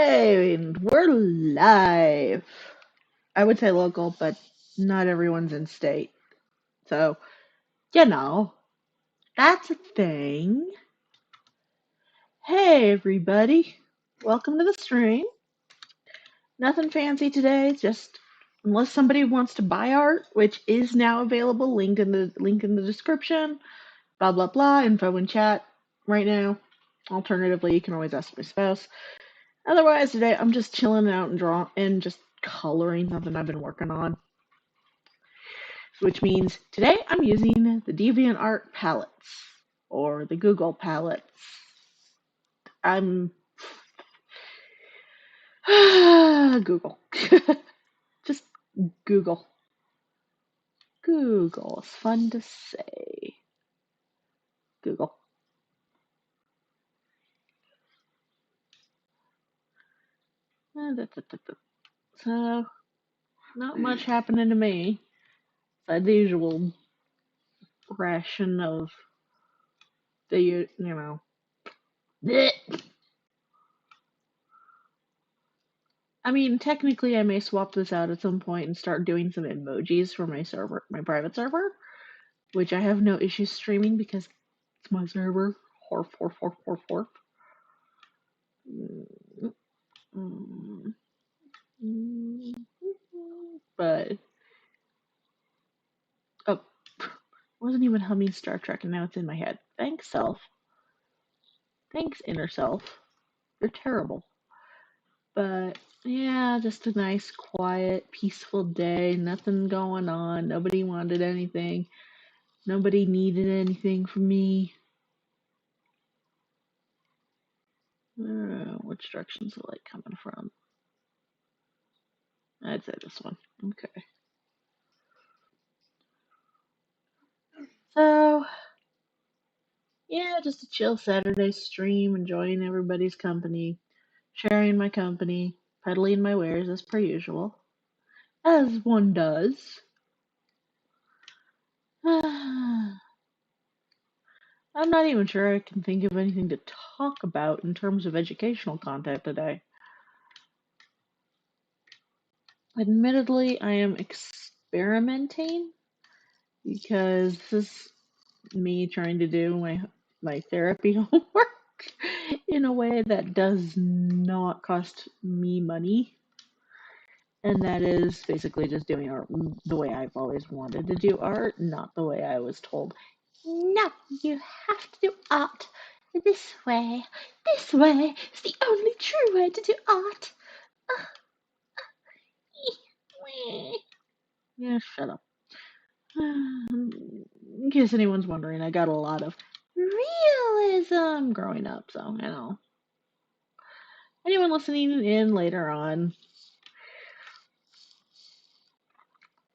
And we're live. I would say local, but not everyone's in state. So, you know, that's a thing. Hey, everybody. Welcome to the stream. Nothing fancy today, just unless somebody wants to buy art, which is now available, link in the description, blah blah blah, info in chat right now. Alternatively, you can always ask my spouse. Otherwise, today I'm just chilling out and just coloring something I've been working on. Which means today I'm using the DeviantArt palettes or the Google palettes. I'm Google. Just Google. Google. It's fun to say. Google. So, not much happening to me. Besides the usual ration of bleh. I mean, technically, I may swap this out at some point and start doing some emojis for my server, my private server, which I have no issues streaming because it's my server. Horf, horf, horf, horf, horf. But oh, wasn't even humming Star Trek, and now it's in my head. Thanks, self. Thanks, inner self. You're terrible. But yeah, just a nice, quiet, peaceful day. Nothing going on. Nobody wanted anything. Nobody needed anything from me. Which direction's the light coming from? I'd say this one. Okay. So, yeah, just a chill Saturday stream, enjoying everybody's company, sharing my company, peddling my wares as per usual, as one does. I'm not even sure I can think of anything to talk about in terms of educational content today. Admittedly, I am experimenting because this is me trying to do my therapy homework in a way that does not cost me money. And that is basically just doing art the way I've always wanted to do art, not the way I was told. No, you have to do art this way. This way is the only true way to do art. Yeah, shut up. In case anyone's wondering, I got a lot of realism growing up, so you know. Anyone listening in later on,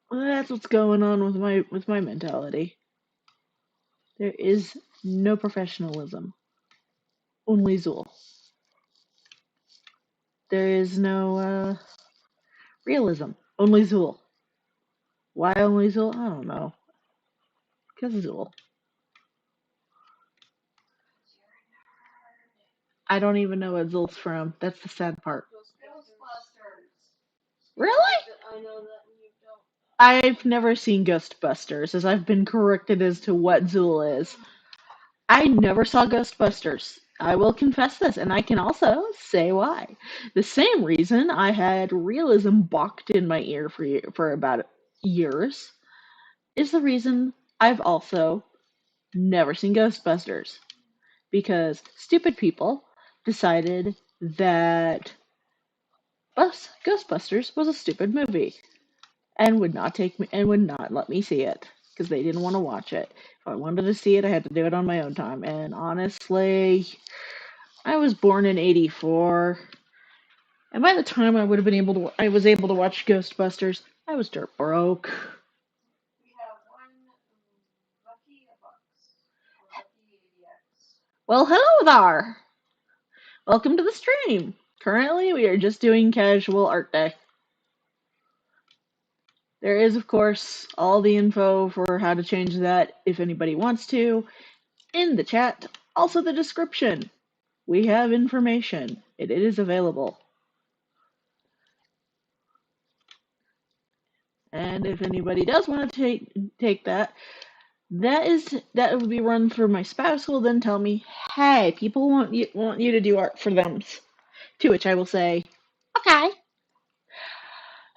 that's what's going on with my mentality. There is no professionalism, only Zuul. There is no realism, only Zuul. Why only Zuul? I don't know. Because Zuul. I don't even know what Zuul's from. That's the sad part. Really? I've never seen Ghostbusters, as I've been corrected as to what Zuul is. I never saw Ghostbusters. I will confess this, and I can also say why. The same reason I had realism boxed in my ear for about years is the reason I've also never seen Ghostbusters. Because stupid people decided that Ghostbusters was a stupid movie and would not let me see it because they didn't want to watch it. If I wanted to see it, I had to do it on my own time. And honestly, I was born in '84, and by the time I was able to watch Ghostbusters, I was dirt broke. Well, hello there. Welcome to the stream. Currently, we are just doing casual art day. There is, of course, all the info for how to change that if anybody wants to in the chat. Also, the description. We have information. It is available. And if anybody does want to take that, that would be run through my spouse, who will then tell me, "Hey, people want you to do art for them." To which I will say, "Okay."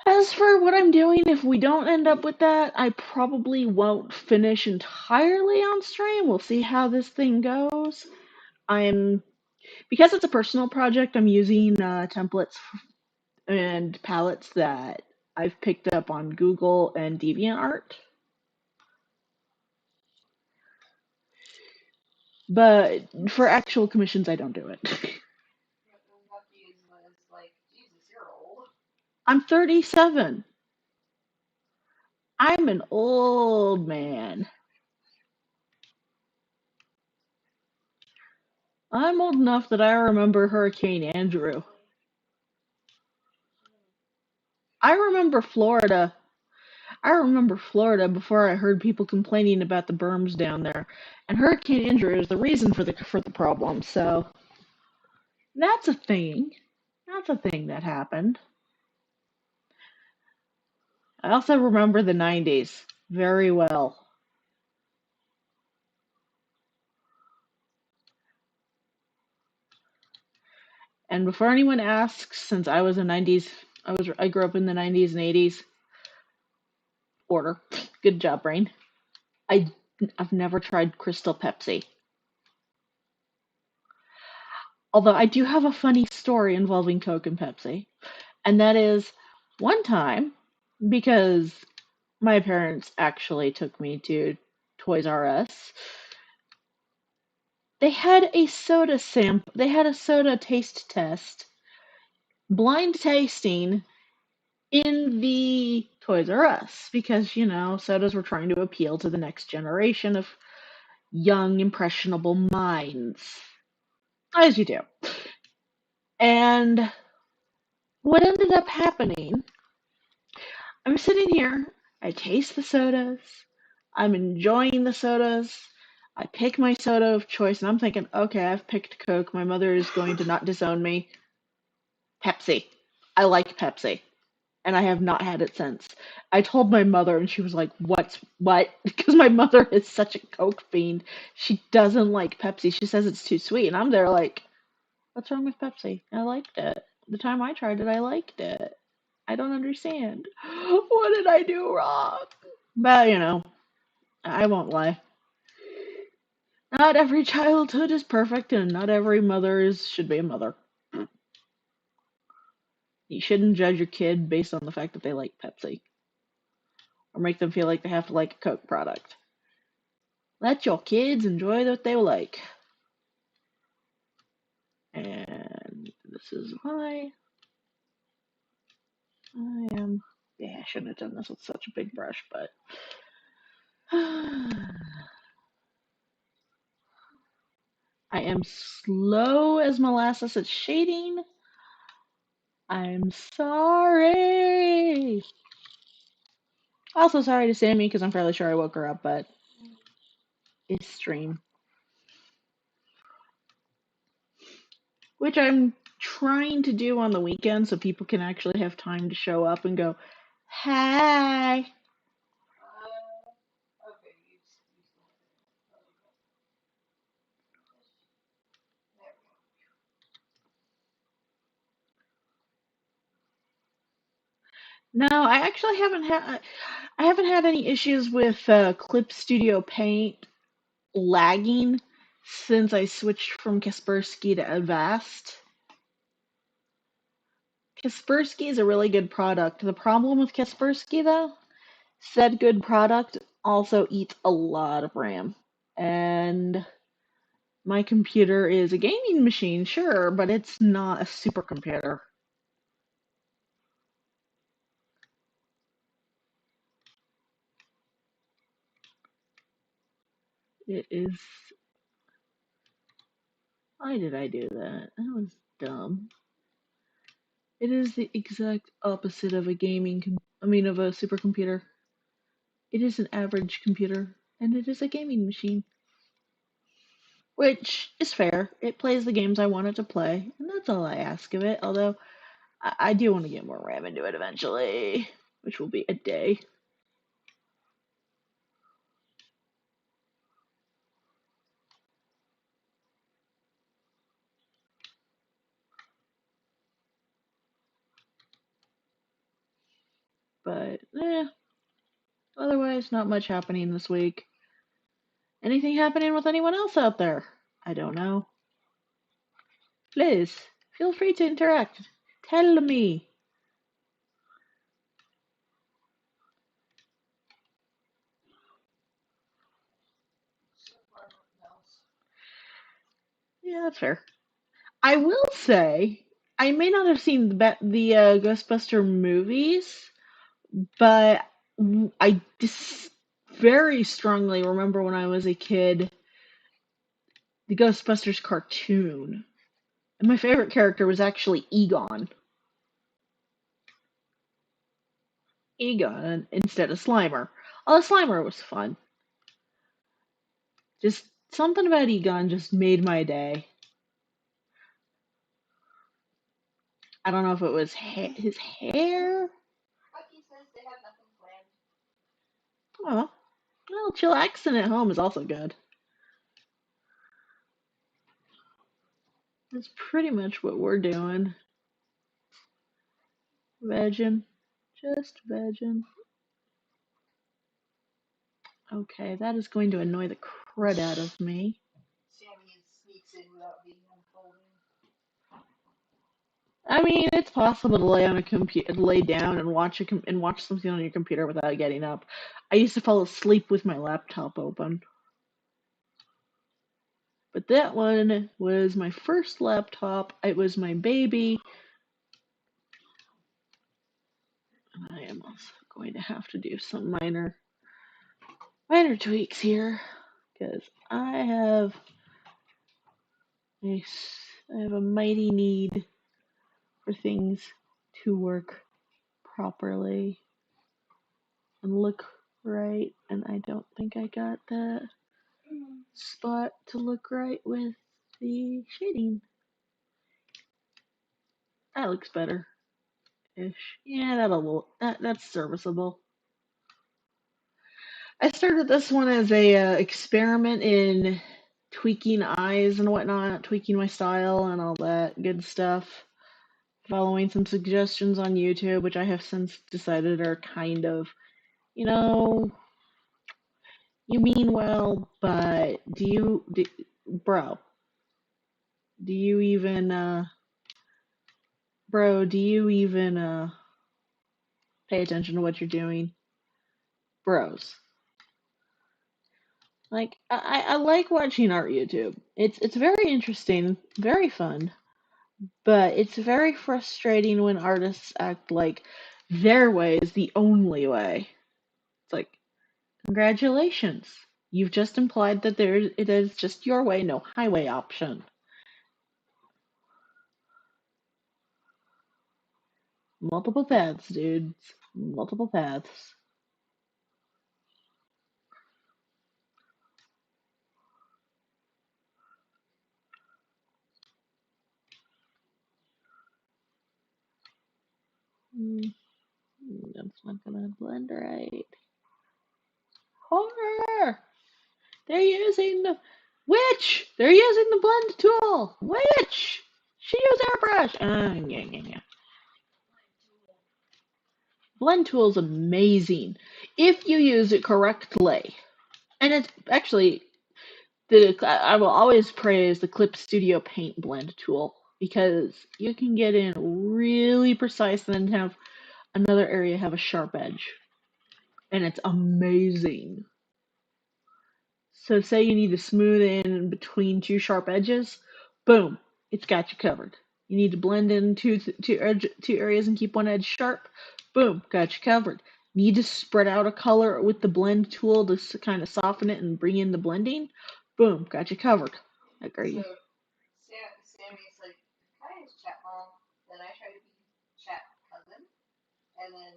As for what I'm doing, if we don't end up with that, I probably won't finish entirely on stream. We'll see how this thing goes. I'm Because it's a personal project, I'm using templates and palettes that I've picked up on Google and DeviantArt. But for actual commissions, I don't do it. I'm 37. I'm an old man. I'm old enough that I remember Hurricane Andrew. I remember Florida. I remember Florida before I heard people complaining about the berms down there. And Hurricane Andrew is the reason for the problem. So that's a thing. That's a thing that happened. I also remember the 90s very well. And before anyone asks, since I was a 90s, I grew up in the 90s and 80s. Order. Good job, brain. I I've never tried Crystal Pepsi. Although I do have a funny story involving Coke and Pepsi. And that is one time, because my parents actually took me to Toys R Us. They had a soda taste test, blind tasting in the Toys R Us, because sodas were trying to appeal to the next generation of young impressionable minds, as you do. And what ended up happening, I'm sitting here, I taste the sodas, I'm enjoying the sodas, I pick my soda of choice, and I'm thinking, okay, I've picked Coke, my mother is going to not disown me. Pepsi. I like Pepsi, and I have not had it since. I told my mother, and she was like, what?" Because my mother is such a Coke fiend. She doesn't like Pepsi. She says it's too sweet, and I'm there like, what's wrong with Pepsi? I liked it. The time I tried it, I liked it. I don't understand. What did I do wrong? But, I won't lie. Not every childhood is perfect, and not every should be a mother. You shouldn't judge your kid based on the fact that they like Pepsi, or make them feel like they have to like a Coke product. Let your kids enjoy what they like. And this is why I am. Yeah, I shouldn't have done this with such a big brush, but. I am slow as molasses at shading. I'm sorry. Also sorry to Sammy, because I'm fairly sure I woke her up, but it's stream. Which I'm trying to do on the weekend so people can actually have time to show up and go, "Hi." No, I haven't had any issues with Clip Studio Paint lagging since I switched from Kaspersky to Avast. Kaspersky is a really good product. The problem with Kaspersky, though, said good product also eats a lot of RAM. And my computer is a gaming machine, sure, but it's not a supercomputer. It is. Why did I do that? That was dumb. It is the exact opposite of a of a supercomputer. It is an average computer, and it is a gaming machine. Which is fair. It plays the games I want it to play, and that's all I ask of it. Although I do want to get more RAM into it eventually. which will be a day. But, otherwise, not much happening this week. Anything happening with anyone else out there? I don't know. Please, feel free to interact. Tell me. Yeah, that's fair. I will say, I may not have seen the Ghostbuster movies, but I very strongly remember when I was a kid, the Ghostbusters cartoon. And my favorite character was actually Egon. Egon instead of Slimer. Oh, Slimer was fun. Just something about Egon just made my day. I don't know if it was his hair. Oh, well, chillaxing at home is also good. That's pretty much what we're doing. Vegging. Just vegging. Okay, that is going to annoy the crud out of me. I mean, it's possible to lay on a computer, lay down and watch something on your computer without getting up. I used to fall asleep with my laptop open. But that one was my first laptop. It was my baby. I am also going to have to do some minor tweaks here because I have a mighty need for things to work properly and look right, and I don't think I got that spot to look right with the shading. That looks better ish. Yeah, that's serviceable. I started this one as a experiment in tweaking eyes and whatnot, tweaking my style and all that good stuff. Following some suggestions on YouTube, which I have since decided are kind of, you mean well, but bro, do you even, pay attention to what you're doing? Bros. Like, I like watching art YouTube. It's very interesting, very fun, but it's very frustrating when artists act like their way is the only way. It's like, congratulations. You've just implied that it is just your way, no highway option. Multiple paths, dudes. Multiple paths. That's not gonna blend right. Horror! They're using the witch! They're using the blend tool! Witch! She used airbrush! Yeah. Blend tool is amazing if you use it correctly. And it's actually I will always praise the Clip Studio Paint blend tool because you can get in really precise and then have another area have a sharp edge. And it's amazing. So say you need to smooth in between two sharp edges, boom, it's got you covered. You need to blend in two areas and keep one edge sharp, boom, got you covered. Need to spread out a color with the blend tool to kind of soften it and bring in the blending, boom, got you covered. Agree. So, Sammy's like, hi, is chat mom. Then I try to be chat cousin. And then,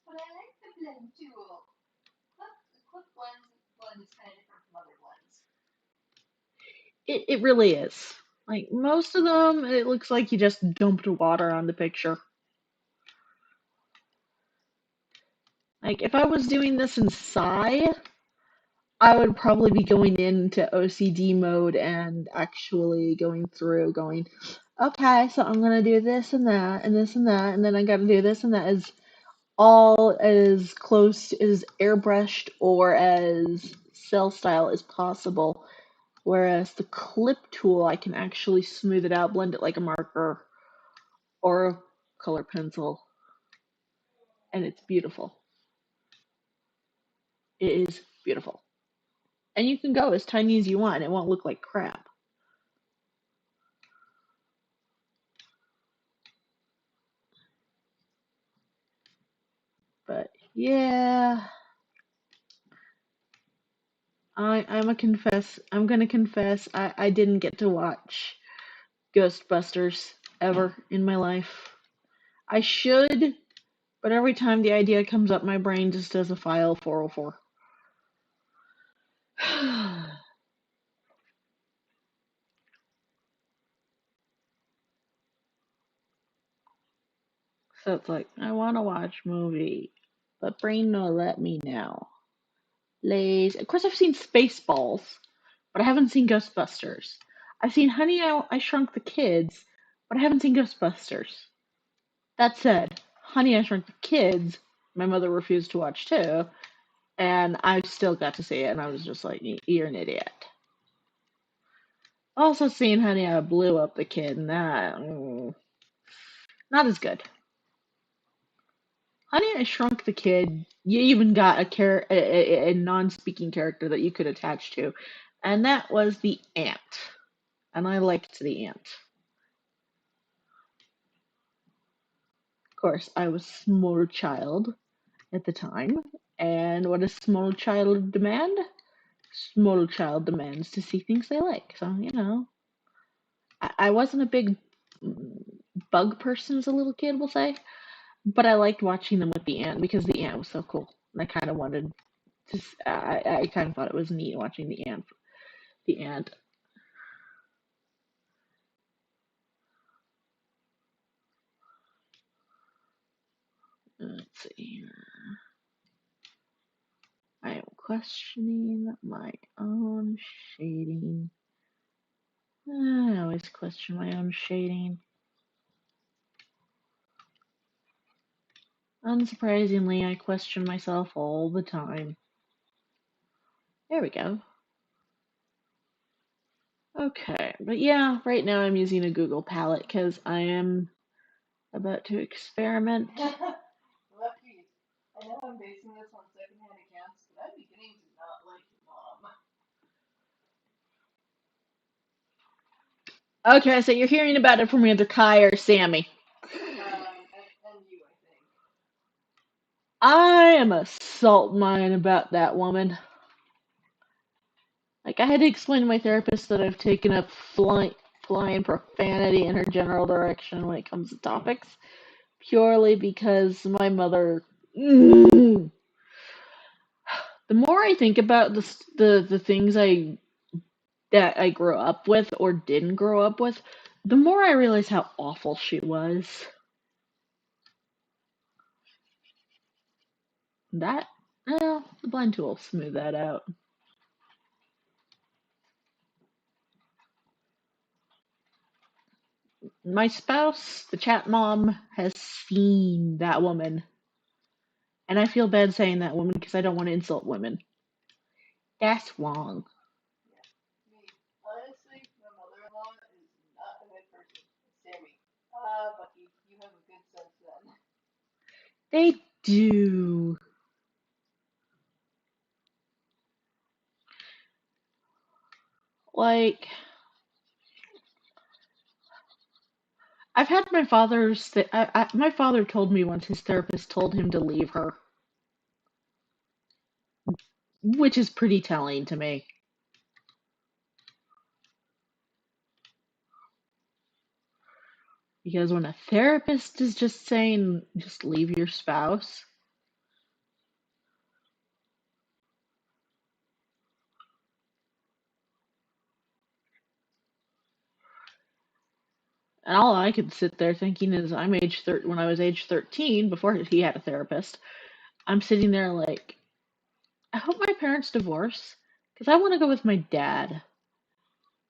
but I like the blend tool. Clip blend is kind of different from other blends. It really is. Like, most of them, it looks like you just dumped water on the picture. Like, if I was doing this in Psy, I would probably be going into OCD mode and actually going through, going, okay, so I'm gonna do this and that and this and that, and then I gotta do this and that, as all as close as airbrushed or as cell style as possible. Whereas the clip tool, I can actually smooth it out, blend it like a marker or a color pencil, and it's beautiful. It is beautiful. And you can go as tiny as you want, and it won't look like crap. But yeah, I'm gonna confess, I didn't get to watch Ghostbusters ever in my life. I should, but every time the idea comes up, my brain just does a file 404. So it's like, I want to watch movie, but brain no let me now. Lays. Of course, I've seen Spaceballs, but I haven't seen Ghostbusters. I've seen Honey, I Shrunk the Kids, but I haven't seen Ghostbusters. That said, Honey, I Shrunk the Kids, my mother refused to watch too, and I still got to see it, and I was just like, you're an idiot. Also seen Honey, I Blew Up the Kid, and that, not as good. Honey, I Shrunk the Kid, you even got a non-speaking character that you could attach to, and that was the ant. And I liked the ant. Of course, I was a small child at the time, and what does small child demand? Small child demands to see things they like. So, I wasn't a big bug person as a little kid, we'll say, but I liked watching them with the ant because the ant was so cool. And I kind of wanted to, I kind of thought it was neat watching the ant. The ant. Let's see here. I am questioning my own shading. I always question my own shading. Unsurprisingly, I question myself all the time. There we go. Okay, but yeah, right now I'm using a Google palette because I am about to experiment. Lucky. I know I'm basing this on secondhand accounts, but I'm beginning to not like your mom. Okay, so you're hearing about it from either Kai or Sammy. And you, I think. I am a salt mine about that woman. Like, I had to explain to my therapist that I've taken up flying profanity in her general direction when it comes to topics, purely because my mother. The more I think about the things that I grew up with or didn't grow up with, the more I realize how awful she was. That, well, the blend tool will smooth that out. My spouse, the chat mom, has seen that woman. And I feel bad saying that woman because I don't want to insult women. That's wrong. Me. Honestly, my mother-in-law is not a good person. Sammy. Bucky, you have a good sense then. They do. Like, I've had my father's. My father told me once his therapist told him to leave her, which is pretty telling to me. Because when a therapist is just saying, just leave your spouse, and all I could sit there thinking is, when I was age 13, before he had a therapist, I'm sitting there like, I hope my parents divorce because I want to go with my dad.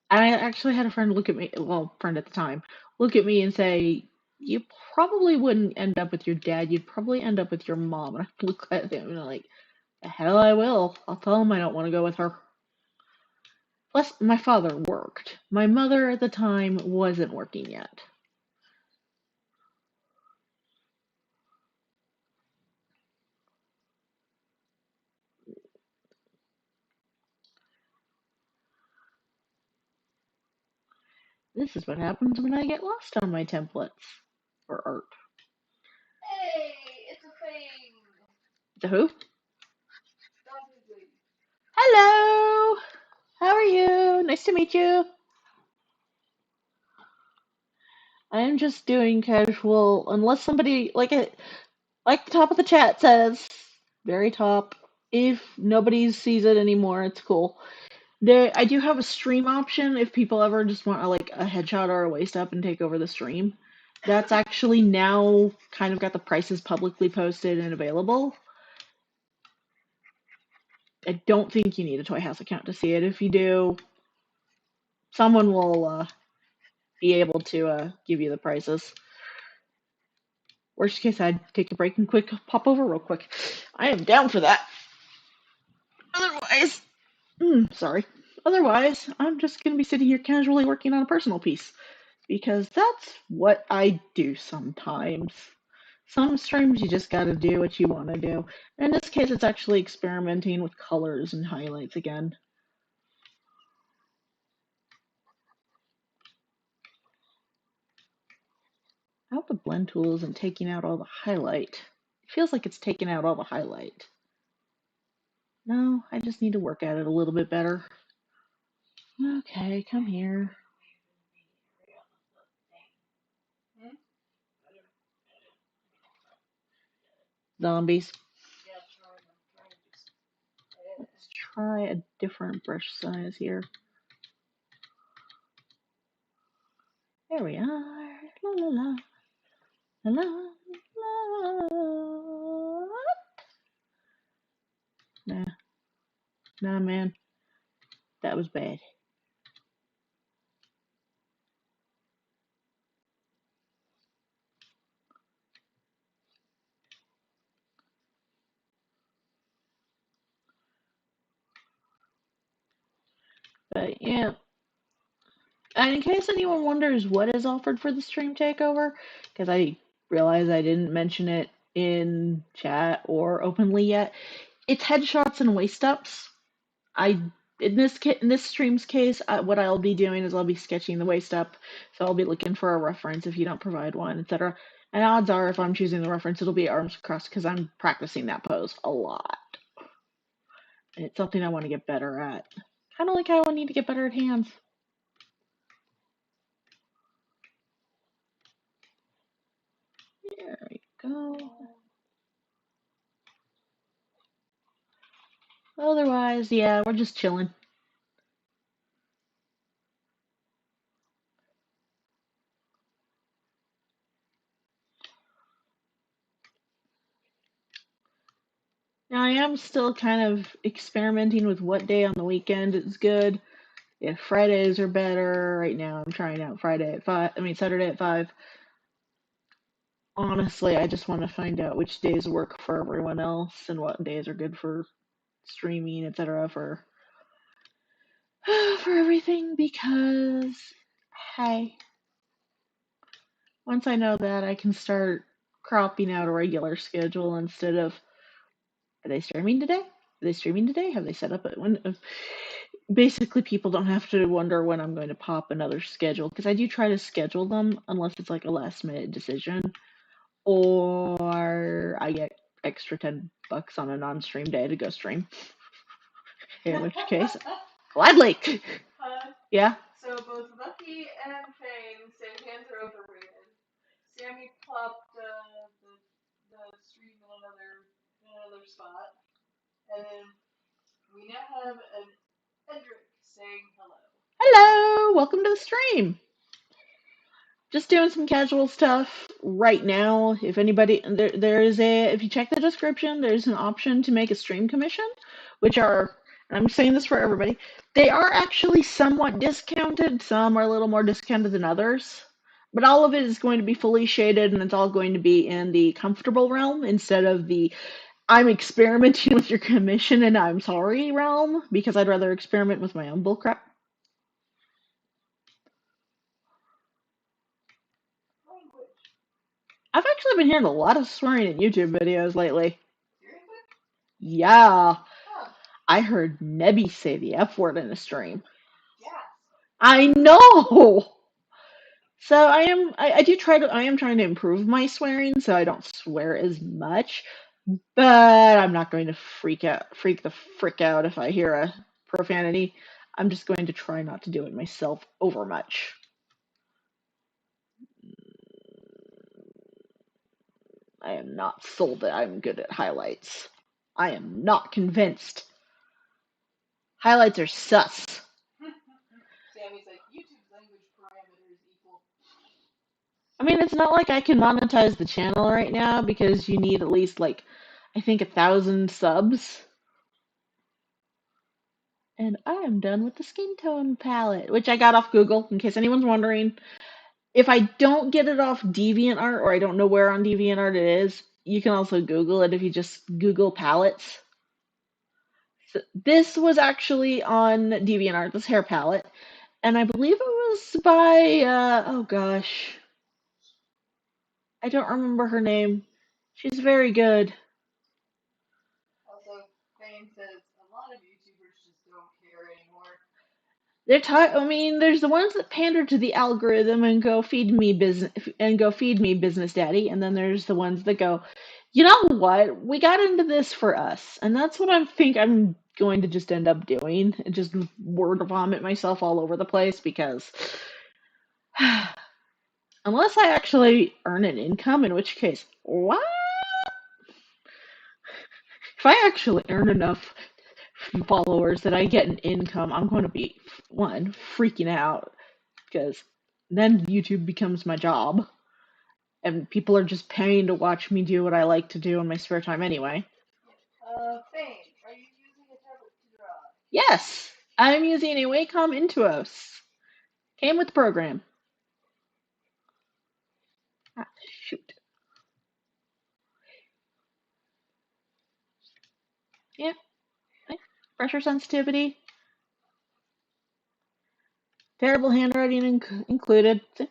I actually had a friend look at me, well, friend at the time, look at me and say, "You probably wouldn't end up with your dad. You'd probably end up with your mom." And I look at him and I'm like, "The hell I will. I'll tell him I don't want to go with her." Plus, my father worked. My mother at the time wasn't working yet. This is what happens when I get lost on my templates or art. Hey, it's a thing. The who? Dog. Hello. How are you? Nice to meet you. I'm just doing casual, unless somebody like the top of the chat says, very top. If nobody sees it anymore, it's cool. I do have a stream option if people ever just want a headshot or a waist up and take over the stream. That's actually now kind of got the prices publicly posted and available. I don't think you need a Toy House account to see it. If you do, someone will be able to give you the prices. Worst case, I'd take a break and quick pop over real quick. I am down for that. Otherwise, sorry. Otherwise, I'm just going to be sitting here casually working on a personal piece because that's what I do sometimes. Some streams you just gotta do what you want to do. In this case, it's actually experimenting with colors and highlights again. I hope the blend tool isn't taking out all the highlight. It feels like it's taking out all the highlight. No, I just need to work at it a little bit better. Okay, come here. Zombies. Let's try a different brush size here. There we are. La la la. La la la. Nah, nah, man. That was bad. But yeah. And in case anyone wonders what is offered for the stream takeover, because I realize I didn't mention it in chat or openly yet, it's headshots and waist ups. I in this stream's case, what I'll be doing is I'll be sketching the waist up, so I'll be looking for a reference if you don't provide one, etc. And odds are, if I'm choosing the reference, it'll be arms crossed because I'm practicing that pose a lot, and it's something I want to get better at. Kind of like how I need to get better at hands. There we go. Otherwise, yeah, we're just chilling. Now, I am still kind of experimenting with what day on the weekend is good. If Fridays are better, right now I'm trying out Friday at 5, I mean Saturday at 5. Honestly, I just want to find out which days work for everyone else and what days are good for streaming, etc. For everything because hey, once I know that I can start cropping out a regular schedule instead of are they streaming today? Are they streaming today? Have they set up it? When basically people don't have to wonder when I'm going to pop another schedule because I do try to schedule them unless it's like a last minute decision or I get extra $10 on a non-stream day to go stream. In which case, gladly. Yeah. So both Lucky and Fame say hands are overrated. Sammy plopped the stream in another spot, and then we now have an Edric saying hello. Hello, welcome to the stream. just doing some casual stuff right now. If anybody, there is a, if you check the description, there's an option to make a stream commission, which are, and I'm saying this for everybody, they are actually somewhat discounted. Some are a little more discounted than others, but all of it is going to be fully shaded and it's all going to be in the comfortable realm instead of the I'm experimenting with your commission and I'm sorry realm, because I'd rather experiment with my own bullcrap. Language. I've actually been hearing a lot of swearing in YouTube videos lately. Seriously? Yeah, Huh. I heard Nebby say the F word in a stream. Yes. I know! So I do try to, I am trying to improve my swearing so I don't swear as much, but I'm not going to freak the frick out if I hear a profanity. I'm just going to try not to do it myself over much. I am not sold that I'm good at highlights. I am not convinced. Highlights are sus. Sammy's like, YouTube's language parameters equal. I mean, it's not like I can monetize the channel right now because you need at least like, I think 1,000 subs. And I am done with the skin tone palette, which I got off Google, in case anyone's wondering. If I don't get it off DeviantArt or I don't know where on DeviantArt it is, you can also Google it if you just Google palettes. So this was actually on DeviantArt, this hair palette, and I believe it was by, oh gosh, I don't remember her name. She's very good. Also, Fame says a lot of YouTubers just don't care anymore. I mean, there's the ones that pander to the algorithm and go feed me business daddy, and then there's the ones that go, you know what? We got into this for us, and that's what I think I'm going to just end up doing, and just word vomit myself all over the place because unless I actually earn an income, in which case, what? If I actually earn enough followers that I get an income, I'm going to be one freaking out because then YouTube becomes my job, and people are just paying to watch me do what I like to do in my spare time anyway. Fame, are you using a tablet to draw? Yes, I'm using a Wacom Intuos. Came with the program. Ah, shoot. Yeah, pressure sensitivity, terrible handwriting included. It looks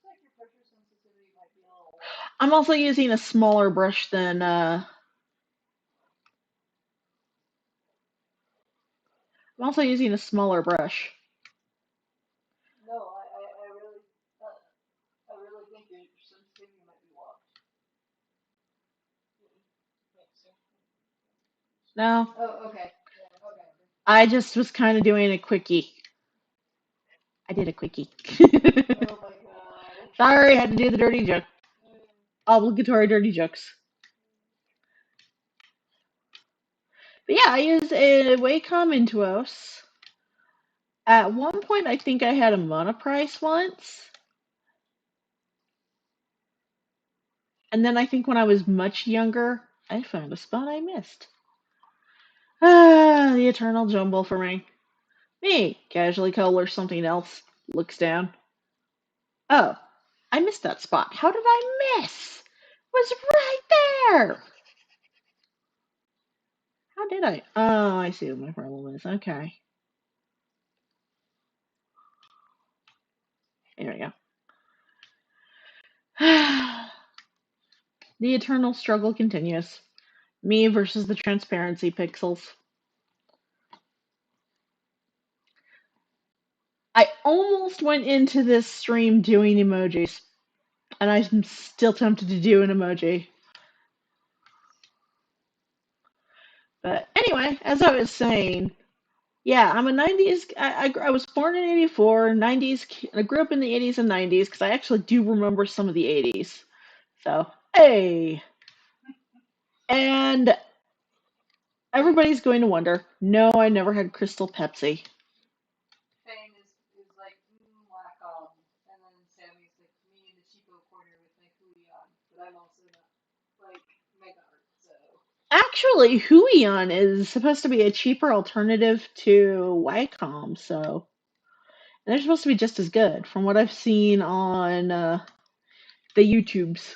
like your pressure sensitivity might be a little low. I'm also using a smaller brush than I'm also using a smaller brush. No, I really think your sensitivity might be locked. No, Oh, okay. Yeah, okay. I just was kind of doing a quickie. I did a quickie. Oh my god. Sorry, I had to do the dirty joke. Mm. Obligatory dirty jokes. But yeah, I use a Wacom Intuos. At one point, I think I had a monoprice once. And then I think when I was much younger, I found a spot I missed. Ah, the eternal jumble for me. Me, casually color something else, looks down. Oh, I missed that spot. How did I miss? Was right there. How did I? Oh, I see what my problem is. Okay. There we go. The eternal struggle continues. Me versus the transparency pixels. I almost went into this stream doing emojis, and I'm still tempted to do an emoji. But anyway, as I was saying, yeah, I'm a 90s. I was born in 84, 90s. I grew up in the 80s and 90s because I actually do remember some of the 80s. So, hey. And everybody's going to wonder, no, I never had Crystal Pepsi. Fame is like, whack on. And then but I'm also not like mega art, so. Actually, Huion is supposed to be a cheaper alternative to Wacom, so and they're supposed to be just as good from what I've seen on the YouTubes.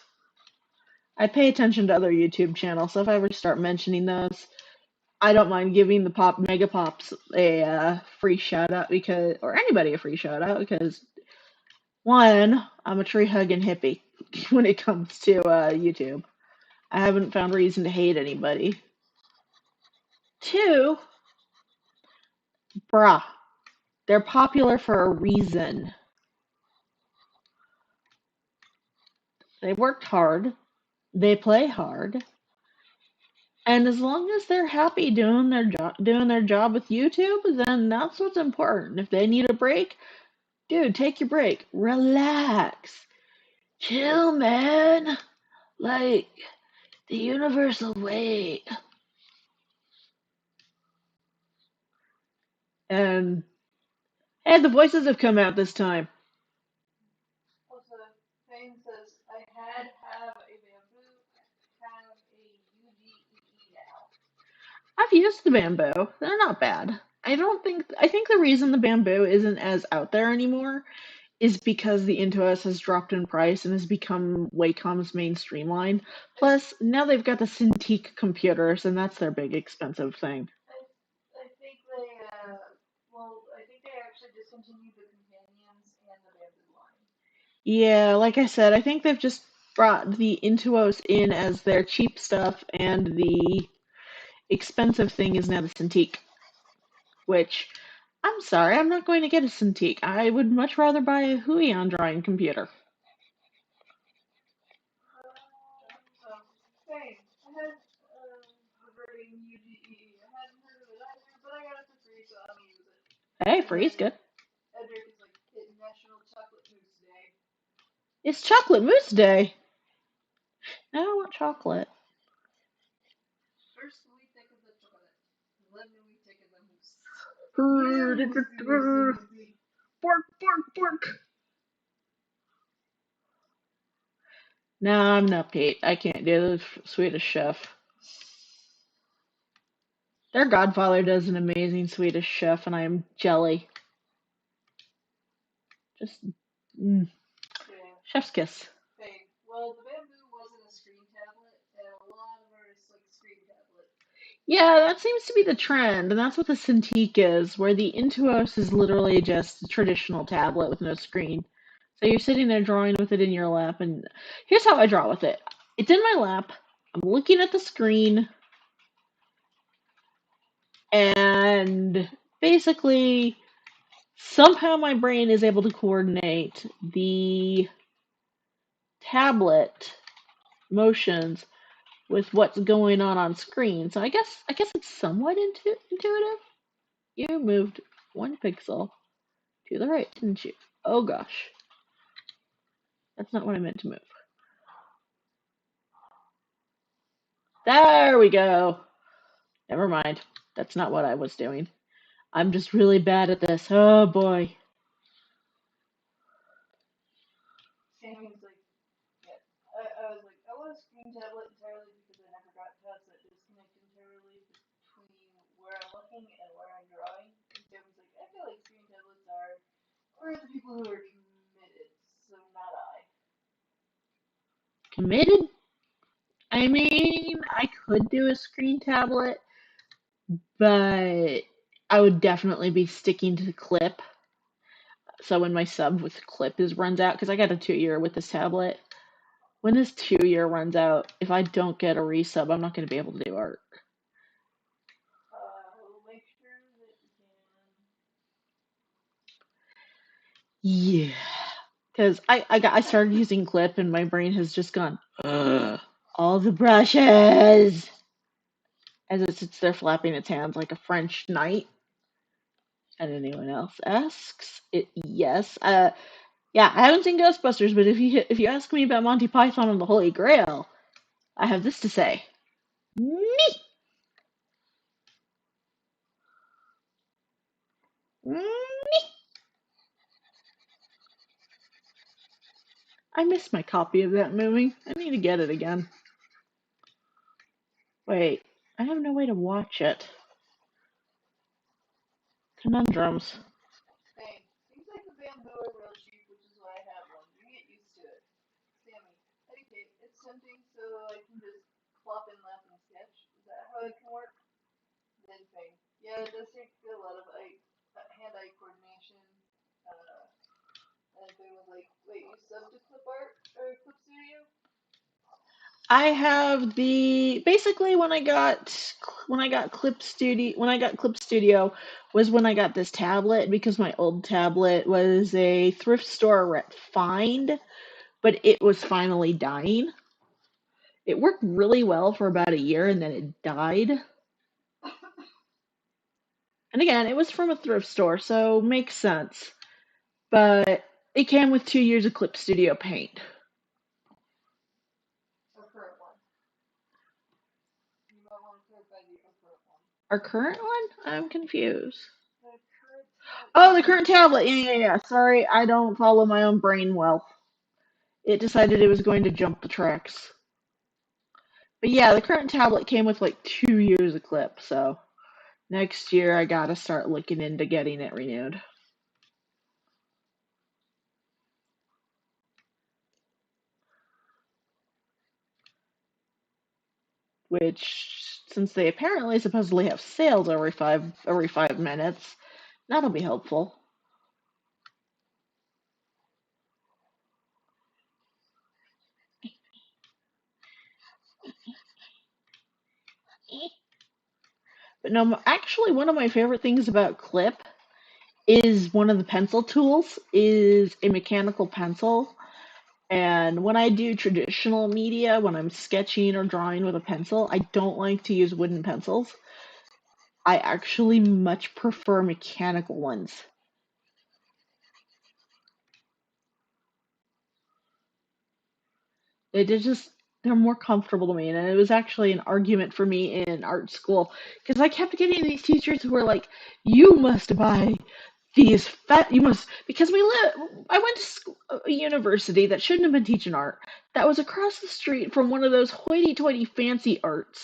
I pay attention to other YouTube channels, so if I ever start mentioning those, I don't mind giving the Mega Pops a free shout out because, or anybody a free shout out because one, I'm a tree hugging hippie when it comes to YouTube. I haven't found reason to hate anybody. Two, bruh, they're popular for a reason. They worked hard, they play hard, and as long as they're happy doing their job with YouTube, then that's what's important. If they need a break, dude, take your break. Relax. Chill, man. Like, the universe will wait. And, hey, the voices have come out this time. Also, Fane says, I have a bamboo, have a UGEE now. I've used the bamboo. They're not bad. I think the reason the bamboo isn't as out there anymore is because the Intuos has dropped in price and has become Wacom's mainstream line. Plus, now they've got the Cintiq computers, and that's their big expensive thing. I think they, I think they actually discontinued the companions and the bamboo line. Yeah, like I said, I think they've just brought the Intuos in as their cheap stuff, and the expensive thing is now the Cintiq, which I'm sorry, I'm not going to get a Cintiq. I would much rather buy a Huion drawing computer. Fane, I had, regarding UGE, I hadn't heard of it either, but I got it for free, so I'm gonna use it. Hey, And free's then good. Edric is like, National Chocolate Mousse Day. It's Chocolate Mousse Day. I don't want chocolate. First we take the chocolate, then we take the mousse. Bark, bark, bark. No, I'm not Pete. I can't do the Swedish chef. Their godfather does an amazing Swedish chef, and I am jelly. Just Yeah. chef's kiss. Fame. Well, the bamboo wasn't a screen tablet, and a lot of artists like screen tablets. Yeah, that seems to be the trend, and that's what the Cintiq is, where the Intuos is literally just a traditional tablet with no screen. So you're sitting there drawing with it in your lap, and here's how I draw with it. It's in my lap. I'm looking at the screen, and basically, somehow my brain is able to coordinate the tablet motions with what's going on screen. So I guess it's somewhat intuitive. You moved one pixel to the right, didn't you? Oh gosh. That's not what I meant to move. There we go. Never mind. That's not what I was doing. I'm just really bad at this. Oh boy. Sammy's like, yeah. I was like, I want a screen tablet entirely because I never got past that disconnect entirely between where I'm looking and where I'm drawing. And Sammy's like, I feel like screen tablets are for the people who are committed, so not I. Committed? I mean, I could do a screen tablet, but I would definitely be sticking to the clip. So when my sub with clip is runs out, because I got a 2 year with this tablet. When this 2 year runs out, if I don't get a resub, I'm not going to be able to do art. We'll make sure that we can. Yeah, because I started using clip and my brain has just gone, ugh, all the brushes, as it sits there flapping its hands like a French knight. And anyone else asks, yes. Yeah, I haven't seen Ghostbusters, but if you ask me about Monty Python and the Holy Grail, I have this to say. Me. Me. I missed my copy of that movie. I need to get it again. Wait, I have no way to watch it. Conundrums. Hey, things like the bamboo are real cheap, which is why I have one. You get used to it. Sammy, okay, it's tempting, so I can just plop and laugh and sketch. Is that how it can work? Then thing. Yeah, it does take a lot of hand-eye coordination. Uh, and thing was like, wait, you subbed to Clip Art or Clip Studio? I have the basically when I got Clip Studio was when I got this tablet because my old tablet was a thrift store find, but it was finally dying. It worked really well for about a year and then it died. And again, it was from a thrift store, so makes sense. But it came with 2 years of Clip Studio paint. Or current one? You might want to clarify the current one. Our current one? I'm confused. The current tablet Oh, you the have. current tablet. Yeah. Sorry, I don't follow my own brain well. It decided it was going to jump the tracks. But yeah, the current tablet came with like 2 years of clip, so next year I gotta start looking into getting it renewed. Which, since they apparently supposedly have sales every 5 minutes, that'll be helpful. But no, actually, one of my favorite things about Clip is one of the pencil tools is a mechanical pencil. And when I do traditional media, when I'm sketching or drawing with a pencil, I don't like to use wooden pencils. I actually much prefer mechanical ones. They're more comfortable to me, and it was actually an argument for me in art school because I kept getting these teachers who were like, "You must buy these fat. You must because we live. I went to school, a university that shouldn't have been teaching art. That was across the street from one of those hoity-toity fancy art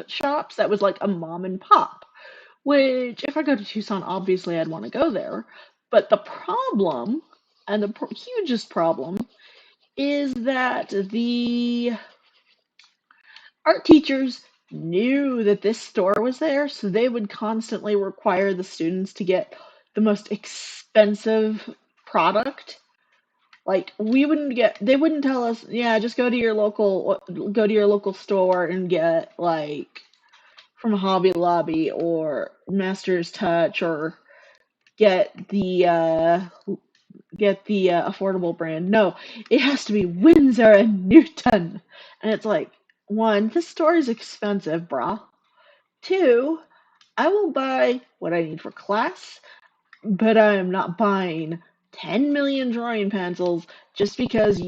shops that was like a mom and pop. Which, if I go to Tucson, obviously I'd want to go there. But the problem, and the hugest problem, is that the art teachers knew that this store was there, so they would constantly require the students to get the most expensive product. Like they wouldn't tell us, yeah, just go to your local store and get like from Hobby Lobby or Master's Touch or get the uh, get the affordable brand. No, it has to be Windsor and Newton. And it's like, one, this store is expensive, brah. Two, I will buy what I need for class, but I am not buying 10 million drawing pencils just because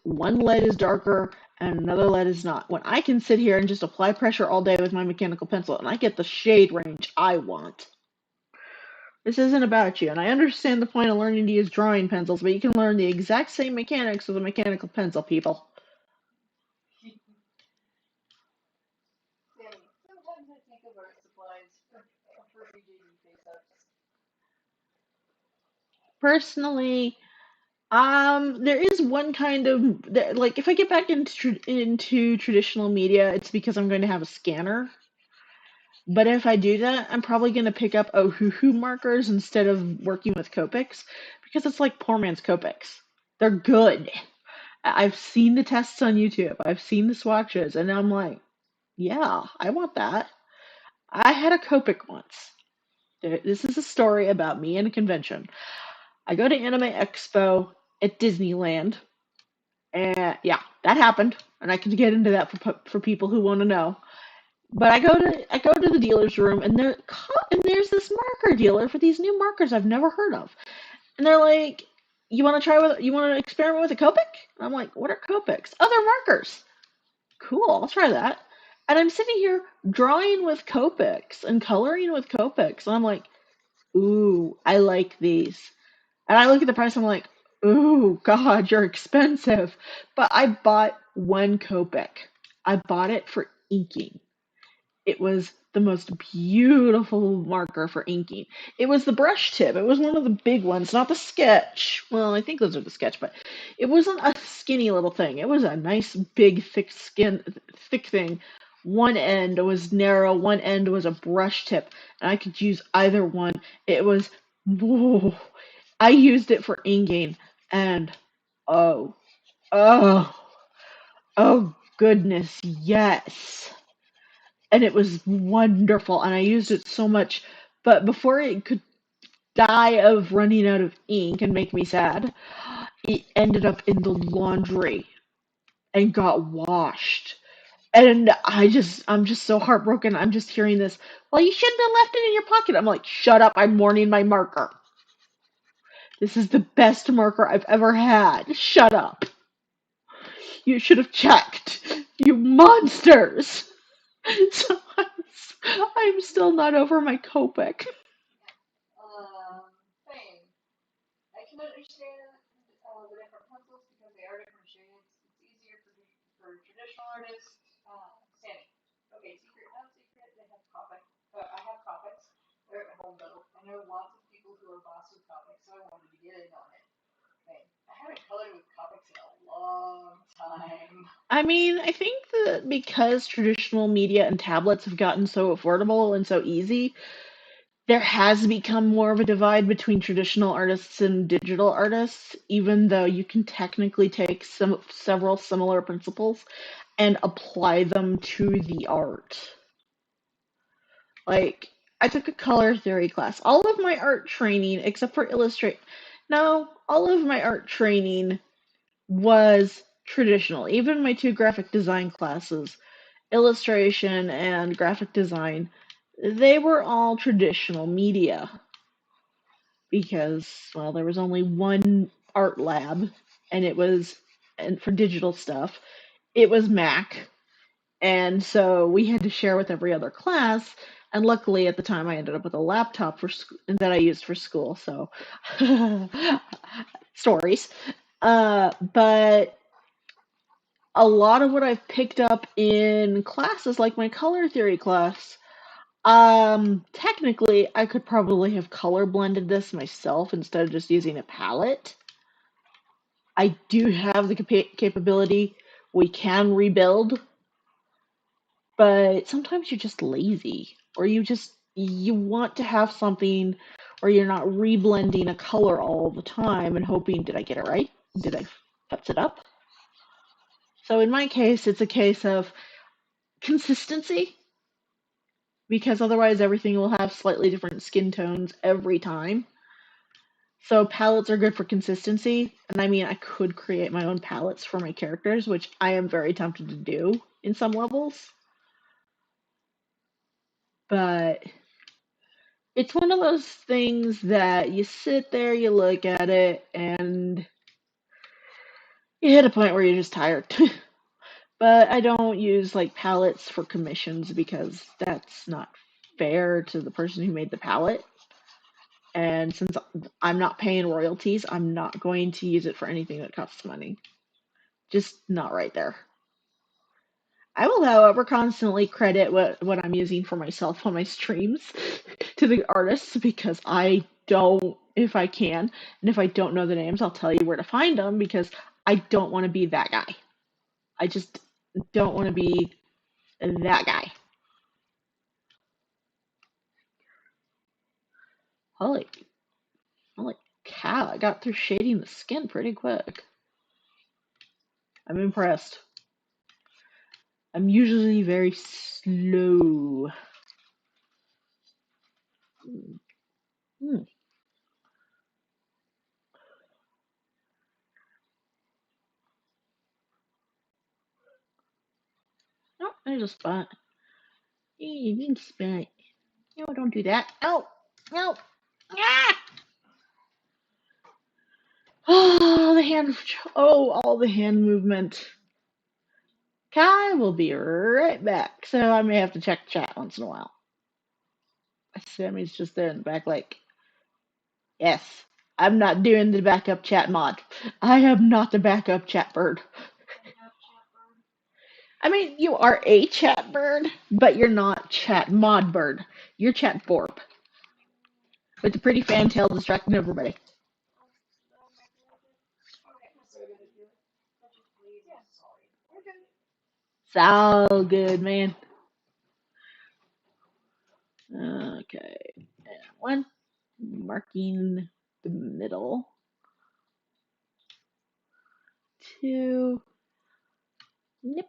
one lead is darker and another lead is not. When I can sit here and just apply pressure all day with my mechanical pencil and I get the shade range I want. This isn't about you, and I understand the point of learning to use drawing pencils, but you can learn the exact same mechanics with a mechanical pencil, people. Sammy, sometimes I think of art supplies for BJD face-ups. Personally, there is one kind of like if I get back into traditional media, it's because I'm going to have a scanner. But if I do that, I'm probably going to pick up Ohuhu markers instead of working with Copics because it's like poor man's Copics. They're good. I've seen the tests on YouTube. I've seen the swatches, and I'm like, yeah, I want that. I had a Copic once. This is a story about me and a convention. I go to Anime Expo at Disneyland, and yeah, that happened. And I can get into that for people who want to know. But I go to the dealer's room, and there's this marker dealer for these new markers I've never heard of, and they're like, you want to experiment with a Copic? And I'm like, what are Copics? Oh, they're markers. Cool, I'll try that. And I'm sitting here drawing with Copics and coloring with Copics, and I'm like, ooh, I like these. And I look at the price, I'm like, Ooh, God, you're expensive. But I bought one Copic. I bought it for inking. It was the most beautiful marker for inking. It was the brush tip. It was one of the big ones, not the sketch. Well, I think those are the sketch, but it wasn't a skinny little thing. It was a nice, big, thick thing. One end was narrow, one end was a brush tip, and I could use either one. It was, whoa. I used it for inking, and oh, oh, oh, goodness, yes. And it was wonderful, and I used it so much. But before it could die of running out of ink and make me sad, it ended up in the laundry and got washed. And I'm just so heartbroken. I'm just hearing this. Well, you shouldn't have left it in your pocket. I'm like, shut up. I'm mourning my marker. This is the best marker I've ever had. Shut up. You should have checked. You monsters. So I'm still not over my Copic. Same. I can understand the different pencils because they are different shades. It's easier for traditional artists. Sammy. Okay, secret, not secret. They have Copic. I have Copics. They're at home though. I know lots of people who are boss with Copics, so I wanted to get in on it. Man, I haven't colored with Copics in a long time. I mean, I think that because traditional media and tablets have gotten so affordable and so easy, there has become more of a divide between traditional artists and digital artists, even though you can technically take several similar principles and apply them to the art. Like, I took a color theory class. All of my art training, except for illustrate, no, all of my art training was traditional. Even my two graphic design classes, illustration and graphic design, they were all traditional media because, well, there was only one art lab and it was, and for digital stuff, it was Mac. And so we had to share with every other class. And luckily, at the time, I ended up with a laptop for that I used for school. So, stories. But a lot of what I've picked up in classes, like my color theory class, technically, I could probably have color blended this myself instead of just using a palette. I do have the capability. We can rebuild, but sometimes you're just lazy, or you want to have something where you're not reblending a color all the time and hoping, did I get it right? Did I touch it up? So in my case, it's a case of consistency, because otherwise everything will have slightly different skin tones every time. So palettes are good for consistency, and I mean I could create my own palettes for my characters, which I am very tempted to do in some levels, but it's one of those things that you sit there, you look at it, and you hit a point where you're just tired. But I don't use like palettes for commissions because that's not fair to the person who made the palette. And since I'm not paying royalties, I'm not going to use it for anything that costs money. Just not right there. I will, however, constantly credit what I'm using for myself on my streams to the artists because I don't, if I can, and if I don't know the names, I'll tell you where to find them because I don't want to be that guy. I just don't want to be that guy. Holy, holy cow, I got through shading the skin pretty quick. I'm impressed. I'm usually very slow. Hmm. Oh, there's a spot. You didn't spot. No, don't do that. No, no. Ah! Oh, the hand. Oh, all the hand movement. Kai will be right back. So I may have to check chat once in a while. Sammy's just there in the back, like, yes. I'm not doing the backup chat mod. I am not the backup chat bird. I mean, you are a chat bird, but you're not chat mod bird. You're chat borb with the pretty fantail distracting everybody. So good, man. Okay, and one marking the middle. Two, nip,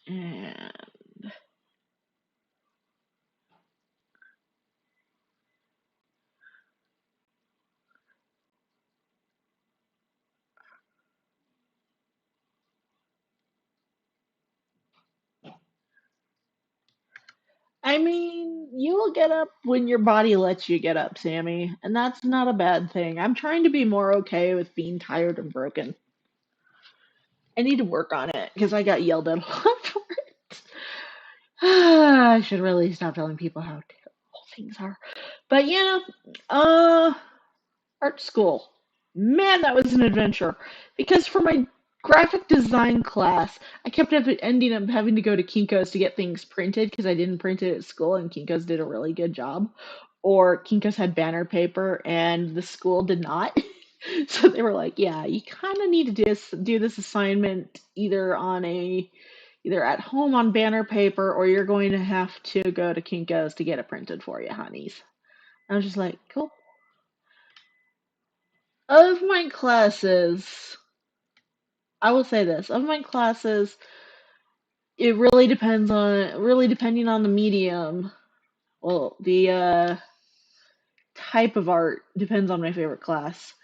and I mean, you will get up when your body lets you get up, Sammy, and that's not a bad thing. I'm trying to be more okay with being tired and broken. I need to work on it because I got yelled at a lot for it. I should really stop telling people how terrible things are. But yeah, uh, art school. Man, that was an adventure. Because for my graphic design class, I kept ending up having to go to Kinko's to get things printed because I didn't print it at school and Kinko's did a really good job. Or Kinko's had banner paper and the school did not. So they were like, yeah, you kind of need to do this assignment either at home on banner paper or you're going to have to go to Kinko's to get it printed for you, honeys. I was just like, cool. Of my classes, I will say this, of my classes, it really depending on the medium. Well, the type of art depends on my favorite class.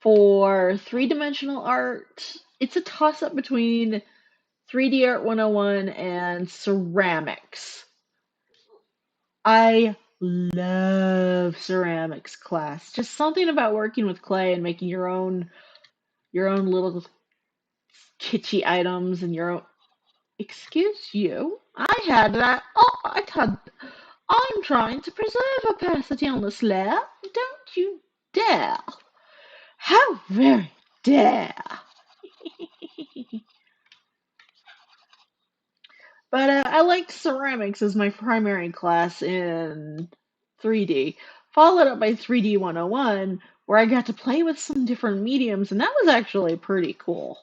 For three-dimensional art, it's a toss-up between 3D Art 101 and ceramics. I love ceramics class. Just something about working with clay and making your own little kitschy items and your own. Excuse you? I had that. Oh, I thought I'm trying to preserve opacity on the layer. Don't you dare! How very dare! But I liked ceramics as my primary class in 3D, followed up by 3D 101, where I got to play with some different mediums, and that was actually pretty cool.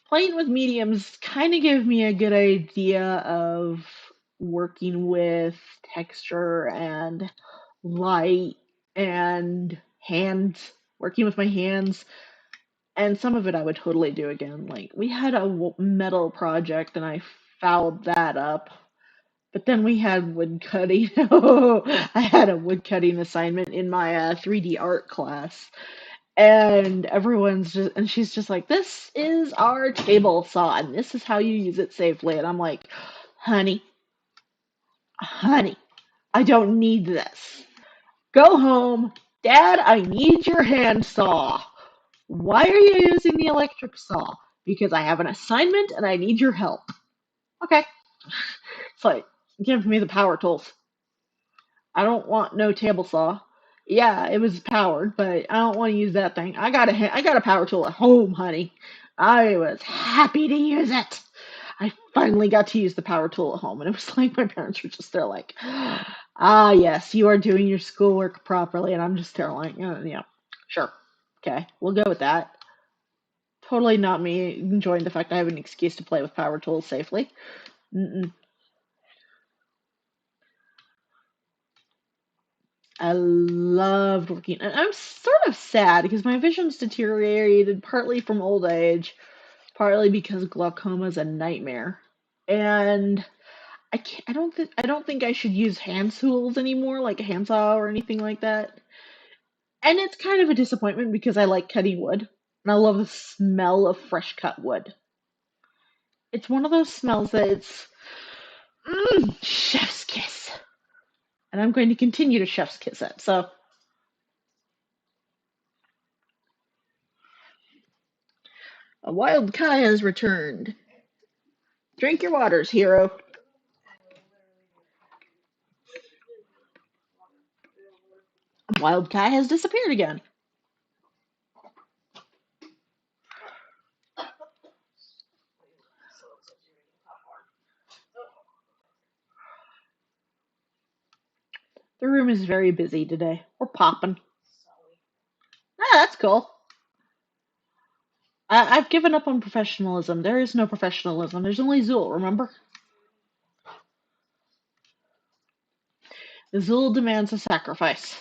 Playing with mediums kind of gave me a good idea of working with texture and light and hands, working with my hands. And some of it I would totally do again. Like, we had a metal project and I fouled that up. But then we had wood cutting. I had a wood cutting assignment in my 3D art class. And she's just like, this is our table saw, and this is how you use it safely. And I'm like, honey, honey, I don't need this. Go home. Dad, I need your hand saw. Why are you using the electric saw? Because I have an assignment and I need your help. Okay. It's like, give me the power tools. I don't want no table saw. Yeah, it was powered, but I don't want to use that thing. I got a power tool at home, honey. I was happy to use it. I finally got to use the power tool at home, and it was like my parents were just there, like, ah, yes, you are doing your schoolwork properly, and I'm just there, like, yeah, sure, okay, we'll go with that. Totally not me enjoying the fact I have an excuse to play with power tools safely. Mm-mm. I loved looking, and I'm sort of sad because my vision's deteriorated partly from old age, partly because glaucoma is a nightmare. And I can't, I don't think I should use hand tools anymore, like a handsaw or anything like that. And it's kind of a disappointment because I like cutting wood, and I love the smell of fresh cut wood. It's one of those smells that it's chef's kiss, and I'm going to continue to chef's kiss it. So a wild Kai has returned. Drink your waters, hero. Wildcat has disappeared again. The room is very busy today. We're popping. Ah, that's cool. I've given up on professionalism. There is no professionalism. There's only Zuul, remember? Zuul demands a sacrifice.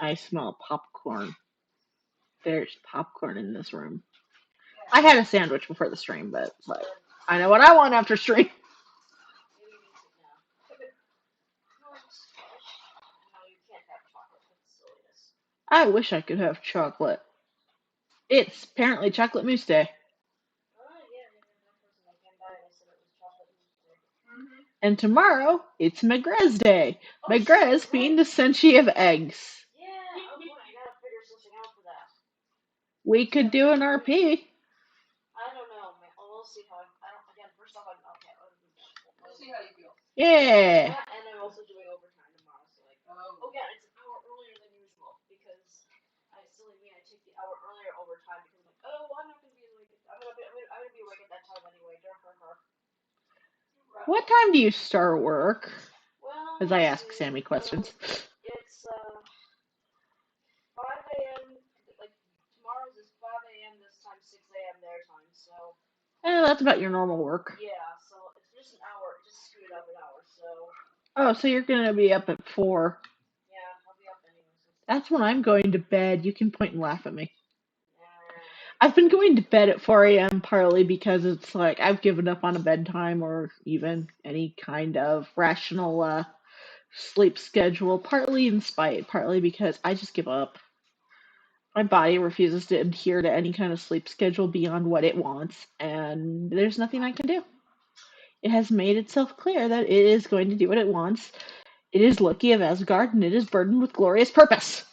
I smell popcorn. There's popcorn in this room. I had a sandwich before the stream, but like, I know what I want after stream. I wish I could have chocolate. It's apparently chocolate mousse day. And tomorrow, it's Maigret's day. Maigret's being the senshi of eggs. We could do an RP. Yeah. What time do you start work? As I ask Sammy questions. That's about your normal work. Oh, so you're gonna be up at 4. That's when I'm going to bed. You can point and laugh at me. I've been going to bed at 4 a.m. partly because it's like I've given up on a bedtime or even any kind of rational sleep schedule, partly in spite, partly because I just give up. My body refuses to adhere to any kind of sleep schedule beyond what it wants, and there's nothing I can do. It has made itself clear that it is going to do what it wants. It is Loki of Asgard, and it is burdened with glorious purpose.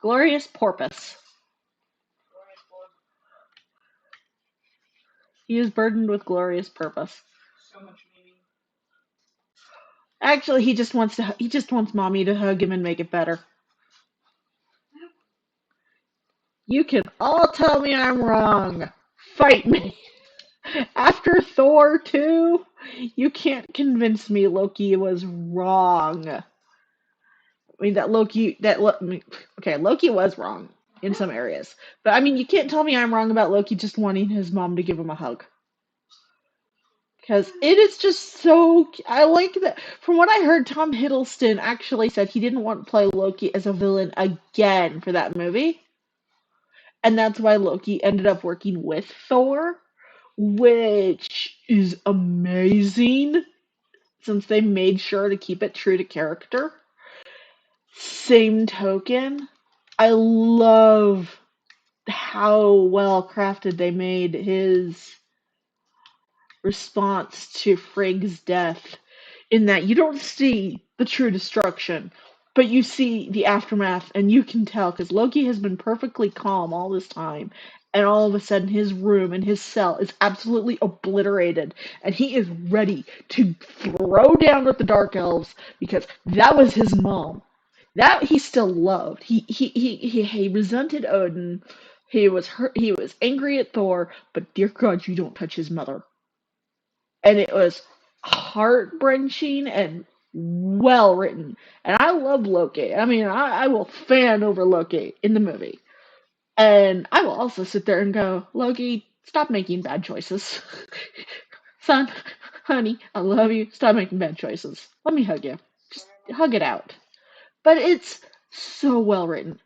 Glorious porpoise. He is burdened with glorious purpose. So much meaning. Actually, he just wants mommy to hug him and make it better. You can all tell me I'm wrong. Fight me. After Thor 2, you can't convince me Loki was wrong. I mean, Loki was wrong in some areas. But I mean, you can't tell me I'm wrong about Loki just wanting his mom to give him a hug. Because it is just so, I like that. From what I heard, Tom Hiddleston actually said he didn't want to play Loki as a villain again for that movie. And that's why Loki ended up working with Thor, which is amazing since they made sure to keep it true to character. Same token, I love how well crafted they made his response to Frigg's death, in that you don't see the true destruction, but you see the aftermath, and you can tell because Loki has been perfectly calm all this time, and all of a sudden his room and his cell is absolutely obliterated, and he is ready to throw down with the Dark Elves because that was his mom. That he still loved. He resented Odin. He was hurt. He was angry at Thor, but dear God, you don't touch his mother. And it was heart-wrenching and well written. And I love Loki. I mean, I will fan over Loki in the movie. And I will also sit there and go, Loki, stop making bad choices. Son, honey, I love you. Stop making bad choices. Let me hug you. Just hug it out. But it's so well written.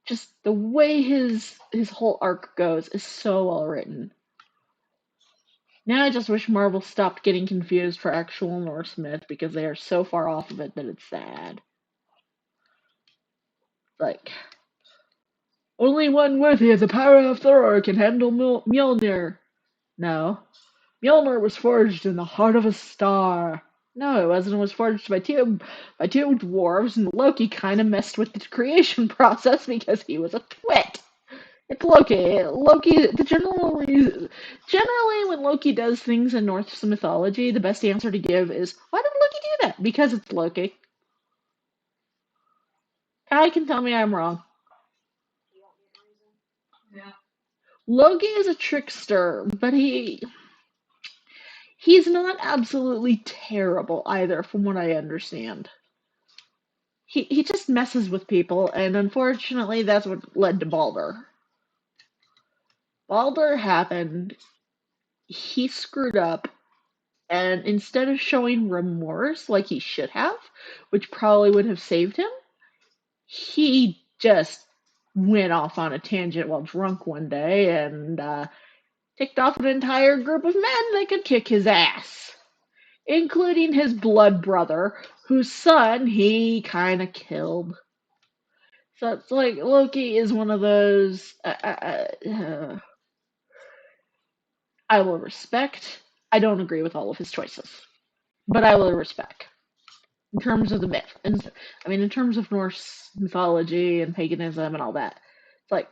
Just the way his whole arc goes is so well written. Now I just wish Marvel stopped getting confused for actual Norse myth because they are so far off of it that it's sad. Like, Only one worthy of the power of Thor can handle Mjolnir. No. Mjolnir was forged in the heart of a star. No, it wasn't. It was forged by two dwarves, and Loki kind of messed with the creation process because he was a twit. It's Loki. Generally, when Loki does things in Norse mythology, the best answer to give is, why did Loki do that? Because it's Loki. Kai can tell me I'm wrong. Yeah. Loki is a trickster, but he's not absolutely terrible either, from what I understand. He just messes with people, and unfortunately, that's what led to Balder. Balder happened. He screwed up, and instead of showing remorse like he should have, which probably would have saved him, he just went off on a tangent while drunk one day and ticked off an entire group of men that could kick his ass, including his blood brother, whose son he kind of killed. So it's like Loki is one of those. I will respect. I don't agree with all of his choices, but I will respect in terms of the myth. And I mean, in terms of Norse mythology and paganism and all that, it's like,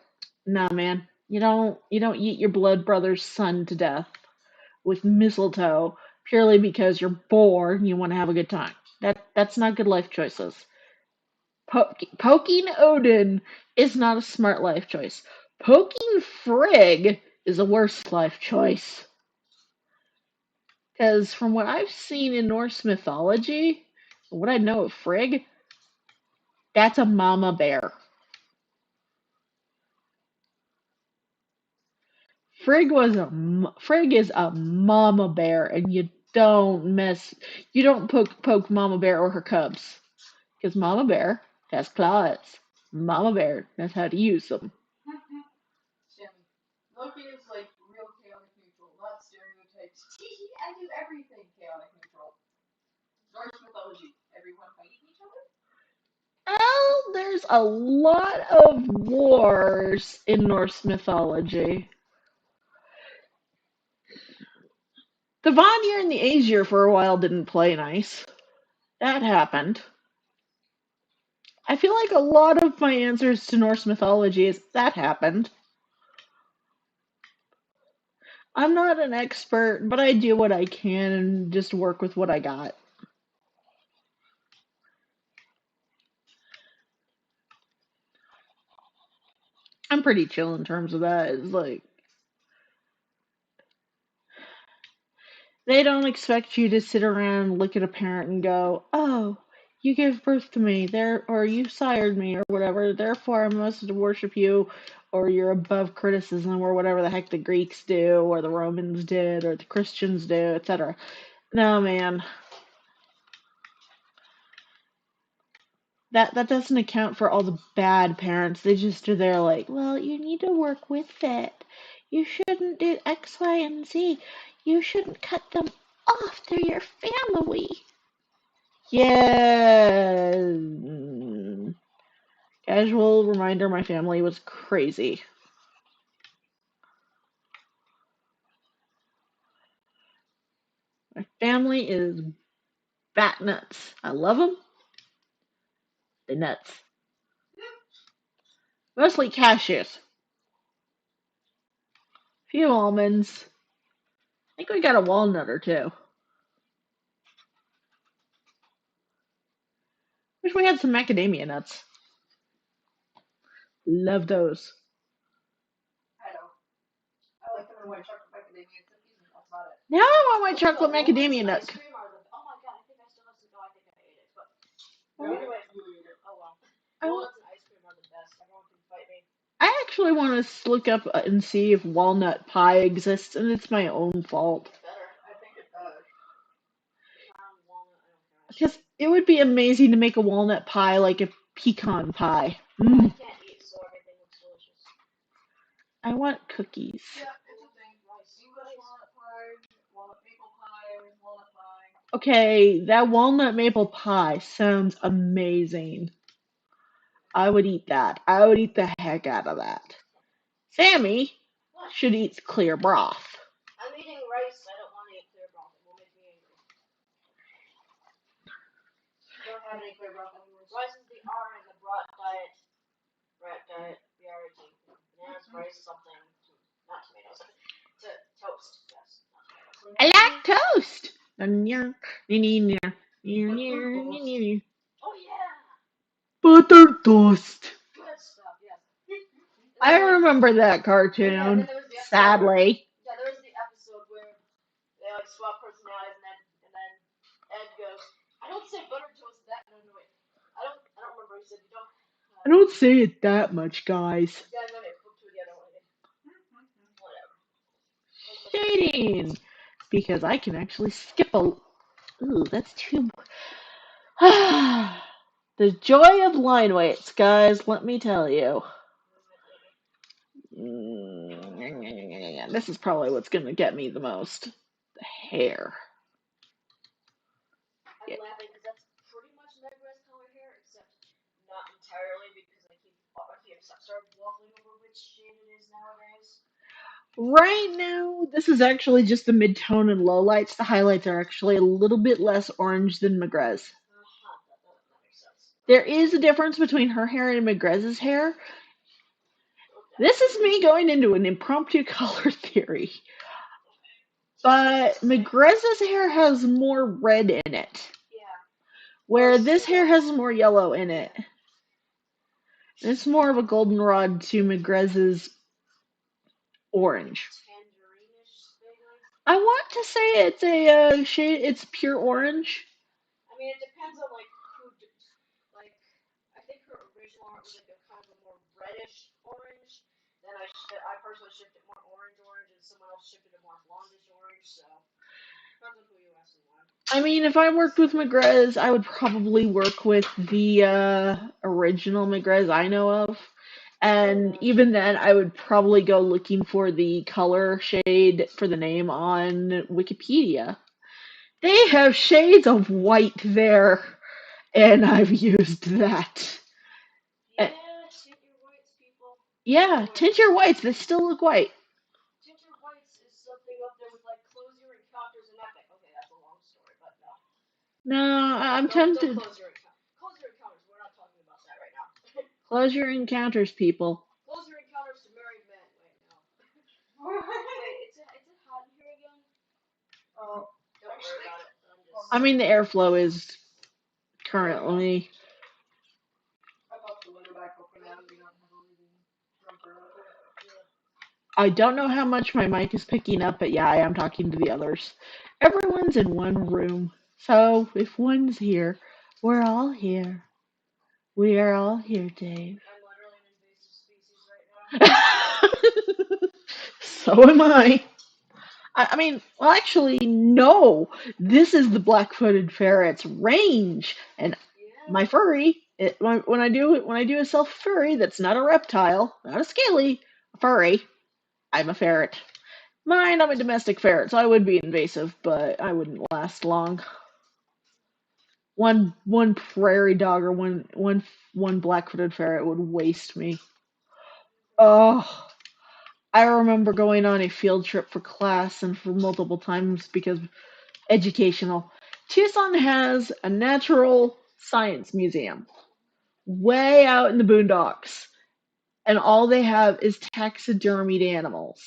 no, man, you don't eat your blood brother's son to death with mistletoe purely because you're bored and you want to have a good time. That's not good life choices. Poking Odin is not a smart life choice. Poking Frigg is a worse life choice. Because from what I've seen in Norse mythology, what I know of Frigg, that's a mama bear. Frigg is a mama bear, and you don't poke mama bear or her cubs, because mama bear has claws. Mama bear knows how to use them. Sammy. Loki is like real chaotic neutral, not stereotypes. I do everything chaotic neutral. Norse mythology. Everyone fighting each other? Well, there's a lot of wars in Norse mythology. The Vanir and the Aesir for a while didn't play nice. That happened. I feel like a lot of my answers to Norse mythology is that happened. I'm not an expert, but I do what I can and just work with what I got. I'm pretty chill in terms of that. It's like they don't expect you to sit around and look at a parent and go, "Oh, you gave birth to me, there, or you sired me, or whatever. Therefore, I must worship you, or you're above criticism, or whatever the heck the Greeks do, or the Romans did, or the Christians do, etc." No, man, that doesn't account for all the bad parents. They just are there like, "Well, you need to work with it. You shouldn't do X, Y, and Z. You shouldn't cut them off. They're your family." Yeah. Casual reminder, my family was crazy. My family is bat nuts. I love them. They're nuts. Mostly cashews. Few almonds. I think we got a walnut or two. Wish we had some macadamia nuts. Love those. I don't. I like them in white chocolate macadamia cookies, and that's about it. Now I want my Those chocolate walnuts macadamia ice nut. cream are the. Oh my god, I think I still have some. No, I think I ate it. But anyway, oh well. Walnuts and ice cream are the best. Everyone can fight me. I actually want to look up and see if walnut pie exists, and it's my own fault. It better. I think it does. Walnut, I don't care. Because it would be amazing to make a walnut pie like a pecan pie. I can't eat, so everything looks delicious. I want cookies. Yeah, it's a thing. English walnut pie, walnut maple pie, walnut pie. Okay, that walnut maple pie sounds amazing. I would eat that. I would eat the heck out of that. Sammy should eat clear broth. I'm eating rice. I don't want to eat clear broth. It will make me angry. Don't have any clear broth anymore. Rice is the R in the broth diet. Rat diet. BRT. Bananas, rice, something. Not tomatoes. Toast. Yes. Not tomatoes. I like toast. Oh yeah. Butter toast. Good stuff. Yes. I remember that cartoon. Yeah, then there was the episode Sadly. Yeah, there was the episode where they like swap personalities, and then Ed goes, "I don't say butter toast that." No, wait. I don't remember. He said, "You don't." I don't say it that much, guys. Yeah, no, they put together one. Whatever. Shading. Because I can actually skip a. Ooh, that's too. The joy of line weights, guys. Let me tell you. This is probably what's gonna get me the most. The hair. I'm laughing because that's pretty much Mega's color hair, except not entirely because I keep started waffling over which shade it is nowadays. Right now, this is actually just the mid-tone and lowlights. The highlights are actually a little bit less orange than Megre's. That makes sense. There is a difference between her hair and Megre's hair. Okay. This is me going into an impromptu color theory. But Megre's hair has more red in it. Yeah. Where this hair has more yellow in it. It's more of a goldenrod to Megre's orange. I want to say it's a shade. It's pure orange. I mean, it depends on like who. Like, I think her original art was like a kind of a more reddish orange. Then I personally shipped it more orange, and someone else shipped it more blondish orange. So depends on who you ask and why. I mean, if I worked with Megre's, I would probably work with the original Megre's I know of. And even then, I would probably go looking for the color shade for the name on Wikipedia. They have shades of white there, and I've used that. Yeah, tint your whites, people. Yeah, tint your whites. They still look white. Tint your whites is something up there with like Close Your Encounters and Epic. Okay, that's a long story, but no. No, I'm tempted. Don't close your encounters. We're not talking about that right now. Close your encounters, people. Close your encounters to married men. Wait, no. Wait, is it hot in here again? Oh, don't worry about it. I mean, the airflow is currently. I don't know how much my mic is picking up, but yeah, I am talking to the others. Everyone's in one room, so if one's here, we're all here. We are all here, Dave. I'm literally an invasive species right now. So am I. I mean, well, actually, no. This is the black-footed ferret's range, and my furry. When I do a self furry, that's not a reptile, not a scaly, a furry. I'm a ferret. Mind, I'm a domestic ferret, so I would be invasive, but I wouldn't last long. One prairie dog or one black-footed ferret would waste me. Oh. I remember going on a field trip for class and for multiple times because educational. Tucson has a natural science museum way out in the boondocks, and all they have is taxidermied animals.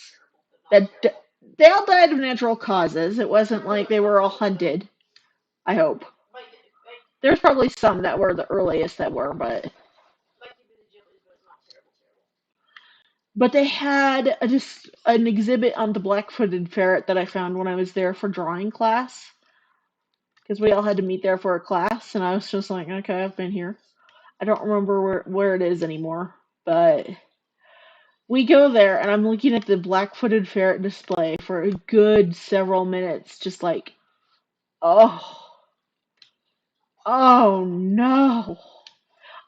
That they all died of natural causes. It wasn't like they were all hunted. I hope. There's probably some that were the earliest that were, but they had just an exhibit on the black-footed ferret that I found when I was there for drawing class. Because we all had to meet there for a class, and I was just like, okay, I've been here. I don't remember where it is anymore, but we go there, and I'm looking at the black-footed ferret display for a good several minutes, just like, oh no.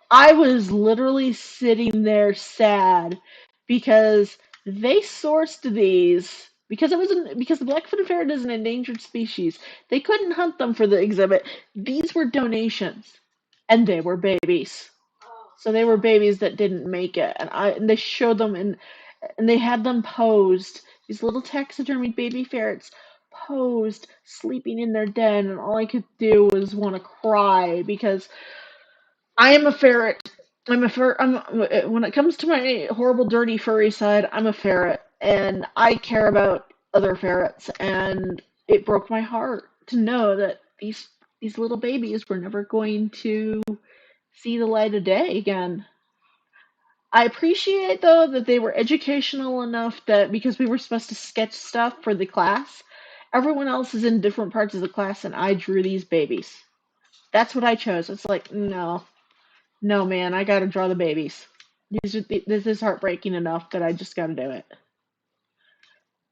I was literally sitting there sad because they sourced these because because the black-footed ferret is an endangered species. They couldn't hunt them for the exhibit. These were donations, and they were babies. Oh, So they were babies that didn't make it, and they showed them and they had them posed. These little taxidermied baby ferrets posed, sleeping in their den, and all I could do was want to cry because I am a ferret. When it comes to my horrible, dirty, furry side, I'm a ferret, and I care about other ferrets, and it broke my heart to know that these little babies were never going to see the light of day again. I appreciate though that they were educational enough that because we were supposed to sketch stuff for the class, everyone else is in different parts of the class and I drew these babies. That's what I chose. It's like, no, no, man, I gotta draw the babies. This is heartbreaking enough that I just gotta do it.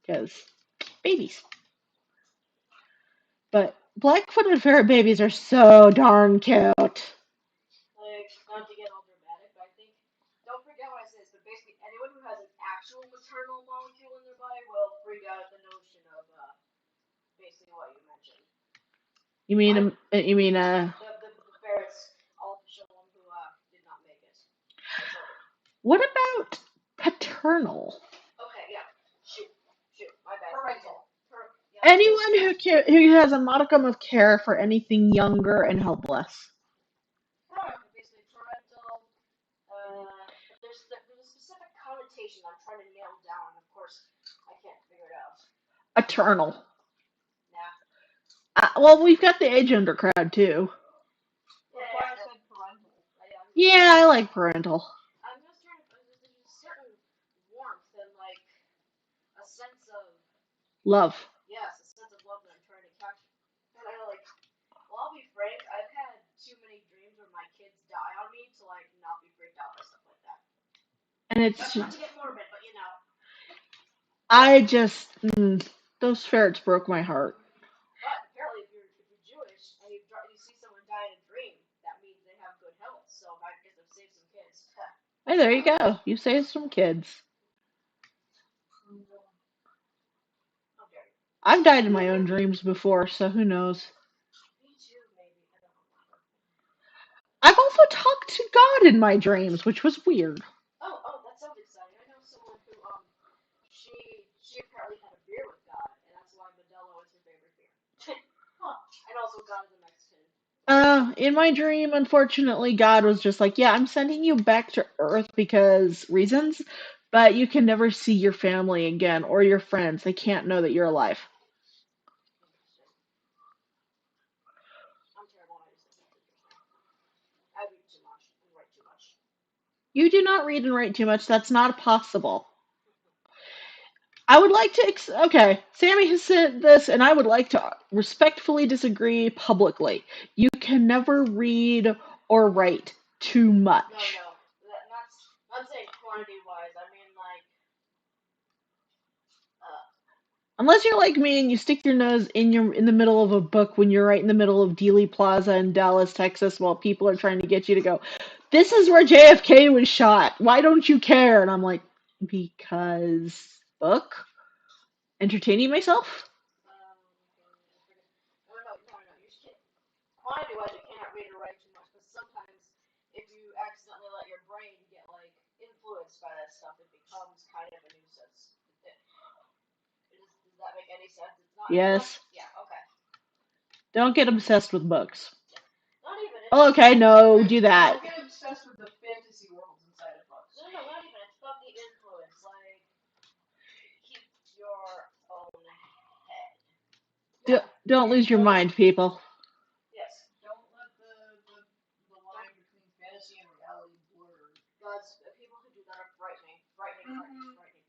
Because babies. But black-footed ferret babies are so darn cute. Like, not to get all dramatic, but I think, don't forget what I say this, but basically anyone who has an actual maternal molecule in their body will freak out at the notion of, basically what you mentioned. You mean The ferrets, all to show one who, did not make it. what about paternal? Okay, yeah. Shoot, my bad. Parental. Yeah. Anyone who has a modicum of care for anything younger and helpless. Basically parental, but there's a specific connotation I'm trying to nail down, and of course, I can't figure it out. Eternal. Nah. Well, we've got the age under crowd too. That's why I said parental. Yeah, I like parental. I'm just trying to. There's a certain warmth and like a sense of Love. yes, a sense of love that I'm trying to capture. And I like. Well, I'll be frank. I've had too many dreams where my kids die on me to like not be freaked out by stuff like that. And it's Not to get morbid, but you know. I just those ferrets broke my heart. But apparently, if you're Jewish and you see someone die in a dream, that means they have good health. So I guess I've saved some kids. Hey, there you go. You saved some kids. Okay. I've died in my own dreams before, so who knows? Me too, maybe. I don't remember. I've also talked to God in my dreams, which was weird. Oh, that sounds exciting. I know someone who she apparently had a beer with God, and that's why Modelo is her favorite beer. Huh. And also God is a Mexican. In my dream, unfortunately, God was just like, yeah, I'm sending you back to Earth because reasons, but you can never see your family again or your friends. They can't know that you're alive. Interesting. I'm terrible. I just think that's interesting. I read too much and write too much. You do not read and write too much. That's not possible. I would like to. Okay, Sammy has said this, and I would like to respectfully disagree publicly. You can never read or write too much. No. Not saying quantity wise. I mean like Unless you're like me and you stick your nose in the middle of a book when you're right in the middle of Dealey Plaza in Dallas, Texas, while people are trying to get you to go, this is where JFK was shot. Why don't you care? And I'm like, because book? Entertaining myself? no. You just can't. Quantity wise, you cannot read or write too much. But sometimes, if you accidentally let your brain get like influenced by that stuff, it becomes kind of a nuisance. Does that make any sense? It's not. Yes. Yeah. Okay. Don't get obsessed with books. Yeah. Not even. Oh, okay, no, do that. Don't get obsessed with the fantasy worlds inside of books. No, not even. It's about the influence. Like, keep your own head. Don't lose your mind, people. Yes. Don't let the line between fantasy and reality blur. God's people who do that are frightening. Frightening.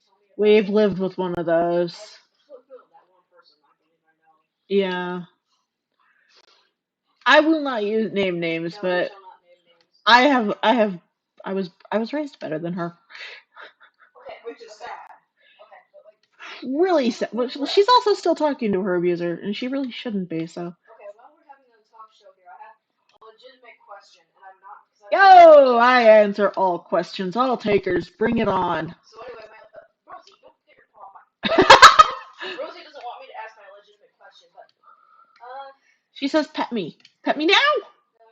Tell me about We've it. lived with one of those. That one person I believe I know. Yeah. I will not name names, No, but we shall not name names. I was raised better than her. Okay, which is sad. Okay, but like. Really sad. Well, she's also still talking to her abuser, and she really shouldn't be. So. Okay, while we're having a talk show here, I have a legitimate question, and I'm not. Yo, I answer all questions, all takers. Bring it on. So anyway, Rosie, don't get your paw on my. Rosie doesn't want me to ask my legitimate question, but She says, "Pet me now." no,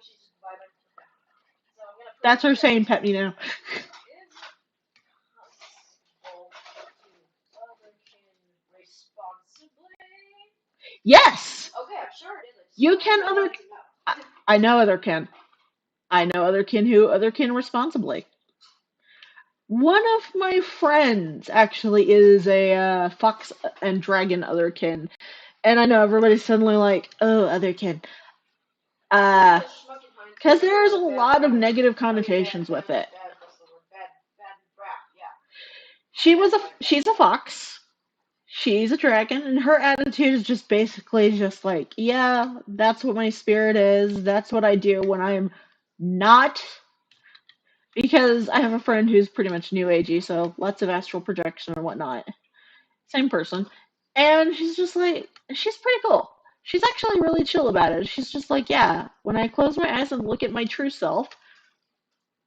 she's just vibing. So I'm gonna That's her saying pet me now. Is it possible to otherkin responsibly? Yes! Okay, I'm sure it is. I just You wanted can other. to know. I know otherkin. I know otherkin who otherkin responsibly. One of my friends actually is a fox and dragon otherkin, and I know everybody's suddenly like, "Oh, otherkin," Kind uh, of schmuck in hindsight. because It's kind there's a of a bad lot of rap. negative I mean, connotations with it. what's the word? Bad rap. Yeah. She's a fox. She's a dragon, and her attitude is just basically just like, yeah, that's what my spirit is. That's what I do when I'm not. Because I have a friend who's pretty much new agey, so lots of astral projection and whatnot. Same person. And she's pretty cool. She's actually really chill about it. She's just like, yeah, when I close my eyes and look at my true self,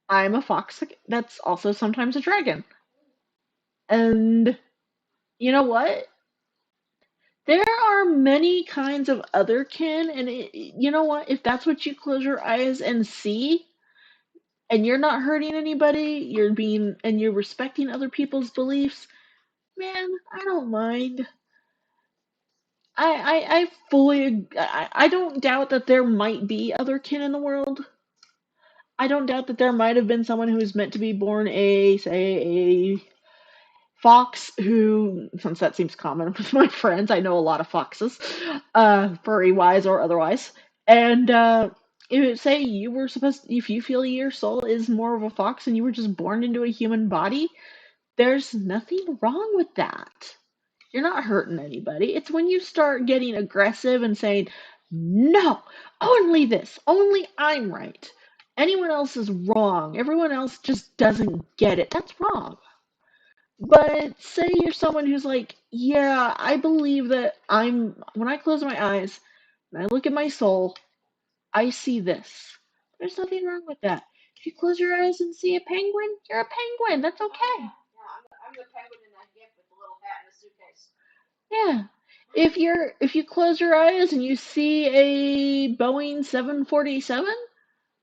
I'm a fox that's also sometimes a dragon. And you know what? There are many kinds of other kin, and you know what? If that's what you close your eyes and see, and you're not hurting anybody, you're respecting other people's beliefs, man, I don't mind. I fully, I don't doubt that there might be other kin in the world. I don't doubt that there might have been someone who was meant to be born say, a fox who, since that seems common with my friends, I know a lot of foxes, furry wise or otherwise. And say you were if you feel your soul is more of a fox and you were just born into a human body, there's nothing wrong with that. You're not hurting anybody. It's when you start getting aggressive and saying, no, only this, only I'm right. Anyone else is wrong. Everyone else just doesn't get it. That's wrong. But say you're someone who's like, yeah, I believe that when I close my eyes and I look at my soul, I see this. There's nothing wrong with that. If you close your eyes and see a penguin, you're a penguin. That's Oh okay. yeah. Yeah. I'm the penguin in that gift with the little hat and the suitcase. Yeah. If you close your eyes and you see a Boeing 747,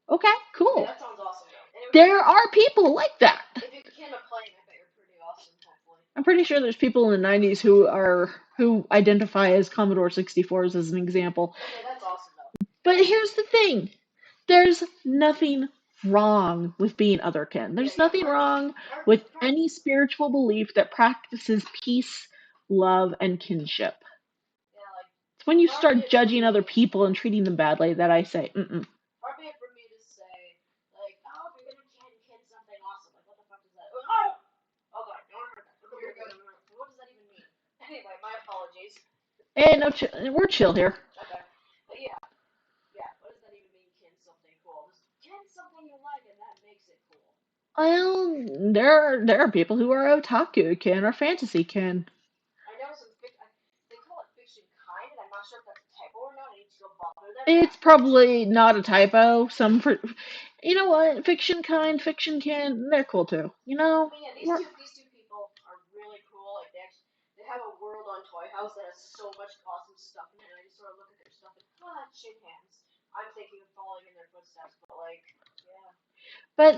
okay, Okay, cool. that sounds awesome though. And There are people like that. if you can a plane, I bet you're pretty awesome. Hopefully. I'm pretty sure there's people in the 90s who identify as Commodore 64s as an example. Okay, that's awesome though. But here's the thing. There's nothing wrong with being otherkin. There's nothing wrong with any spiritual belief that practices peace, love, and kinship. Yeah, like It's when you far be start it from judging other me. people and treating them badly that I say, mm-mm. Far be it from me to say like, oh, if you're gonna kid something awesome, like what the fuck is that? Oh, oh god, no, you're good. What does that even mean? Anyway, my apologies. Hey, no, we're chill here. Okay, but yeah, yeah. What does that even mean? Kin something cool. Just kin something you like, and that makes it cool. Well, there are people who are otaku kin or fantasy kin. I know they call it fiction kind, and I'm not sure if that's a typo or not. I need to go bother them and It's ask them. probably not a typo. You know what? Fiction kind, fiction kin, they're cool too. You know, But yeah, these two people are really cool. Like they have a world on Toy House that has so much awesome stuff in it. And I just sort of look at their stuff and chin hands. I'm thinking of following in their footsteps, but like, yeah. but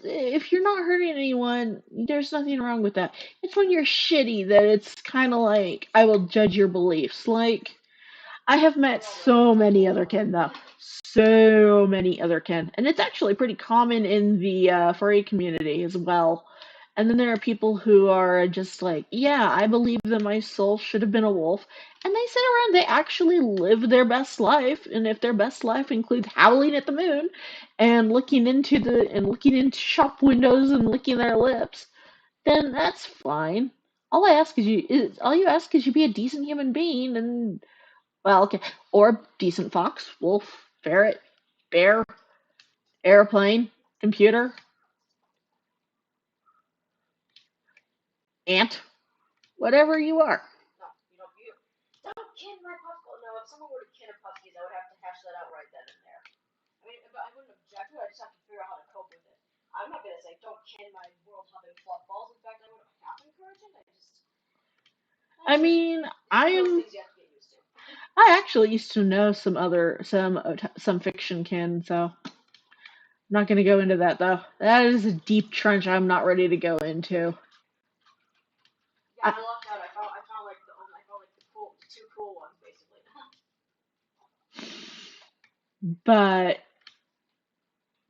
if you're not hurting anyone, there's nothing wrong with that. It's when you're shitty that it's kind of like I will judge your beliefs. Like I have met so many other kin though. So many other kin. And it's actually pretty common in the furry community as well. And then there are people who are just like, yeah, I believe that my soul should have been a wolf. And they sit around, they actually live their best life. And if their best life includes howling at the moon and looking into shop windows and licking their lips, then that's fine. All you ask is you be a decent human being and well, okay. Or decent fox, wolf, ferret, bear, airplane, computer, ant, whatever you are. No, you don't kin my puffle. No, if someone were to kin a puskies, I would have to hash that out right then and there. I mean, but I wouldn't object to it. I just have to figure out how to cope with it. I'm not gonna say don't kin my world hopping fluff balls. In fact, I would half encourage it. I mean, It's one of those things you have to get used to. I actually used to know some fiction kin, so Not going to go into that though. That is a deep trench I'm not ready to go into. Yeah, I lucked out. I found like the two cool ones basically. But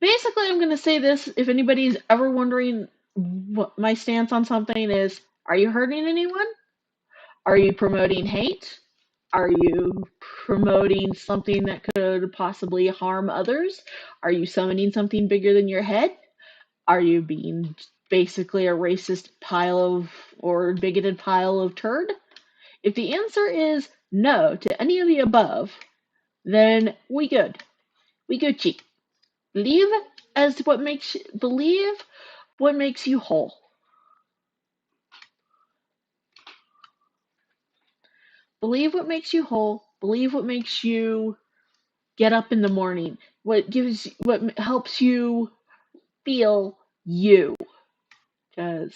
basically, I'm going to say this. If anybody's ever wondering what my stance on something is, are you hurting anyone? Are you promoting hate? Are you promoting something that could possibly harm others? Are you summoning something bigger than your head? Are you being basically a racist pile of or bigoted pile of turd? If the answer is no to any of the above, then we good. We Gucci. Believe believe what makes you whole. Believe what makes you whole. Believe what makes you get up in the morning. What helps you feel you. Because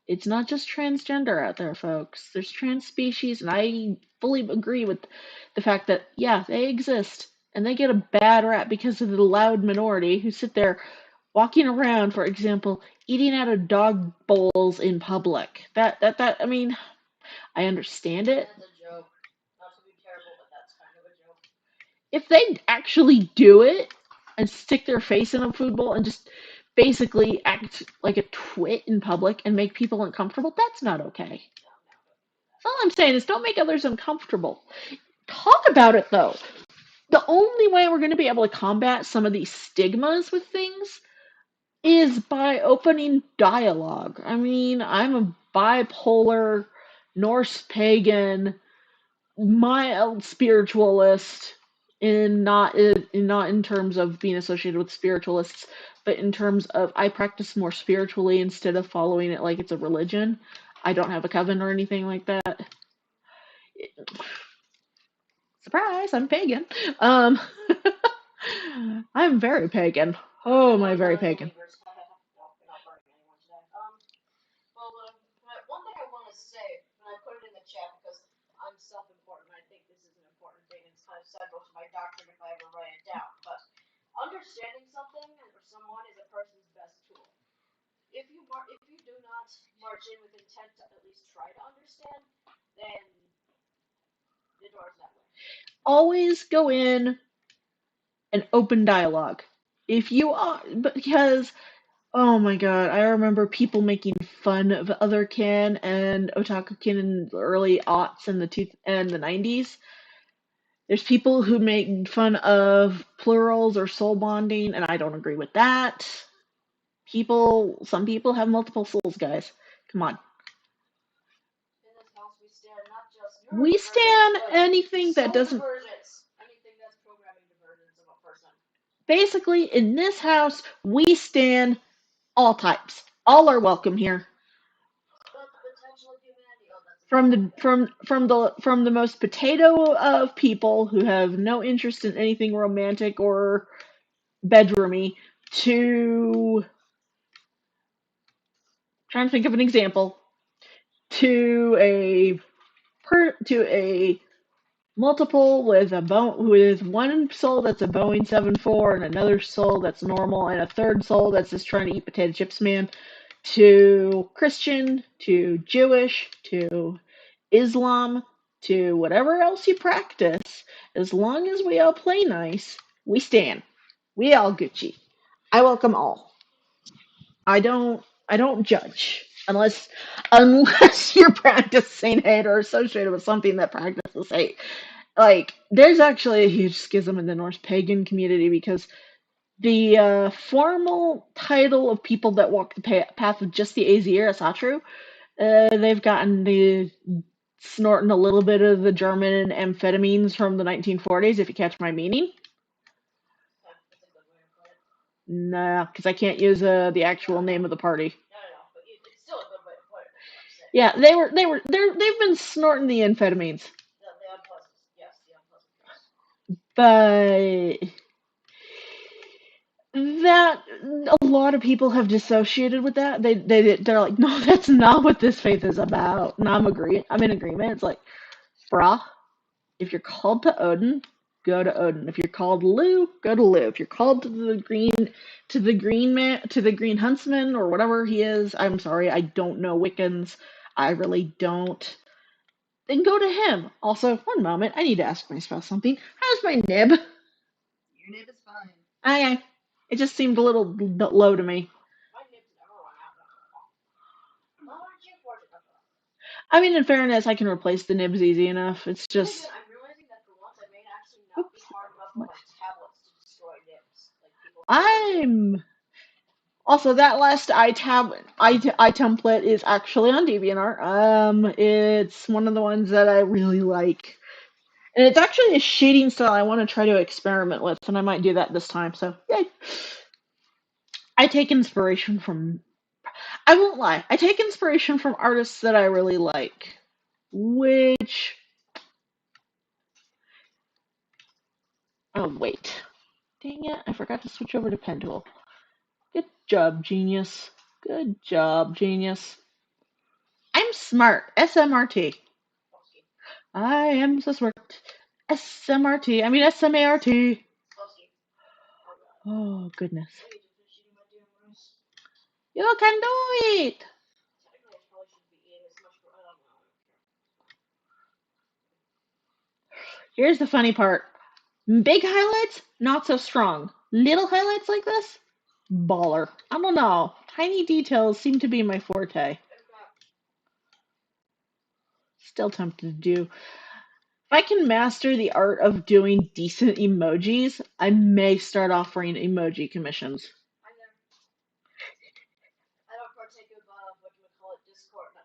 it's not just transgender out there, folks. There's trans species, and I fully agree with the fact that, yeah, they exist. And they get a bad rap because of the loud minority who sit there walking around, for example, eating out of dog bowls in public. I mean, I understand it. That's a joke. Not to be terrible, but that's kind of a joke. If they actually do it and stick their face in a food bowl and just basically act like a twit in public and make people uncomfortable, that's not okay. All I'm saying is don't make others uncomfortable. Talk about it though. The only way we're going to be able to combat some of these stigmas with things is by opening dialogue. I mean, I'm a bipolar, Norse pagan, mild spiritualist not in terms of being associated with spiritualists, but in terms of I practice more spiritually instead of following it like it's a religion. I don't have a coven or anything like that. Surprise, I'm pagan. Um, I'm very pagan. Oh, my very pagan. One thing I want to say, and I put it in the chat because I'm self-important. I think this is an important thing. It's kind of central to my doctrine if I ever write it down. But understanding something or someone is a person's best tool. If you do not march in with intent to at least try to understand, then the door's that way. Always go in an open dialogue. If you are, because oh my god, I remember people making fun of otherkin and otakukin in the early aughts and the 90s. There's people who make fun of plurals or soul bonding, and I don't agree with that. Some people have multiple souls, guys. Come on. In this house, we stand not just We stand anything that doesn't. Anything that's programming divergence of a person. Basically, in this house, we stand all types. All are welcome here. From the most potato of people who have no interest in anything romantic or bedroomy to trying to think of an example to a multiple with one soul that's a Boeing 747 and another soul that's normal and a third soul that's just trying to eat potato chips, man, to Christian, to Jewish, to Islam, to whatever else you practice. As long as we all play nice, we stand. We all Gucci. I welcome all. I don't judge unless you're practicing hate or associated with something that practices hate. Like there's actually a huge schism in the Norse pagan community because the formal title of people that walk the path of just the Aesir, Asatru, they've gotten the snorting a little bit of the German amphetamines from the 1940s, if you catch my meaning. Nah, because I can't use the actual name of the party. No, but it's still a good way to put it. Yeah, they've been snorting the amphetamines. The unpleasant, yes, the unpleasant. But that a lot of people have dissociated with that. They're like, no, that's not what this faith is about. And I'm in agreement. It's like, brah, if you're called to Odin, go to Odin. If you're called Lou, go to Lou. If you're called to the green huntsman or whatever he is, I'm sorry, I don't know Wiccans. I really don't. Then go to him. Also, one moment, I need to ask my spouse something. How's my nib? Your nib is fine. Okay. It just seemed a little low to me. My nibs never run out. Why aren't you fortunate? I mean, in fairness, I can replace the nibs easy enough. It's just. I'm realizing that for once I may actually not be hard enough on my tablets to destroy nibs. Like people. I'm. Also, that last I template is actually on DeviantArt. It's one of the ones that I really like. And it's actually a shading style I want to try to experiment with, and I might do that this time. So, yay. I take inspiration from. I won't lie. I take inspiration from artists that I really like. Which. Oh, wait. Dang it. I forgot to switch over to pen tool. Good job, genius. Good job, genius. I'm smart. SMRT. I am so smart. SMRT. I mean SMART. Oh, goodness. You can do it. Here's the funny part. Big highlights, not so strong. Little highlights like this, baller. I don't know. Tiny details seem to be my forte. Still tempted to do. If I can master the art of doing decent emojis, I may start offering emoji commissions. I don't partake of Discord. I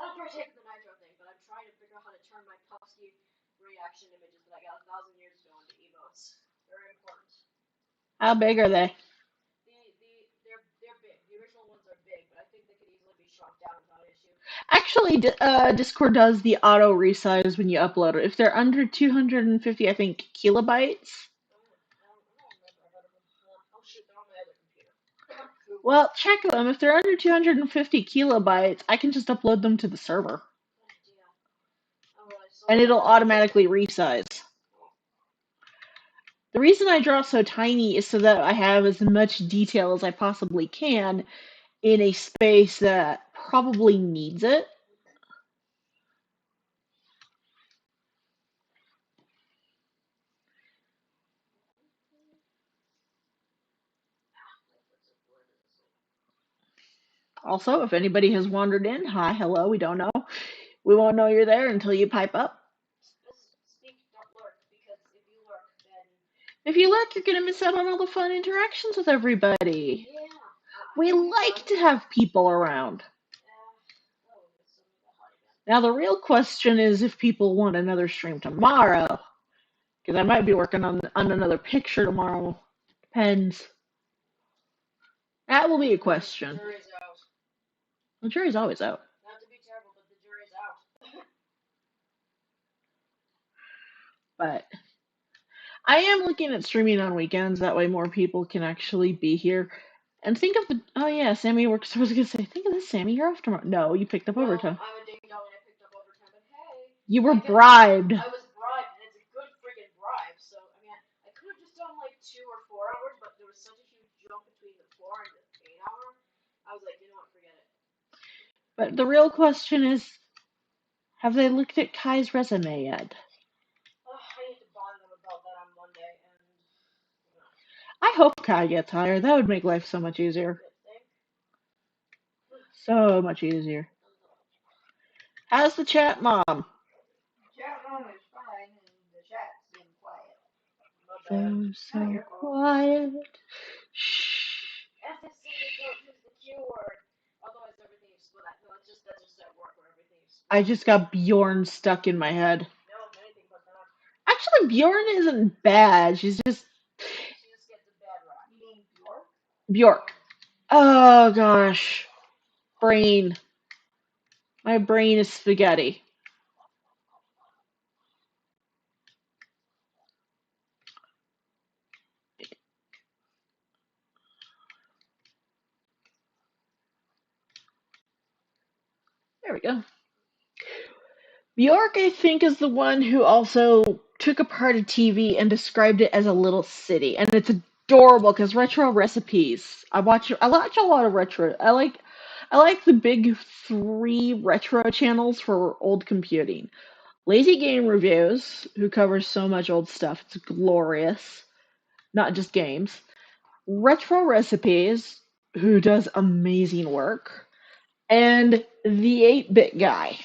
don't partake of the Nitro thing, but I'm trying to figure out how to turn my Puffsky reaction images that I got 1,000 years ago into emotes. Very important. How big are they? They're big. The original ones are big, but I think they could easily be shrunk down without issue. Actually, Discord does the auto resize when you upload it. If they're under 250, I think, kilobytes. Well, check them. If they're under 250 kilobytes, I can just upload them to the server. And it'll automatically resize. The reason I draw so tiny is so that I have as much detail as I possibly can in a space that probably needs it. Also, if anybody has wandered in, hi, hello, we don't know. We won't know you're there until you pipe up. Speak, don't lurk, because if you lurk, then... If you lurk, you're going to miss out on all the fun interactions with everybody. Yeah. We like to have people around. Now, the real question is if people want another stream tomorrow. Because I might be working on another picture tomorrow. Depends. That will be a question. The jury's out. The jury's always out. Not to be terrible, but the jury's out. But I am looking at streaming on weekends. That way more people can actually be here. And think of the... Oh, yeah, Sammy works... I was going to say, think of this, Sammy. You're off tomorrow. No, you picked up overtime. I'm a ding-dong and I picked up overtime, but hey... You were bribed. I was bribed, and it's a good friggin' bribe, so, I mean, I could have just done, like, 2 or 4 hours, but there was such a huge jump between the 4 and the 8 hour, I was like, you know what, forget it. But the real question is, have they looked at Kai's resume yet? I need to bond them about that on Monday, and... I hope Kai gets hired. That would make life so much easier. So much easier. How's the chat, Mom? The chat room is fine, and the chat's been quiet. So quiet. Shh. Otherwise, everything is split. That's just at work where everything is split. I just got Bjorn stuck in my head. No, anything but that. Actually, Bjorn isn't bad. She just gets a bad rap. You mean Bjork? Bjork. Oh gosh. Brain. My brain is spaghetti. There we go. Bjork, I think, is the one who also took apart a TV and described it as a little city, and it's adorable because retro recipes. I watch a lot of retro. I like the big three retro channels for old computing. Lazy Game Reviews, who covers so much old stuff. It's glorious. Not just games. Retro Recipes, who does amazing work. And the 8-bit guy.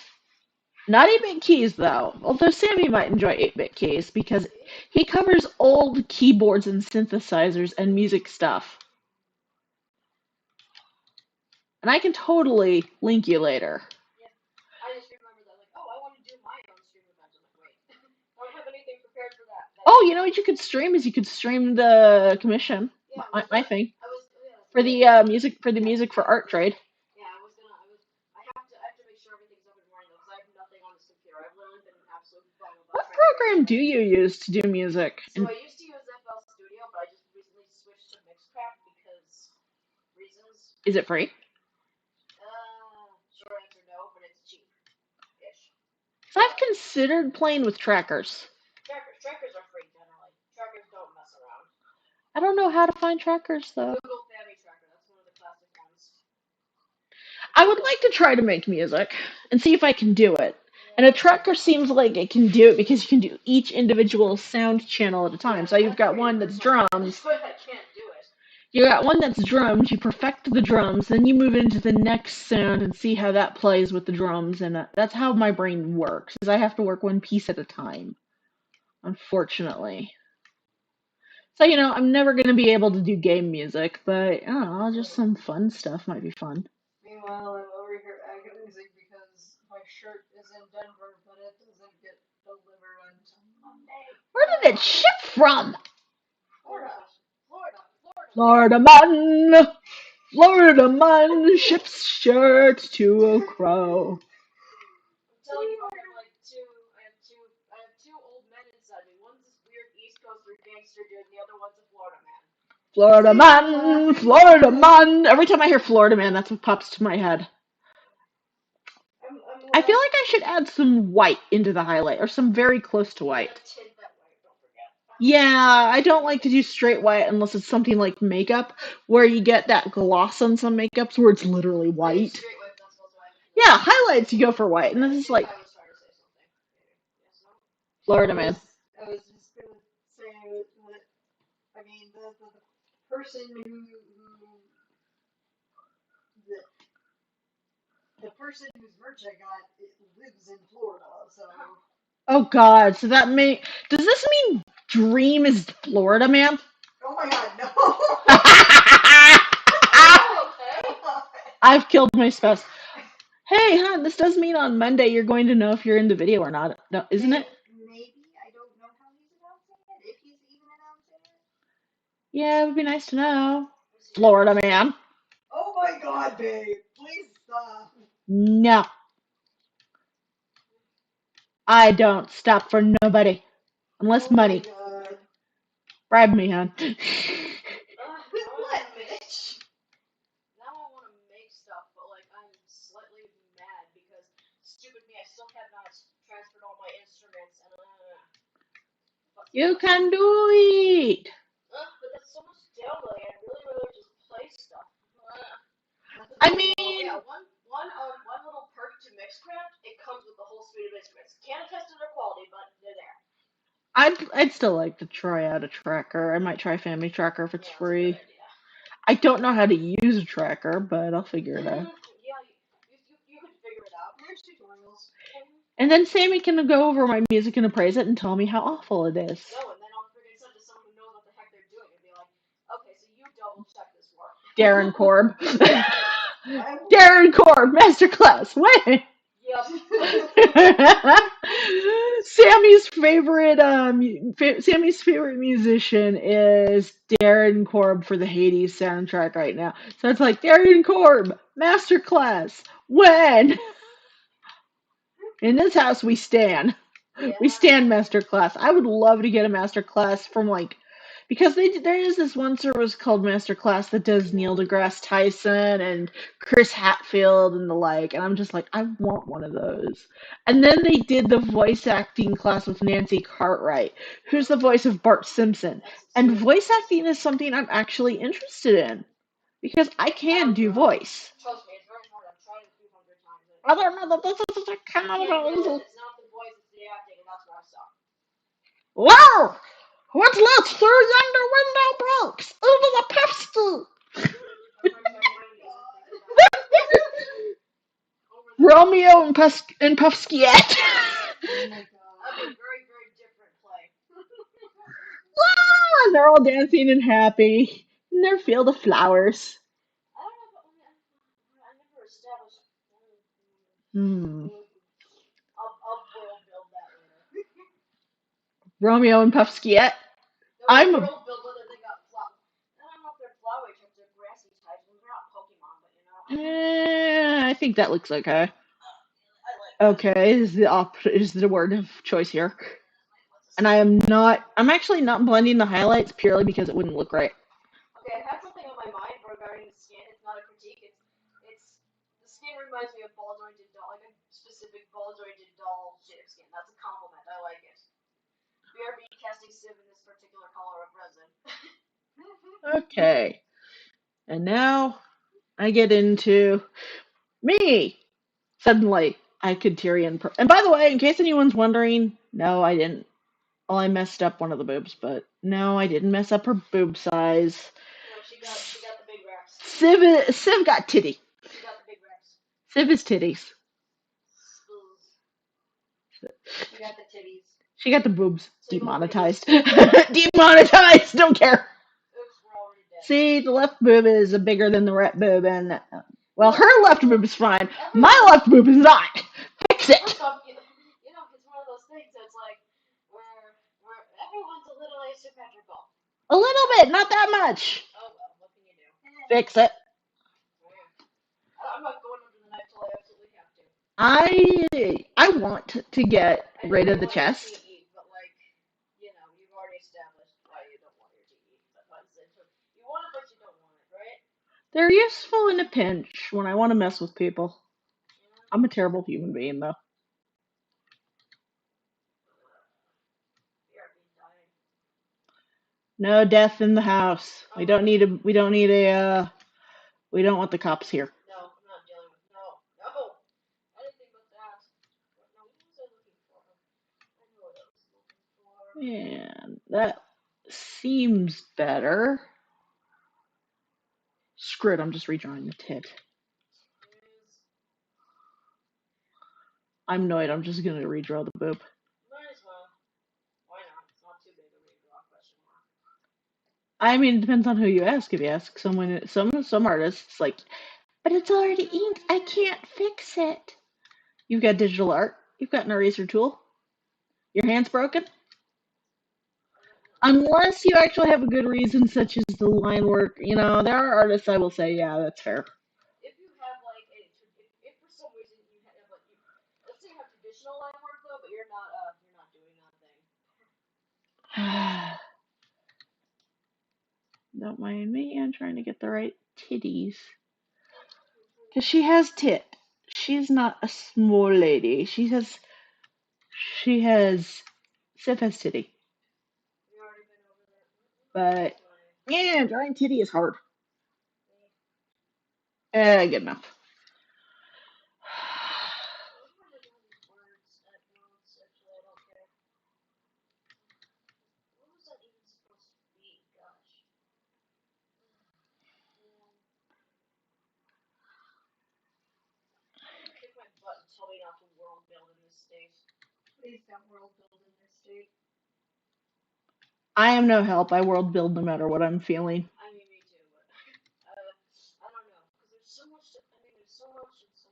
Not 8-bit keys, though. Although Sammy might enjoy 8-bit keys because he covers old keyboards and synthesizers and music stuff. And I can totally link you later. Yeah. I just remember that, like, oh, I want to do my own stream event. I'm like, wait, I don't have anything prepared for that. Oh, you know what you could stream is you could stream the commission. Yeah, My thing. For the music for art trade. Yeah, I have to make sure everything's up and running though, because I have nothing on this computer. I've literally been an absolute bum about What trying to program figure do it out. you use to do music? So I used to use FL Studio, but I just recently switched to Mixcraft because reasons. Is it free? Short answer no, but it's cheap-ish. So I've considered playing with trackers. Trackers are free generally. Trackers don't mess around. I don't know how to find trackers though. Google Family Tracker, that's one of the classic ones. I would like to try to make music and see if I can do it. And Yeah. a tracker seems like it can do it because you can do each individual sound channel at a time. So you've got one that's drums. But I can't do it. You got one that's drums, you perfect the drums, then you move into the next sound and see how that plays with the drums, and that's how my brain works, is I have to work one piece at a time, unfortunately. So, I'm never going to be able to do game music, but, I don't know, just some fun stuff might be fun. Meanwhile, I'm over here agonizing because my shirt is in Denver, but it doesn't get delivered until Monday. Where did it ship from? Florida. Florida man ships shirt to a crow. I'm telling you, I have two old men inside me. One's this weird East Coaster gangster dude, and the other one's a Florida man. Florida man. Every time I hear Florida man, that's what pops to my head. I feel like I should add some white into the highlight, or some very close to white. Tint that white, don't forget. Yeah, I don't like to do straight white unless it's something like makeup, where you get that gloss on some makeups where it's literally white. Straight white, that's also white. Yeah, highlights you go for white, and this is like I was trying to say something. Yes, no? Florida man. I was just gonna say that, I mean, the person the person whose merch I got lives in Florida, so. Oh God, so does this mean Dream is Florida man? Oh my God, no. Okay. I've killed my spouse. Hey, hon, this does mean on Monday you're going to know if you're in the video or not, isn't it? Maybe. I don't know how he's announcing it, if he's even announcing it. Yeah, it would be nice to know. Florida man. Oh my God, babe. Please stop. No. I don't stop for nobody. Unless money. My God. Bribe me, hon. With what, bitch? Now I want to make stuff, but like I'm slightly mad because stupid me, I still have not transferred all my instruments and You can do it. but that's so much downloading. I'd really rather just play stuff. I mean, One little perk to Mixcraft, it comes with the whole suite of instruments. Can't attest to their quality, but they're there. I'd still like to try out a tracker. I might try Family Tracker if it's Yeah, free. that's a good idea. I don't know how to use a tracker, but I'll figure it out. Yeah, you could figure it out. There's tutorials. And then Sammy can go over my music and appraise it and tell me how awful it is. No, and then I'll freaking send to someone who knows what the heck they're doing and be like, okay, so you double check this work. Darren Korb. Darren Korb, masterclass, win! Yep. Sammy's favorite musician is Darren Korb for the Hades soundtrack right now. So it's like Darren Korb, masterclass, when? In this house we stand. Yeah. We stand masterclass. I would love to get a masterclass from like Because there is this one service called Masterclass that does Neil deGrasse Tyson and Chris Hadfield and the like, and I'm just like, I want one of those. And then they did the voice acting class with Nancy Cartwright, who's the voice of Bart Simpson. And voice acting is something I'm actually interested in because I can do voice. Trust me, it's very hard. I've tried it 200 times. I don't know that this is a It's not the Canada. voice, it's the acting, and that's where I suck. Wow! What's let's through yonder window breaks into the pestle? Romeo and Puffskiat. Oh my god. That'd be a very, very different play. Ah, they're all dancing and happy in their field of flowers. I don't know, but I never established. Hmm. I'll world build that later. Romeo and Puffskiat. I'm I'm a a. world build whether they got flower. I don't know if they're flowery types, they're grassy types. They're not Pokemon, but you know. I think that looks okay. I like that. Okay, is the word of choice here. And I'm actually not blending the highlights purely because it wouldn't look right. Okay, I had something on my mind regarding the skin. It's not a critique. It's the skin reminds me of ball jointed doll, like a specific ball jointed doll shaped skin. That's a compliment. I like it. BRB casting Civ in this particular color of resin. Okay, and now I get into me. Suddenly, I could Tyrion. And by the way, in case anyone's wondering, no, I didn't. Well, I messed up one of the boobs, but no, I didn't mess up her boob size. No, she got the big reps. Civ got titty. She got the big reps. Civ is titties. She got the titties. She got the boobs. Tickle Demonetized. Demonetized. Don't care. Oops, we're already dead. See, the left boob is bigger than the right boob, and well, her left boob is fine. My left boob is not. Fix it. First off, you know, it's one of those things that's like where everyone's a little asymmetrical. A little bit, not that much. Oh well, what can you do? Fix it. I'm not going under the knife till I absolutely have to. I want to get rid of the chest. But like, you know, you've already established why you don't want your TE. You want it, but you don't want it, right? They're useful in a pinch when I want to mess with people. I'm a terrible human being, though. No death in the house. We don't want the cops here. No, I'm not dealing with no. Anything but that. No, what was I looking for? I know what I was looking for. And that seems better. Screw it, I'm just redrawing the tit. I'm annoyed, I'm just gonna redraw the boob. Might as well. Why not? It's not too big a redraw, question mark. I mean, it depends on who you ask. If you ask some artists, like, but it's already inked, I can't fix it. You've got digital art, you've got an eraser tool. Your hand's broken? Unless you actually have a good reason, such as the line work, there are artists I will say, yeah, that's fair. If you have like if for some reason you have let's say you have traditional line work though, but you're not doing nothing. Don't mind me, I'm trying to get the right titties. Because she has tit. She's not a small lady. Civ has titty. But, yeah, drawing titty is hard. Good enough. Tell me not to world build in this state. Please don't world build in this state. I am no help. I world build no matter what I'm feeling. I mean, me too, but I don't know, because there's so much. There's so much of this.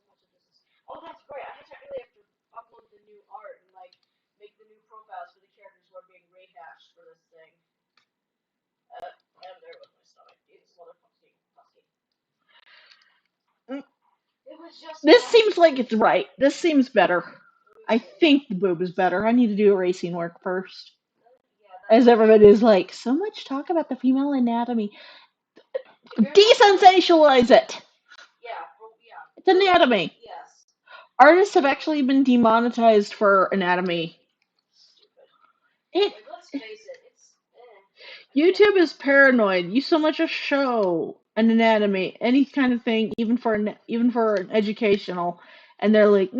Oh, that's great. I really have to upload the new art and like make the new profiles for the characters who are being rehashed for this thing. And there was my stomach. This motherfucking husky. It was just. This seems like it's right. This seems better. I think the boob is better. I need to do erasing work first. Yeah, As everybody's like, so much talk about the female anatomy. If you're not Desensationalize it. yeah, It's anatomy. yes. Artists have actually been demonetized for anatomy. Stupid. It Like, let's face it, it's YouTube is paranoid. You so much a show an anatomy, any kind of thing, even for an educational, and they're like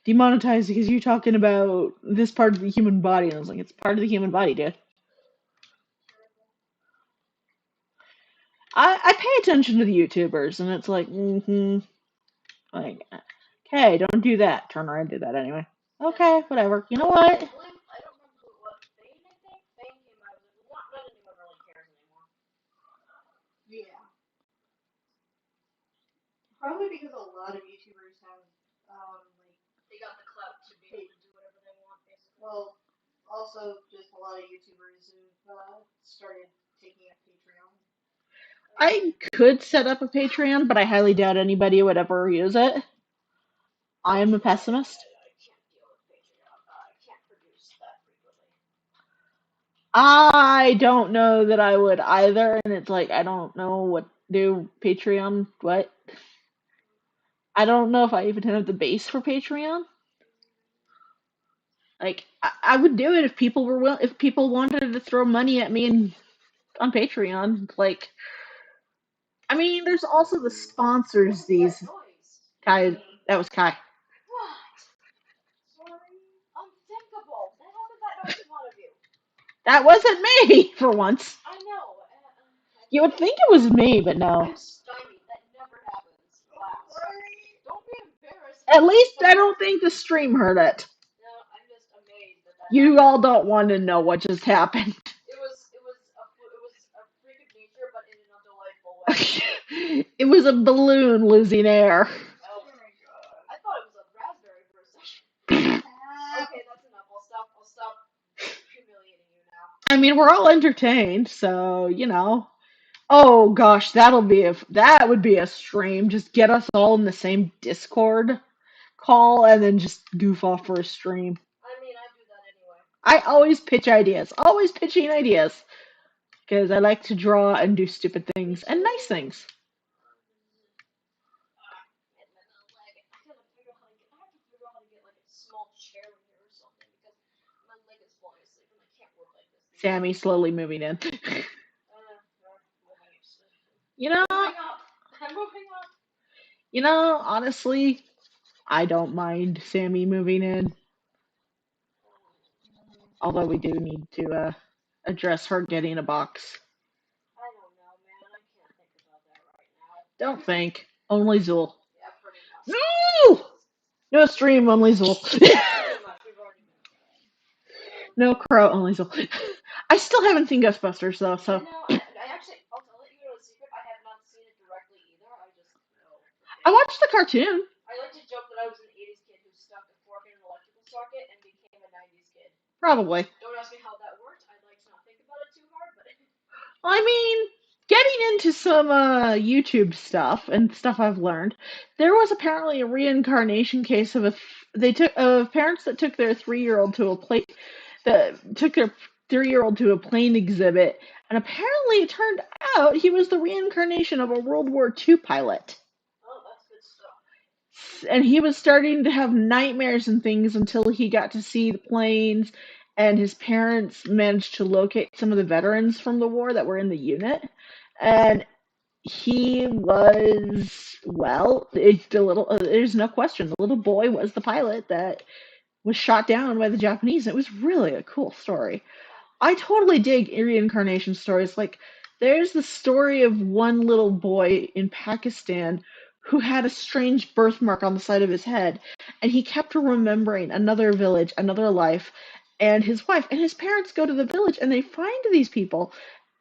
demonetized because you're talking about this part of the human body. And I was like, it's part of the human body, dude. I pay attention to the YouTubers, and it's like, like, okay, don't do that. Turn around and do that anyway. Okay, whatever. You know what? I don't remember who it was. Fane, I think? Fane came out. Not anyone really cares anymore. Yeah. Probably because a lot of YouTubers have, like, They got the clout to be able to do whatever they want, basically. well, also just a lot of YouTubers who've started taking up Patreon. I could set up a Patreon, but I highly doubt anybody would ever use it. I am a pessimist. I can't deal with Patreon. I can't produce that frequently. I don't know that I would either, and it's like I don't know what do Patreon what. I don't know if I even have the base for Patreon. Like I would do it if people were if people wanted to throw money at me on Patreon. Like I mean, there's also the sponsors. These Noise. Kai, that was Kai. What? Sorry. Unthinkable. How did that not come out of you? That wasn't me for once. I know. You would think it was me, but no. I'm stymied. That never happens. Wow. Don't be embarrassed. At least I don't think the stream heard it. No, I'm just amazed that You happened. all don't want to know what just happened. It was a freak of nature, but in an undelightful way. It was a balloon losing air. Oh my god. I thought it was a raspberry for a second. Okay, that's enough. I'll stop humiliating you now. I mean, we're all entertained, so you know. Oh gosh, that would be a stream. Just get us all in the same Discord call and then just goof off for a stream. I mean, I do that anyway. I always pitch ideas. Always pitching ideas. Because I like to draw and do stupid things and nice things. I have to figure out how to get like a small chair in here or something because my leg is falling asleep and I can't work like this. Sammy slowly moving in. You know, I'm moving up. you know, honestly, I don't mind Sammy moving in. Although we do need to address her getting a box. I don't know, man. I can't think about that right now. Don't think. Only Zuul. Yeah, pretty much. No! No stream, only Zuul. Pretty much. We've already been through No crow, only Zuul. I still haven't seen Ghostbusters though, so. You know, I actually, I'll let you know a secret. I have not seen it directly either. I just know. I watched the cartoon. I like to joke that I was an 80s kid who stuck a fork in an electrical socket and became a 90s kid. Probably. Don't ask me how that worked. I'd like to not think about it too hard, but. I mean, getting into some YouTube stuff and stuff I've learned, there was apparently a reincarnation case of they took parents that took their 3-year-old to a play that took their 3-year-old to a plane exhibit, and apparently it turned out he was the reincarnation of a World War II pilot. Oh, that's good stuff. And he was starting to have nightmares and things until he got to see the planes, and his parents managed to locate some of the veterans from the war that were in the unit. And he was, well, there's no question, the little boy was the pilot that was shot down by the Japanese. It was really a cool story. I totally dig reincarnation stories. Like, there's the story of one little boy in Pakistan who had a strange birthmark on the side of his head, and he kept remembering another village, another life, and his wife. And his parents go to the village and they find these people.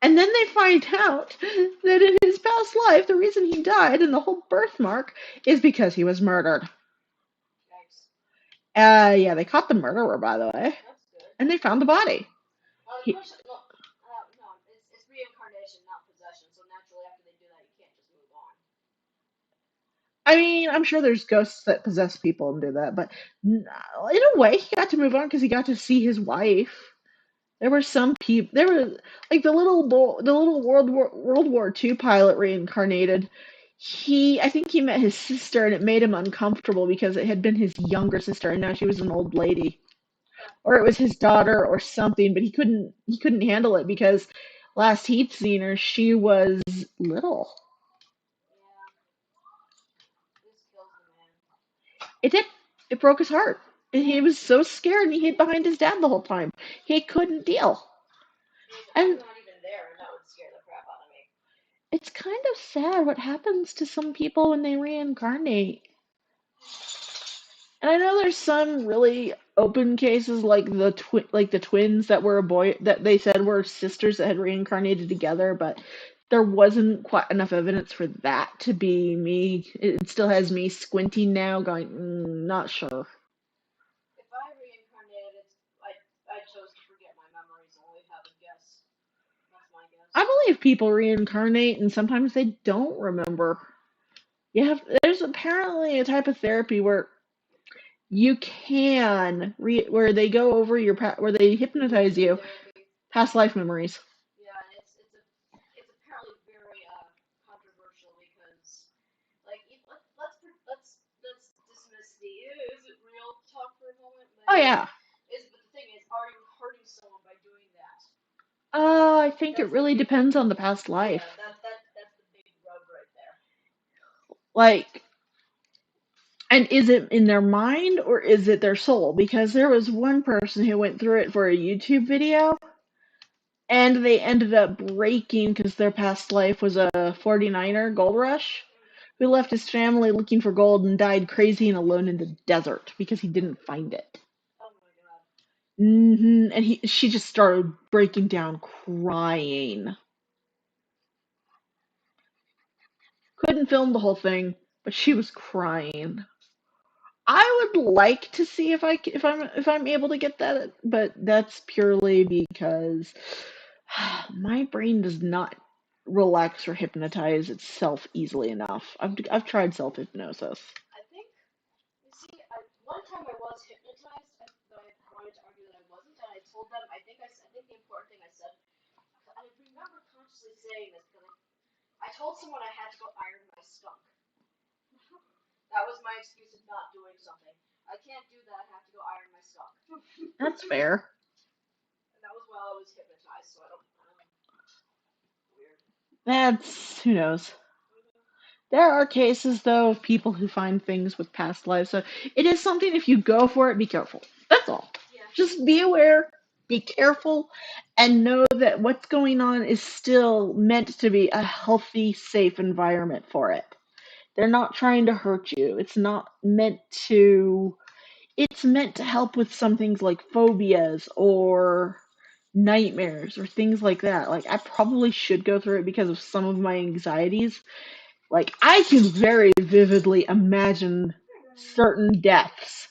And then they find out that in his past life, the reason he died and the whole birthmark is because he was murdered. Nice. Yeah, they caught the murderer, by the way. That's good. And they found the body. No, it's reincarnation, not possession. So naturally, after they do that, you can't just move on. I mean, I'm sure there's ghosts that possess people and do that, but in a way, he got to move on because he got to see his wife. There were some people. There were like the little World War II pilot reincarnated. I think he met his sister, and it made him uncomfortable because it had been his younger sister, and now she was an old lady, or it was his daughter or something. But he couldn't handle it because last he'd seen her, she was little. Yeah, this kills the man. It did. It broke his heart. And he was so scared, and he hid behind his dad the whole time. He couldn't deal. I'm And not even there, and that would scare the crap out of me. it's kind of sad what happens to some people when they reincarnate. And I know there's some really open cases like the twins that were a boy that they said were sisters that had reincarnated together, but there wasn't quite enough evidence for that to be me. It still has me squinting now, going, not sure. If I reincarnated, I chose to forget my memories and only have a guess. That's my I guess. believe people reincarnate and sometimes they don't remember. There's apparently a type of therapy where you can where they go over where they hypnotize Regression you, therapy. past life memories. Yeah, and it's apparently very controversial because like let's dismiss the is it real talk for a moment. Oh yeah. But the thing is, are you hurting someone by doing that? I think it That's the really big depends on the past yeah. life. That's the big rub right there. Like, and is it in their mind or is it their soul? Because there was one person who went through it for a YouTube video, and they ended up breaking because their past life was a 49er gold rush who left his family looking for gold and died crazy and alone in the desert because he didn't find it. Oh my god. And she just started breaking down, crying. Couldn't film the whole thing, but she was crying. I would like to see if I'm able to get that, but that's purely because my brain does not relax or hypnotize itself easily enough. I've tried self hypnosis. I think you see, one time I was hypnotized, but I wanted to argue that I wasn't, and I told them. I think the important thing I said. I remember consciously saying this because I told someone I had to go iron my skunk. That was my excuse of not doing something. I can't do that. I have to go iron my skunk. That's fair. And that was while I was hypnotized, so I don't weird. That's who knows. There are cases, though, of people who find things with past lives. So it is something, if you go for it, be careful. That's all. Yeah. Just be aware, be careful, and know that what's going on is still meant to be a healthy, safe environment for it. They're not trying to hurt you. It's meant to help with some things like phobias or nightmares or things like that. Like, I probably should go through it because of some of my anxieties. Like, I can very vividly imagine certain deaths.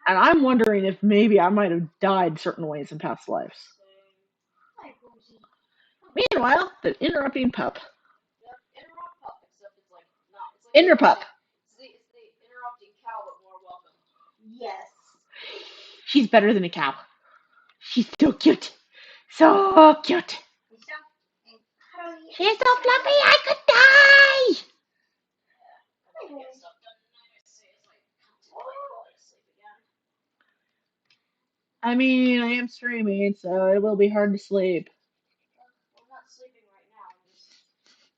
And I'm wondering if maybe I might have died certain ways in past lives. Meanwhile, the interrupting pup. Yep. Interrupt pup, except it's like not. It's like Inner pup. it's the interrupting cow, but more welcome. Yes. She's better than a cow. She's so cute. So cute. She's so fluffy, I could die! I get stuff done tonight. I say it's like come to fall asleep again. I mean, I am streaming, so it will be hard to sleep. Well, I'm not sleeping right now. I'm just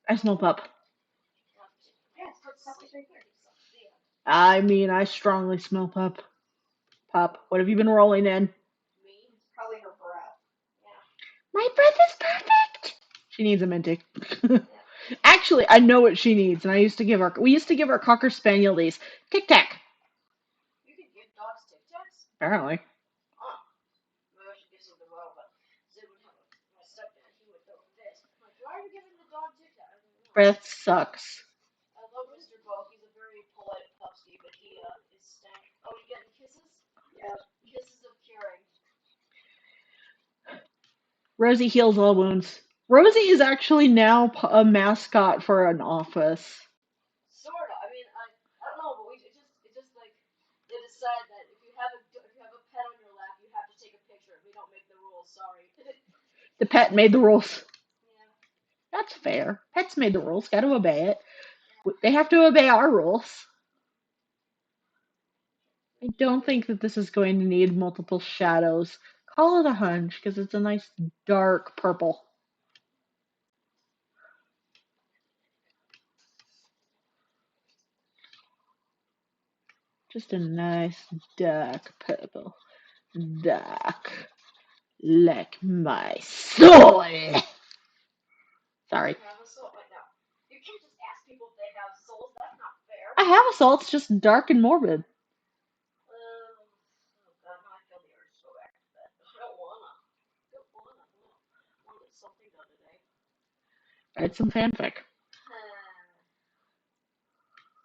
I smell pup. yeah, put something right here. I mean, I strongly smell pup. Pup, what have you been rolling in? Me? It's probably her breath. Yeah. My breath is perfect! She needs a Minty. Yeah. Actually, I know what she needs, and we used to give her Cocker Spaniel these. Tic Tac. You can give dogs Tic Tacs? Apparently. Huh. Maybe I should get some tomorrow, but Sid would have my stepdad, he would go for this. I'm like, why are you giving the dog Tic Tac? I don't know. Breath sucks. I love Mr. Bo. He's a very polite puppy, but he is stank. Oh, you getting kisses? Yeah. Kisses of caring. Rosie heals all wounds. Rosie is actually now a mascot for an office. Sorta. I mean, I that if you have a pet on your lap, you have to take a picture. We don't make the rules. Sorry. The pet made the rules. Yeah. That's fair. Pets made the rules. Got to obey it. Yeah. They have to obey our rules. I don't think that this is going to need multiple shadows. Call it a hunch because it's a nice dark purple. Just a nice dark purple. Dark. Like my soul. Sorry. You have a soul? Wait, no. You can't just ask people if they have souls. That's not fair. I have a soul. It's just dark and morbid. Oh God, now I feel the urge to go back to bed. I don't wanna. I don't wanna. I wanna get something done today. Write some fanfic.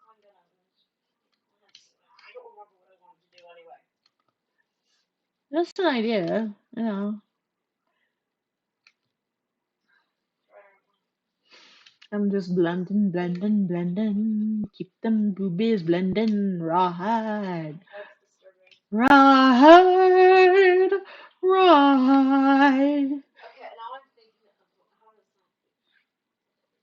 I'm gonna. I don't remember what I wanted to do anyway. Just an idea, you know. I'm just blending. Keep them boobies blending. Rawhide. That's disturbing. Ride. Okay, now I'm thinking of how does that.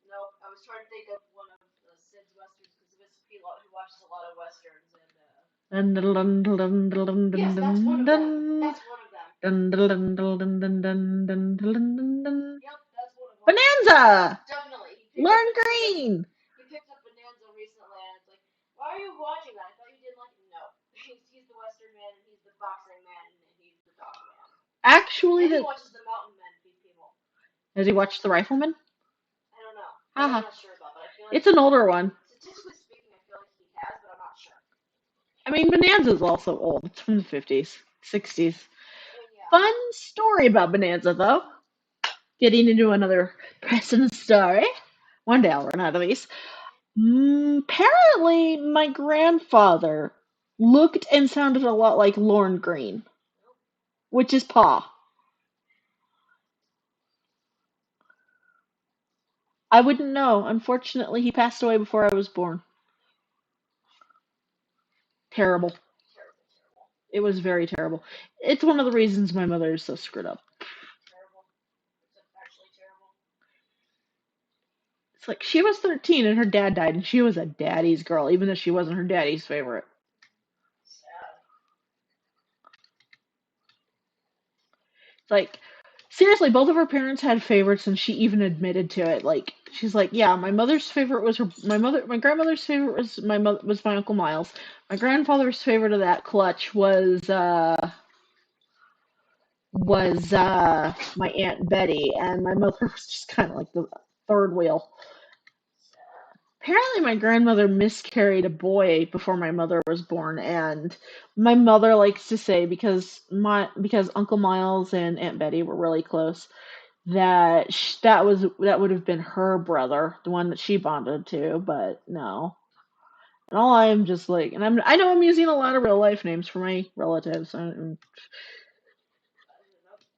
Nope, I was trying to think of one of Sid's westerns because he watches a lot of westerns and. Dun, dun, dun, dun, dun, Yes, that's one of dun, them. That's one of them. dun, dun, dun, dun, dun, dun, dun, dun, dun. Yep, that's one of them. Bonanza! Definitely. Learn green! He picked up Bonanza recently, and it's like, why are you watching that? I thought you didn't like it. No, he's the Western man, and he's the boxing man, and he's the dog man. Actually, And he watches the mountain men feed people. Has he watched The Rifleman? I don't know. Haha. I'm not sure about, but I feel like It's an older one. statistically speaking, I feel like he has, but I'm not sure. I mean, Bonanza's also old. It's from the 50s, 60s. I mean, yeah. Fun story about Bonanza, though. Getting into another present story. One day I'll run out of these. Apparently, my grandfather looked and sounded a lot like Lorne Greene, which is Pa. I wouldn't know. Unfortunately, he passed away before I was born. Terrible. Terrible. It was very terrible. It's one of the reasons my mother is so screwed up. Terrible. It's actually terrible. It's like she was 13 and her dad died, and she was a daddy's girl, even though she wasn't her daddy's favorite. Sad. It's like, seriously, both of her parents had favorites, and she even admitted to it. Like, she's like, yeah, my mother's favorite was my grandmother's favorite was my Uncle Miles. My grandfather's favorite of that clutch was my Aunt Betty, and my mother was just kind of like the third wheel. Apparently, my grandmother miscarried a boy before my mother was born, and my mother likes to say because Uncle Miles and Aunt Betty were really close that that would have been her brother, the one that she bonded to, but no. And all I am just like, and I know I'm using a lot of real life names for my relatives. I'm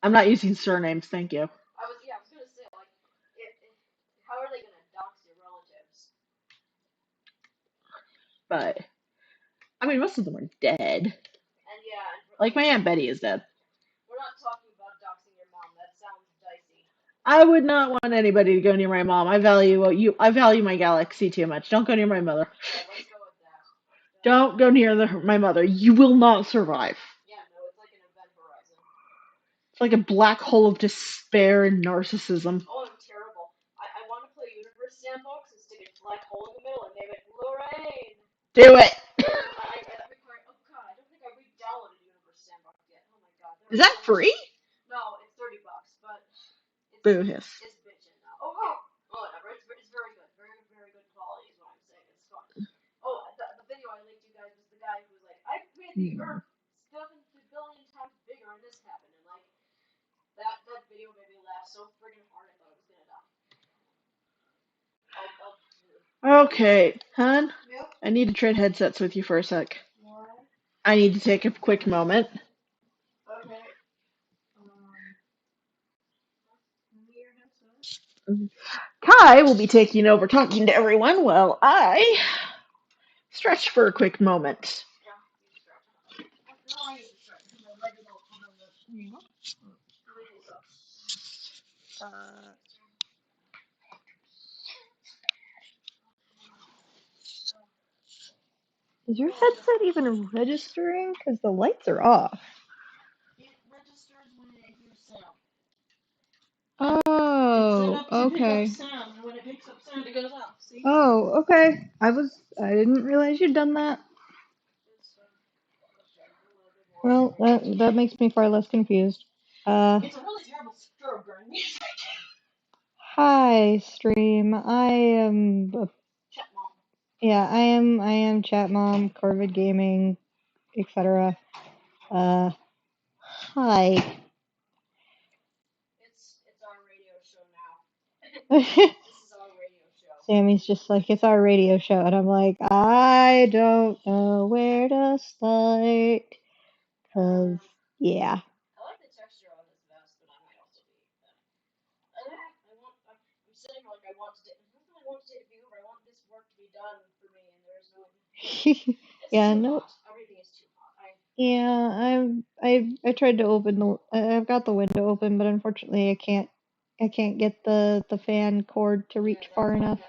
not using surnames, thank you. I was gonna say like, how are they gonna dox your relatives? But I mean, most of them are dead. And yeah, Like my Aunt Betty is dead. We're not talking about doxing your mom. That sounds dicey. I would not want anybody to go near my mom. I value my galaxy too much. Don't go near my mother. Yeah, let's go with that. Don't go near my mother. You will not survive. Yeah, no, it's like an event horizon. It's like a black hole of despair and narcissism. Oh, I'm terrible. I want to play Universe Sandbox and stick a black hole in the middle and name it Lorraine. Do it. Oh god, I don't think I re-downloaded Universe Sandbox yet. Oh my god. Is that free? No, it's $30, but Boo hiss. It's bitchin' now. Oh, whatever. It's very good. Very good quality is what I'm saying. It's fun. Oh, the video I linked you guys was the guy who was like, I made the Earth 70 billion times bigger and this happened. And like, that video made me laugh so friggin' hard I thought I was gonna die. Okay, hon. Yep. I need to trade headsets with you for a sec. Why? I need to take a quick moment. Okay. Kai will be taking over talking to everyone while I stretch for a quick moment. Yeah, you stretch. I use the shirt because I read it all on the. You know? Is your headset even registering? Because the lights are off. It registers when it hears sound. Oh, It's set up to pick okay. up sound, and when it picks up sound, it goes off. See? Oh, okay. I didn't realize you'd done that. Well, that makes me far less confused. It's a really terrible strobe during music. Hi, stream. I am, Chat mom. yeah, I am chat mom, Corvid Gaming, etc. Hi. It's our radio show now. This is our radio show. Sammy's just like, it's our radio show, and I'm like, I don't know where to start, 'cause, yeah. I like the texture on this vest, but I might also be. I'm sitting like I want to take. Not that I want to take a view, but I want this work to be done for me, and there's no. It's Yeah, too no. hot. Everything is too hot. Yeah, I tried to open I've got the window open, but unfortunately I can't get the fan cord to reach far enough,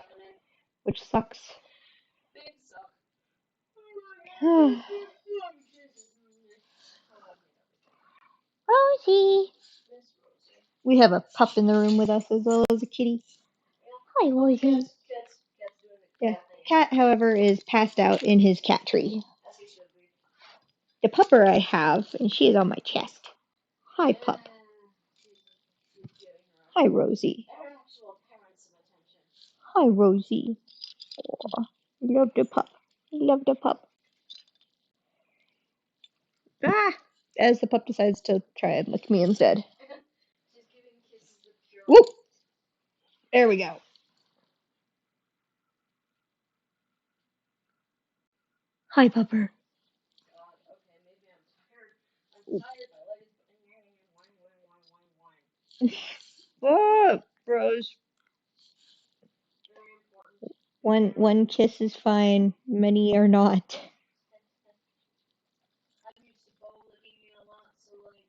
which sucks. Big suck. Rosie. We have a pup in the room with us as well as a kitty. Hi, Rosie. Cat's doing the Yeah, cat thing. cat, however, is passed out in his cat tree. As he should be. The pupper I have, and she is on my chest. Hi, pup. She's giving her Hi, Rosie. actual parents some attention. Hi, Rosie. Aw, love the pup. Love the pup. Ah! As the pup decides to try and lick me instead. She's giving kisses of pure. Whoop! There we go. Hi, pupper. God, okay, maybe I'm tired. I'm tired. My leg is whine. Oh, Rose. Very important. One kiss is fine. Many are not. I'm used to Bo licking me a lot, so like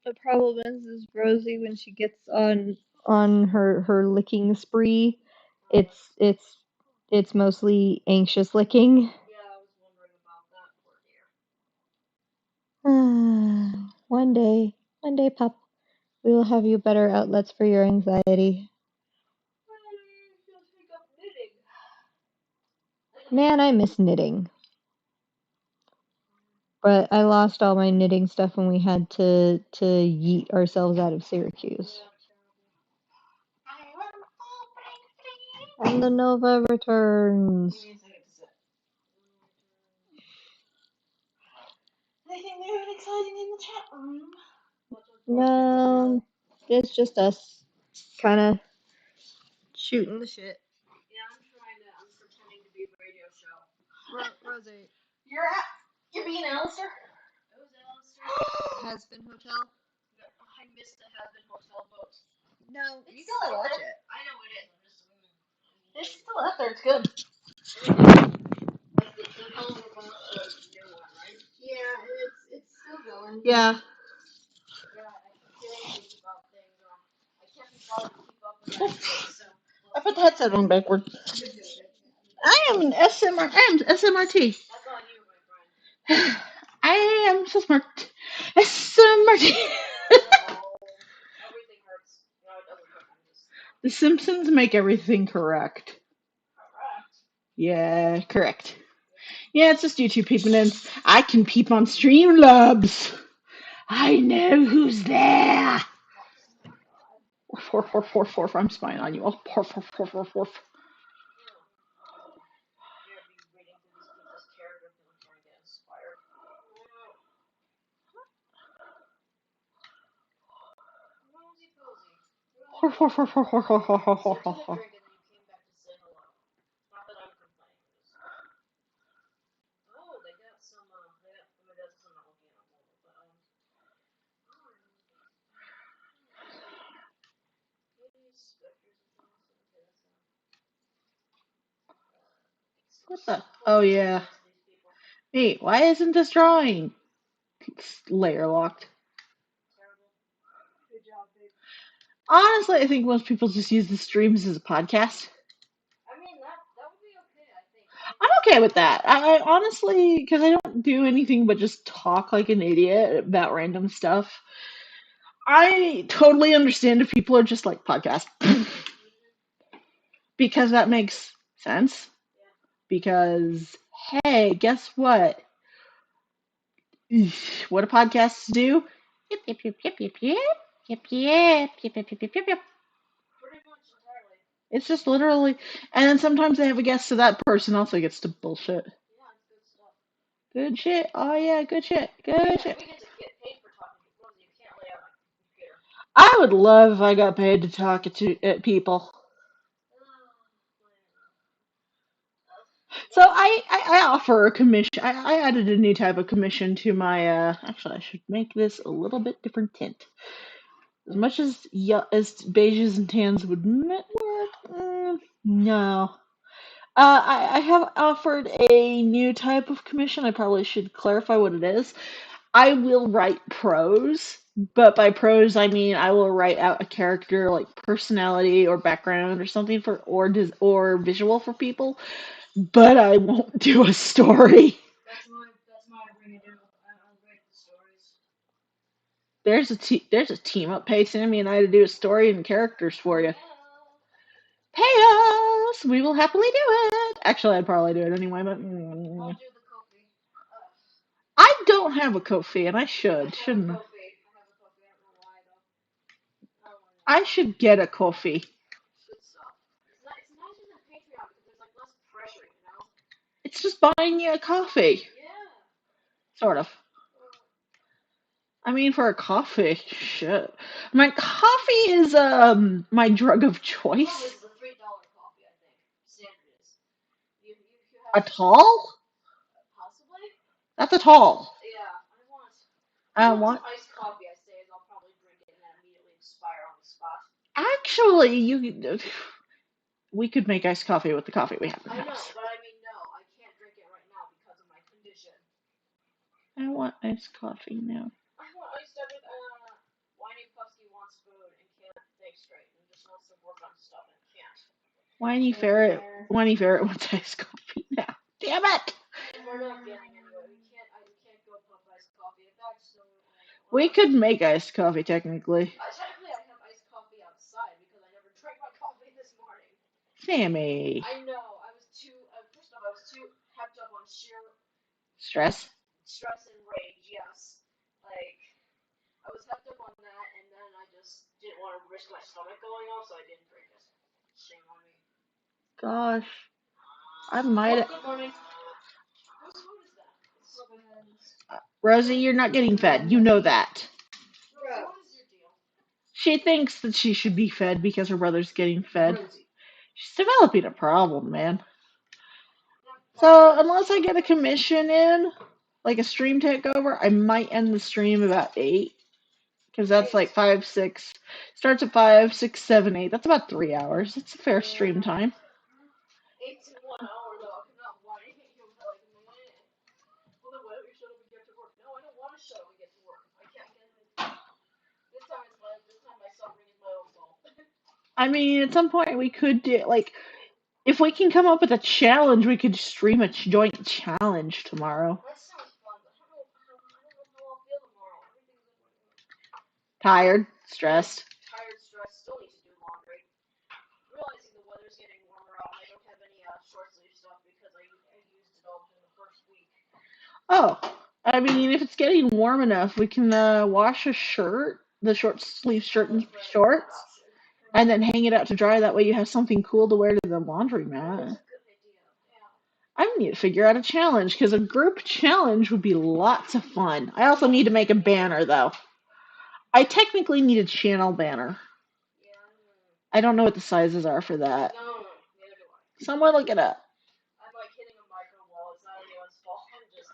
The problem is Rosie, when she gets on her licking spree, it's mostly anxious licking. yeah, I was wondering about that, poor dear. One day, pup, we will have you better outlets for your anxiety. She'll take up knitting. Man, I miss knitting. But I lost all my knitting stuff when we had to yeet ourselves out of Syracuse. And the Nova returns. Anything new and exciting in the chat room? No, it's just us kind of shooting the shit. Yeah, I'm pretending to be a radio show. Rosie. You're being Alistair? Who's Alistair? Has-Been Hotel? I missed the Has-Been Hotel boat. No, It's you gotta still watch there. it. I know it is. I'm just. It's still out there. It's good. Like they're calling about the new one, right? Yeah, it's still going. Yeah. Yeah, I keep getting these about things. I can't be bothered to keep up with everything, so. I put the headset on backwards. I am an SMR. I am SMRT. That's on you, my friend. I am so smart. SMRT. Everything hurts. No, it doesn't hurt. I'm just. The Simpsons make everything correct. Correct. Yeah, correct. Yeah, it's just YouTube peeping in. I can peep on Streamlabs. I know who's there. Forf. I'm spying on you all. Forf. Yeah, be reading through these people's characters and trying to get inspired. Rosy Posy. Forf. So you took a drink and then you came back to say hello. Not that I'm complaining. Oh, they got some. That's some not looking at a moment, but Specters and things. Okay, that's What the? Oh, yeah. Hey, why isn't this drawing? It's layer locked. Good job, babe. Honestly, I think most people just use the streams as a podcast. I mean, that would be okay, I think. I'm okay with that. I honestly, because I don't do anything but just talk like an idiot about random stuff. I totally understand if people are just like podcast because that makes sense. Yeah. Because hey, guess what? What do podcasts do? Yip yip yip yip yip yip yip yip yip yip yip yip yip yip. Pretty much entirely. It's just literally, and then sometimes they have a guest, so that person also gets to bullshit. Yeah, it's good stuff. Good shit. Oh yeah, good shit. Good Yeah, shit. we get to get paid for talking to people. You can't lay out on a computer. I would love if I got paid to talk to at people. So I offer a commission. I added a new type of commission to my. Actually, I should make this a little bit different tint. As much as as beiges and tans would work, no. I have offered a new type of commission. I probably should clarify what it is. I will write prose, but by prose I mean I will write out a character like personality or background or something for or visual for people, but I won't do a story. That's my bring it in. I'll write the stories. There's a team up pay Sammy and I to do a story and characters for you. Yeah. Pay us! We will happily do it. Actually, I'd probably do it anyway, but I'll do the coffee. I don't have a Kofi, and I I should, have a shouldn't I? coffee. I have a coffee. I don't know why though. I don't know. I should get a Kofi. Good stuff. It's nicer than Patreon because there's like less pressure, you know? It's just buying you a coffee, Yeah. sort of. I mean, for a coffee, shit. My coffee is my drug of Problem choice. is the $3 coffee, I think. Standard is. You A have tall? possibly? That's a tall. Yeah. I want want. some iced coffee, I say, as I'll probably drink it and then immediately expire on the spot. Actually, we could make iced coffee with the coffee we have in the I know, house. but I mean, no, I can't drink it right now because of my condition. I want iced coffee now. I want iced everything. Whiny Puffsky wants food and can't think straight and just wants to work on stuff and can't. Whiny Ferret wants iced coffee now. Damn it! We're not getting anywhere. We can't go pump iced coffee. In fact, so. We could make iced coffee technically. Technically, I have iced coffee outside because I never drank my coffee this morning. Sammy. I know. I was too. First off, I was too hepped up on sheer Stress? stress and rage. Yes, like I was hepped up on that, and then I just didn't want to risk my stomach going off, so I didn't drink it. Shame on me. Gosh. I might. Good morning. Whose food is that? It's Rosie, you're not getting fed. You know that. Rosie, what is your deal? She thinks that she should be fed because her brother's getting fed. She's developing a problem, man. So, unless I get a commission in, like a stream takeover, I might end the stream about 8. Because that's like 5, 6. Starts at 5, 6, 7, 8. That's about 3 hours. It's a fair stream time. 8 to 1 hour though. I'm not whining. You'll be like, well then why don't you shut up and get to work? No, I don't want to shut up and get to work. I can't get it. This time my suffering is my own fault. I mean, at some point we could do, like, if we can come up with a challenge, we could stream a joint challenge tomorrow. That sounds fun, but I don't know how I'll feel tomorrow. Tired, stressed. Tired, stressed, still need to do laundry. Realizing the weather's getting warmer out and I don't have any short sleeve stuff because I used it all in the first week. Oh, I mean, if it's getting warm enough, we can wash a shirt, the short sleeve shirt and shorts, and then hang it out to dry. That way you have something cool to wear to the laundromat. I need to figure out a challenge because a group challenge would be lots of fun. I also need to make a banner though. I technically need a channel banner. I don't know what the sizes are for that. No, neither do I. Someone look it up. I'm like hitting a micro wall. It's not anyone's fault. I'm just.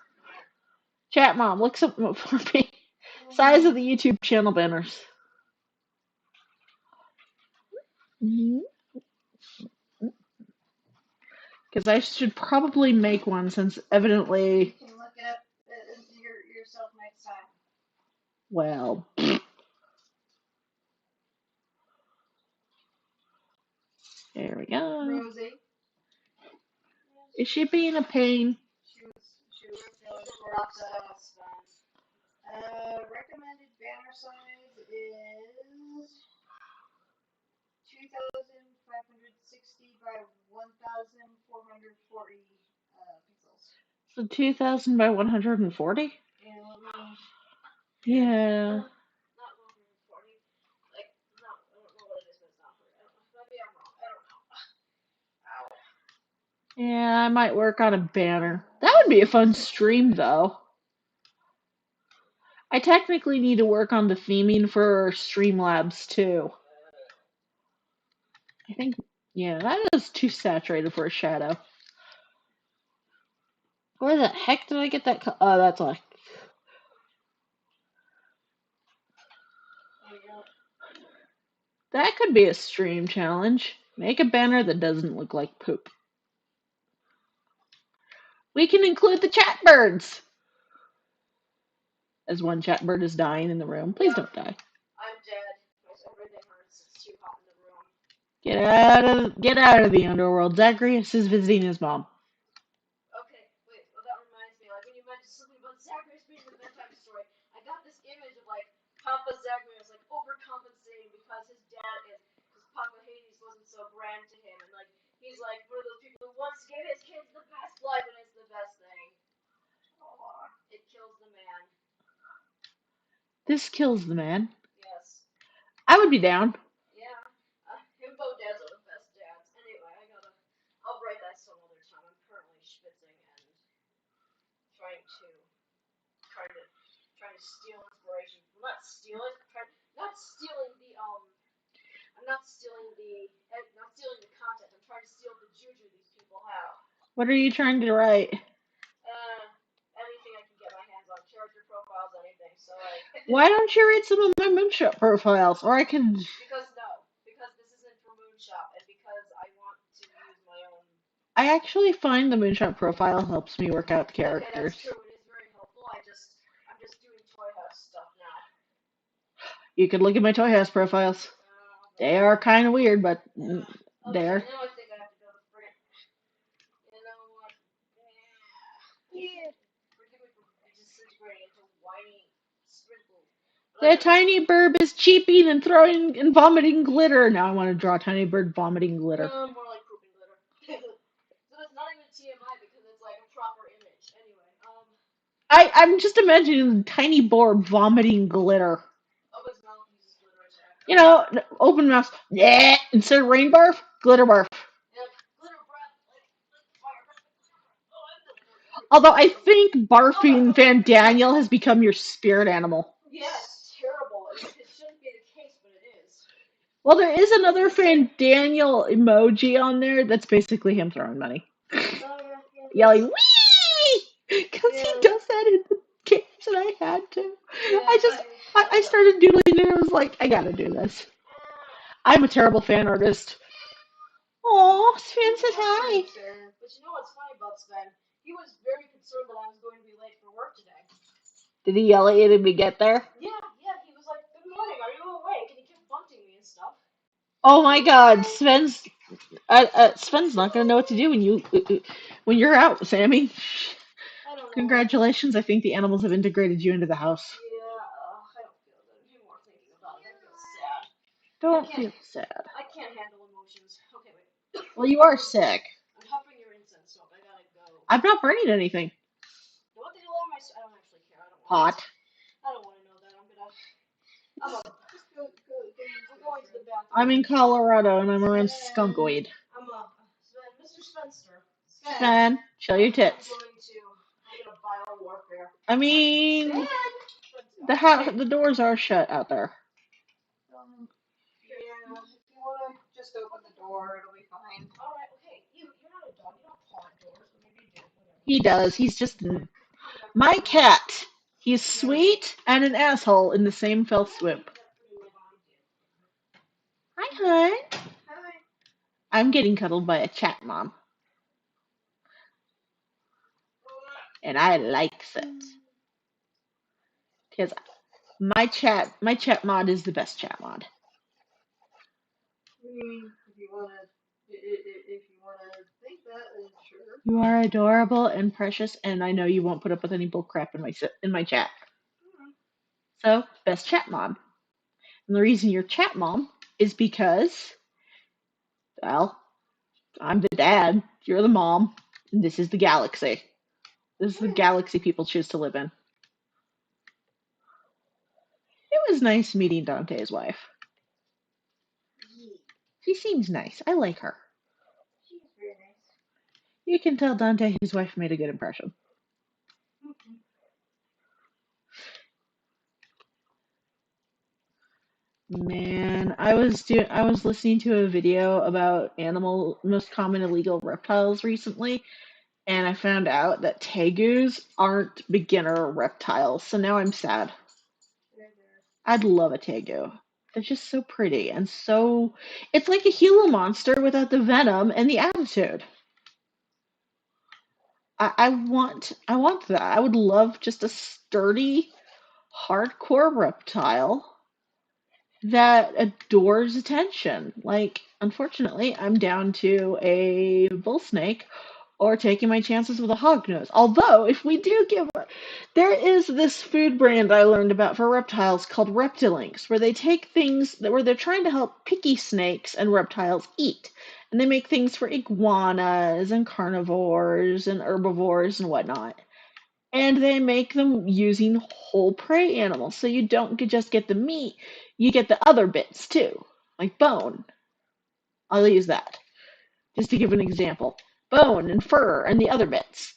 Chat mom, look something up for me. Size of the YouTube channel banners. Because I should probably make one since evidently, You can look it up yourself next time. well, there we go. Rosie. Is she being a pain? She was lots of stuff. Recommended banner size is 2,560 by 1,440 pixels. So 2,000 by 140? And let me. Yeah. Not 140. Like, not, I don't know what it is, but it's not 100. Maybe I'm wrong. I don't know. Ow. Yeah, I might work on a banner. That would be a fun stream, though. I technically need to work on the theming for Streamlabs, too. I think, yeah, that is too saturated for a shadow. Where the heck did I get that? Oh, that's like. That could be a stream challenge. Make a banner that doesn't look like poop. We can include the chat birds. As one chat bird is dying in the room. Please don't die. I'm dead. Everything hurts. It's too hot in the room. Get out of the underworld. Zacharias is visiting his mom. Okay, wait. Well, that reminds me. Like when you mentioned something about Zacharias being the bedtime story, I got this image of like Papa Zacharias like overcompensating because his dad is, because Papa Hades wasn't so grand to him, and like he's like one of those people who wants to give his kids the best life, and it's the best thing. It kills the man. This kills the man. Yes. I would be down. Yeah. Himbo dads are the best dads. Anyway, I'll write that some other time. I'm currently schwitzing and trying to steal inspiration. Well, not steal it. Not stealing the I'm not stealing the content. I'm trying to steal the juju these people have. What are you trying to write? Anything I can get my hands on. Character profiles, anything. So like. Why don't you read some of my moonshot profiles? Or I can. Because this isn't for Moonshop, and because I want to use my own. I actually find the moonshot profile helps me work out the characters. Okay, that's true. It is very helpful. I'm just doing Toy House stuff now. You could look at my Toy House profiles. They are kind of weird, but there. Now I think I have to go to friggin'. You know what? Yeah. Forgive me for disintegrating into whiny sprinkle. The tiny bird is cheeping and throwing and vomiting glitter. Now I want to draw a tiny bird vomiting glitter. More like pooping glitter. So it's not even TMI because it's like a proper image. Anyway, I'm just imagining a tiny bird vomiting glitter. Oh, his mouth uses glitter attack. You know, open mouth. Yeah. Instead of rain barf, glitter barf. Yeah, glitter breath, like fire breath. Although I think barfing Van Daniel has become your spirit animal. Yes, terrible. It shouldn't be the case, but it is. Well, there is another Van Daniel emoji on there that's basically him throwing money. Yelling, wee! Because he does that in the games and I had to. Yeah, I started doodling and I was like, I gotta do this. I'm a terrible fan artist. Aw, Sven says hi. But you know what's funny about Sven? He was very concerned that I was going to be late for work today. Did he yell at you to get there? Yeah, he was like, good morning, are you awake? And he kept bunting me and stuff. Oh my god, Sven's not gonna know what to do when you're out, Sammy. I don't know. Congratulations, I think the animals have integrated you into the house. Yeah, I don't feel good anymore thinking about it. I feel sad. Don't feel sad. I can't handle emotions. Okay, wait. Well, you are sick. I'm huffing your incense smoke. I gotta go. I'm not burning anything. What the hell am I? I don't actually care. I don't want. Hot. I don't want to know that. Just go. We're going to the bathroom. I'm in Colorado and I'm around skunkweed. Mr. Spencer. Sven, show your tits. I'm gonna bio warfare. I mean, the doors are shut out there. Yeah, if you wanna just open the door, it'll be fine. Alright, okay. You're not a dog. You don't paw at doors, but maybe you do. Whatever. He does. He's just my cat. He's sweet and an asshole in the same fell swoop. Hi, hon. Hi. I'm getting cuddled by a chat mom. and I likes it because my chat mod is the best chat mod. I mean, if you wanna think that, then sure. You are adorable and precious, and I know you won't put up with any bull crap in my chat. So, best chat mom. And the reason you're chat mom is because, well, I'm the dad, you're the mom, and this is the galaxy. This is the galaxy people choose to live in. It was nice meeting Dante's wife. She seems nice. I like her. She's very nice. You can tell Dante his wife made a good impression. Man, I was listening to a video about most common illegal reptiles recently, and I found out that tegus aren't beginner reptiles, so now I'm sad. I'd love a tegu. They're just so pretty and so. It's like a Gila monster without the venom and the attitude. I want that. I would love just a sturdy, hardcore reptile that adores attention. Like, unfortunately, I'm down to a bull snake or taking my chances with a hognose. Although, if we do there is this food brand I learned about for reptiles called Reptilinks, where they take where they're trying to help picky snakes and reptiles eat. And they make things for iguanas and carnivores and herbivores and whatnot. And they make them using whole prey animals. So you don't just get the meat, you get the other bits too, like bone. I'll use that just to give an example. Bone and fur and the other bits.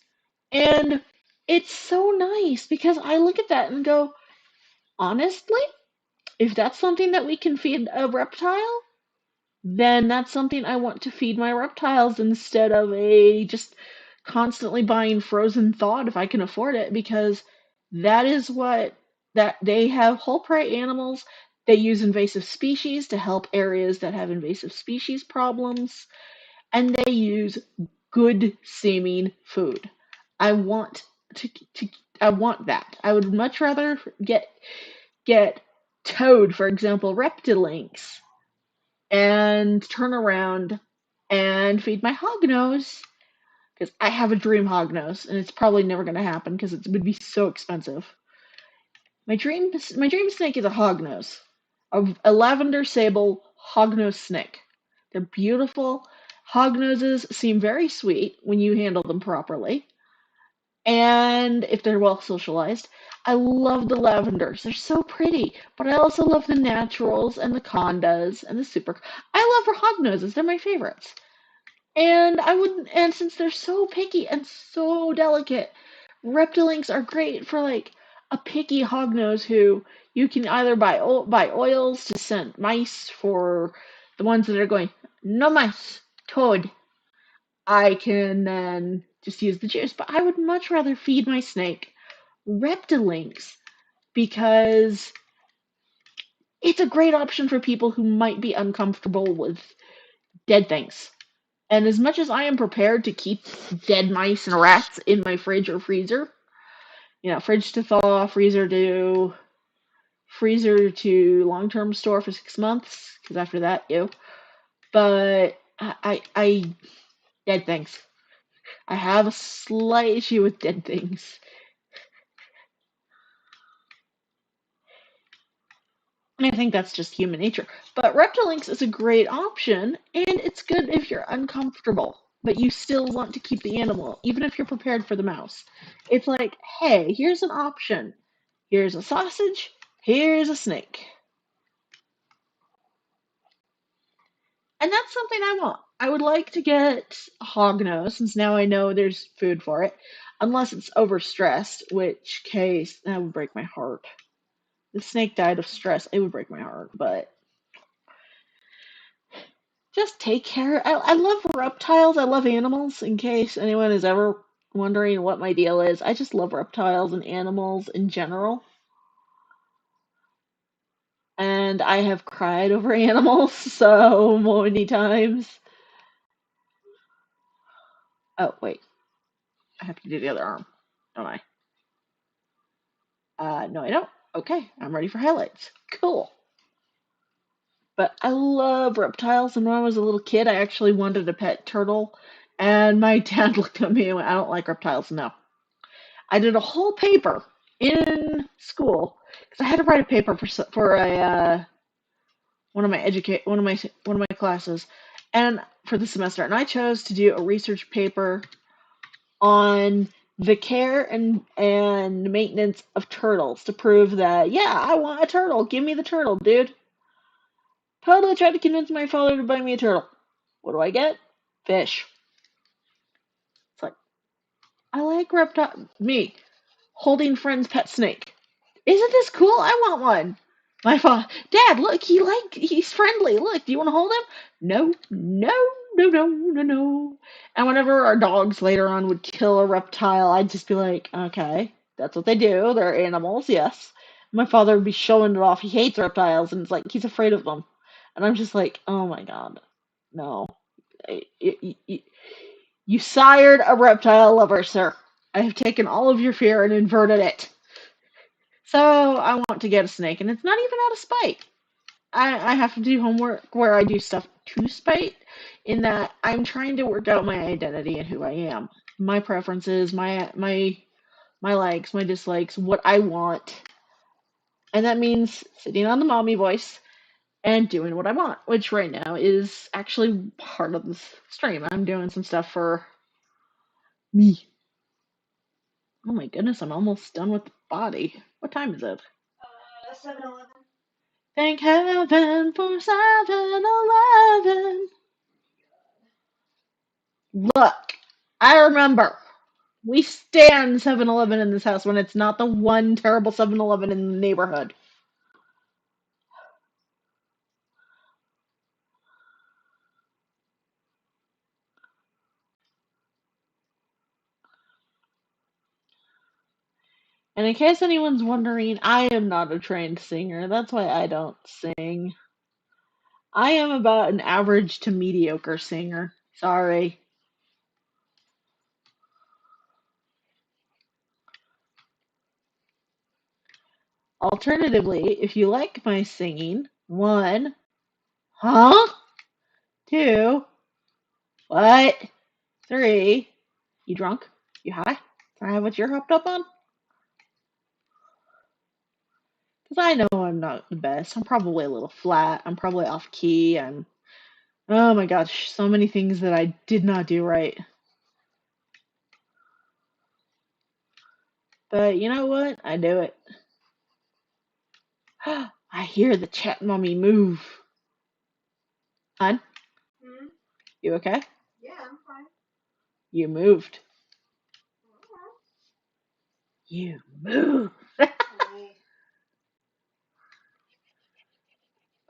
And it's so nice because I look at that and go, honestly, if that's something that we can feed a reptile, then that's something I want to feed my reptiles instead of just constantly buying frozen thawed if I can afford it, because that is what that they have whole prey animals. They use invasive species to help areas that have invasive species problems, and they use good seeming food. I want to I want that. I would much rather get toad, for example, Reptilinks, and turn around and feed my hognose because I have a dream hognose, and it's probably never going to happen because it would be so expensive. My dream snake is a hognose, a lavender sable hognose snake. They're beautiful. Hognoses seem very sweet when you handle them properly, and if they're well socialized. I love the lavenders. They're so pretty, but I also love the naturals and the condas and the super. I love hognoses. They're my favorites. And since they're so picky and so delicate, Reptilinks are great for like a picky hognose who you can either buy oils to scent mice for the ones that are going no mice, toad. I can then just use the juice, but I would much rather feed my snake Reptilinks because it's a great option for people who might be uncomfortable with dead things. And as much as I am prepared to keep dead mice and rats in my fridge or freezer, fridge to thaw, freezer to long-term store for 6 months, because after that, ew. But I dead things. I have a slight issue with dead things. And I think that's just human nature. But Reptilinks is a great option, and it's good if you're uncomfortable, but you still want to keep the animal, even if you're prepared for the mouse. It's like, hey, here's an option. Here's a sausage, here's a snake. And that's something I want. I would like to get a hognose, since now I know there's food for it, unless it's overstressed, which case that would break my heart. The snake died of stress. It would break my heart, but just take care. I love reptiles. I love animals. In case anyone is ever wondering what my deal is, I just love reptiles and animals in general. And I have cried over animals so many times. Oh, wait. I have to do the other arm. don't I? No, I don't. Okay, I'm ready for highlights. Cool. But I love reptiles, and when I was a little kid, I actually wanted a pet turtle, and my dad looked at me and went, I don't like reptiles, no. I did a whole paper in school, because I had to write a paper for a one of my classes, and for the semester, and I chose to do a research paper on the care and maintenance of turtles to prove that, yeah, I want a turtle. Give me the turtle, dude. Totally tried to convince my father to buy me a turtle. What do I get? Fish. It's like, I like reptile. Me, holding friend's pet snake. Isn't this cool? I want one. My father, Dad, look, he's friendly. Look, do you want to hold him? No, no, no, no, no, no. And whenever our dogs later on would kill a reptile, I'd just be like, okay, that's what they do. They're animals, yes. My father would be showing it off. He hates reptiles, and it's like he's afraid of them. And I'm just like, oh my god, no. You sired a reptile lover, sir. I have taken all of your fear and inverted it. So I want to get a snake, and it's not even out of spite. I have to do homework where I do stuff to spite, in that I'm trying to work out my identity and who I am, my preferences, my likes, my dislikes, what I want, and that means sitting on the mommy voice and doing what I want, which right now is actually part of this stream. I'm doing some stuff for me. Oh my goodness, I'm almost done with the body. What time is it? 7-Eleven. Thank heaven for 7-Eleven. Look, I remember. We stand 7-Eleven in this house when it's not the one terrible 7-Eleven in the neighborhood. And in case anyone's wondering, I am not a trained singer. That's why I don't sing. I am about an average to mediocre singer. Sorry. Alternatively, if you like my singing, 1, huh? 2, what? 3, you drunk? You high? Can I have what you're hopped up on? Because I know I'm not the best. I'm probably a little flat. I'm probably off key. Oh my gosh, so many things that I did not do right. But you know what? I do it. I hear the chat mommy move. Hon, Hmm? you okay? Yeah, I'm fine. You moved. Okay. You moved. Hey.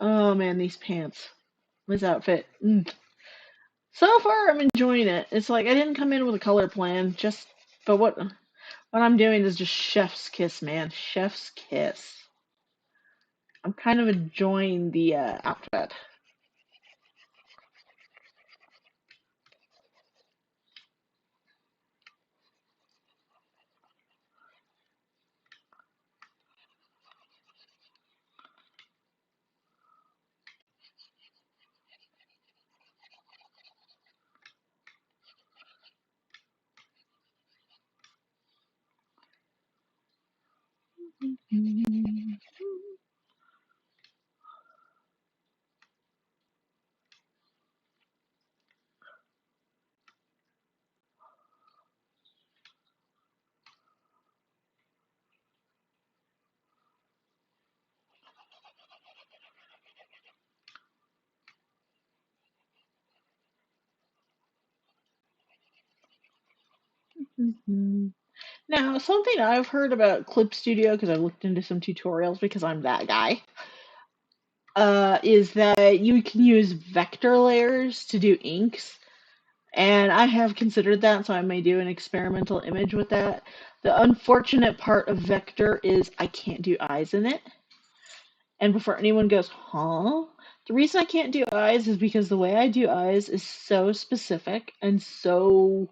Oh man, these pants. This outfit. So far, I'm enjoying it. It's like I didn't come in with a color plan, but what I'm doing is just chef's kiss, man. Chef's kiss. I'm kind of enjoying the outfit. Now, something I've heard about Clip Studio, because I've looked into some tutorials because I'm that guy, is that you can use vector layers to do inks. And I have considered that, so I may do an experimental image with that. The unfortunate part of vector is I can't do eyes in it. And before anyone goes, huh? The reason I can't do eyes is because the way I do eyes is so specific and so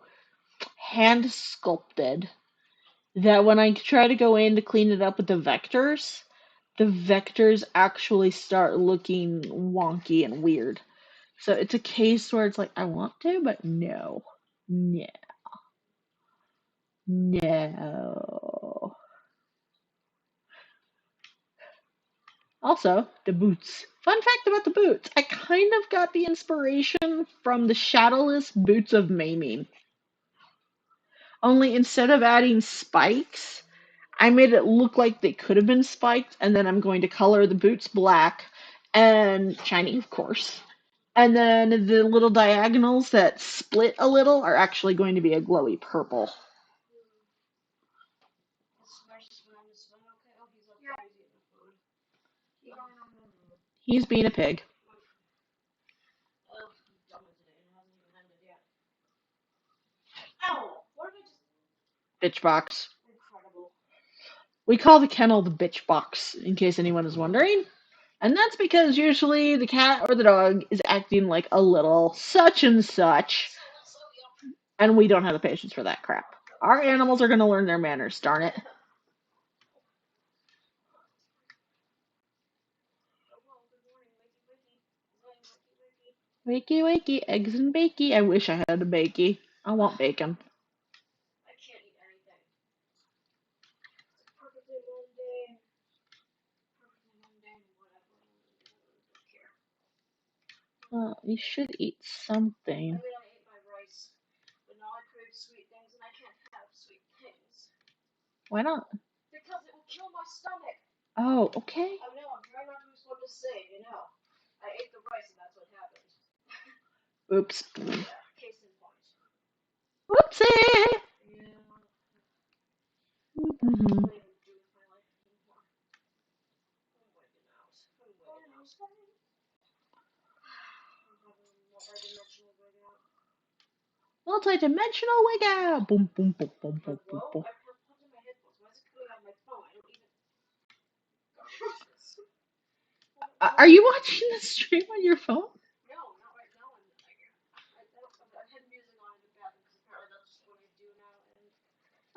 hand sculpted that when I try to go in to clean it up with the vectors actually start looking wonky and weird. So it's a case where it's like, I want to, but no. No. No. Also, the boots. Fun fact about the boots. I kind of got the inspiration from the shadowless boots of maiming. Only instead of adding spikes, I made it look like they could have been spiked, and then I'm going to color the boots black and shiny, of course. And then the little diagonals that split a little are actually going to be a glowy purple. He's being a pig. Bitch box. We call the kennel the bitch box, in case anyone is wondering. And that's because usually the cat or the dog is acting like a little such and such, and we don't have the patience for that crap. Our animals are going to learn their manners, darn it. Wakey, wakey, eggs and bakey. I wish I had a bakey. I want bacon. I can't eat anything. It's perfectly mundane. Perfectly mundane, whatever. I don't care. Well, you should eat something. I mean, I ate my rice, but now I crave sweet things, and I can't have sweet things. Why not? Because it will kill my stomach. Oh, okay. I know, I'm trying not to be what to say, you know. I ate the rice, and that's what happened. Oops. Yeah, case in point. Whoopsie! Yeah. Mm-hmm. What do I even do with my life anymore? I'm wigging out. I'm wigging out. I'm having a multi-dimensional wig out. Multi-dimensional wig out! Boom, boom, boom, boom, boom, boom, boom. I plugged in my headphones. Why is it coming out of my phone? I don't even. Are you watching the stream on your phone? No, not right now. I've had music on in the bathroom because apparently that's what I do now.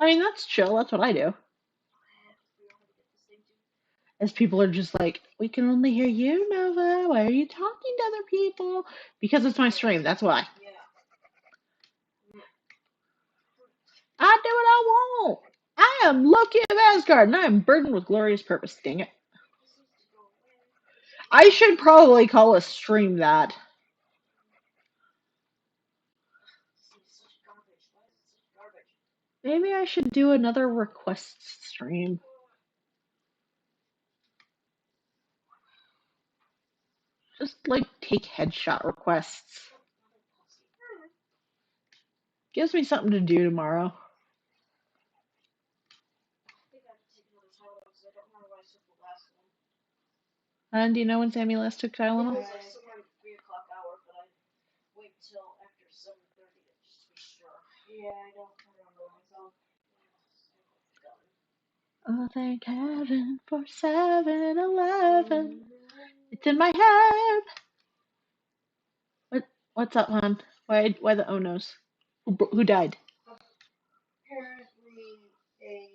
And I mean, that's chill. That's what I do. we don't have to get this thing too. As people are just like, we can only hear you, Nova. Why are you talking to other people? Because it's my stream. That's why. Yeah. I do what I want. I am Loki of Asgard, and I am burdened with glorious purpose. Dang it. This needs to go away. I should probably call a stream that. This is such garbage. Why is it such garbage? Maybe I should do another request stream. Just like take headshot requests. Gives me something to do tomorrow. I think I have to take another Tylenol because I don't remember why I took the last one. And do you know when Sammy last took Tylenol? It was like somewhere in the 3 o'clock hour, but I wait till after 7:30 just to be sure. Yeah, I don't remember myself. Oh, thank heaven for 7-Eleven. It's in my head. What's up, hon? Why the oh no's? Who died? Apparently, a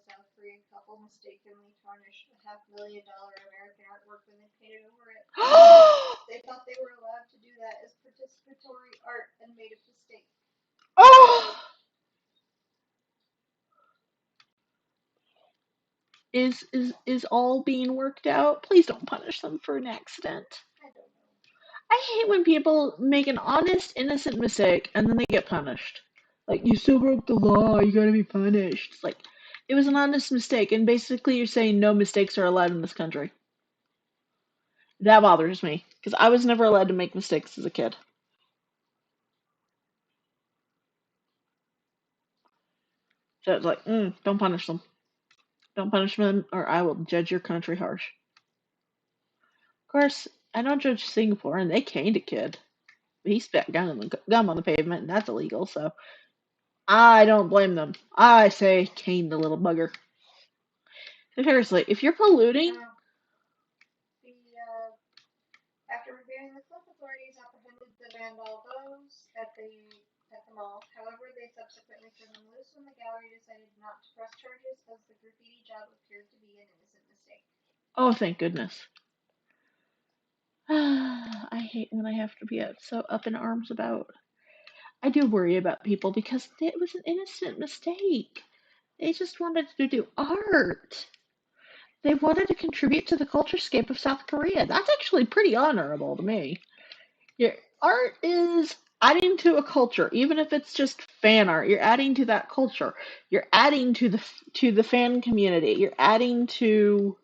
South Korean couple mistakenly tarnished a $500,000 American artwork when they painted over it. They thought they were allowed to do that as participatory art and made a mistake. Oh! Is all being worked out? Please don't punish them for an accident. I don't know. I hate when people make an honest, innocent mistake and then they get punished. Like, you still broke the law, you gotta be punished. It's like, it was an honest mistake, and basically you're saying no mistakes are allowed in this country. That bothers me, because I was never allowed to make mistakes as a kid. So it's like, don't punish them. Don't punish them, or I will judge your country harsh. Of course, I don't judge Singapore, and they caned a kid. But he spat gum on the pavement, and that's illegal, so I don't blame them. I say cane the little bugger. Seriously, if you're polluting... After reviewing the clip, authorities apprehended the vandal those at the mall. However, they subsequently turned them loose when the gallery decided not to press charges as the graffiti job appeared to be an innocent mistake. Oh, thank goodness. I hate when I have to be so up in arms about. I do worry about people because it was an innocent mistake. They just wanted to do art. They wanted to contribute to the culturescape of South Korea. That's actually pretty honorable to me. Your art is adding to a culture, even if it's just fan art. You're adding to that culture. You're adding to the fan community. You're adding to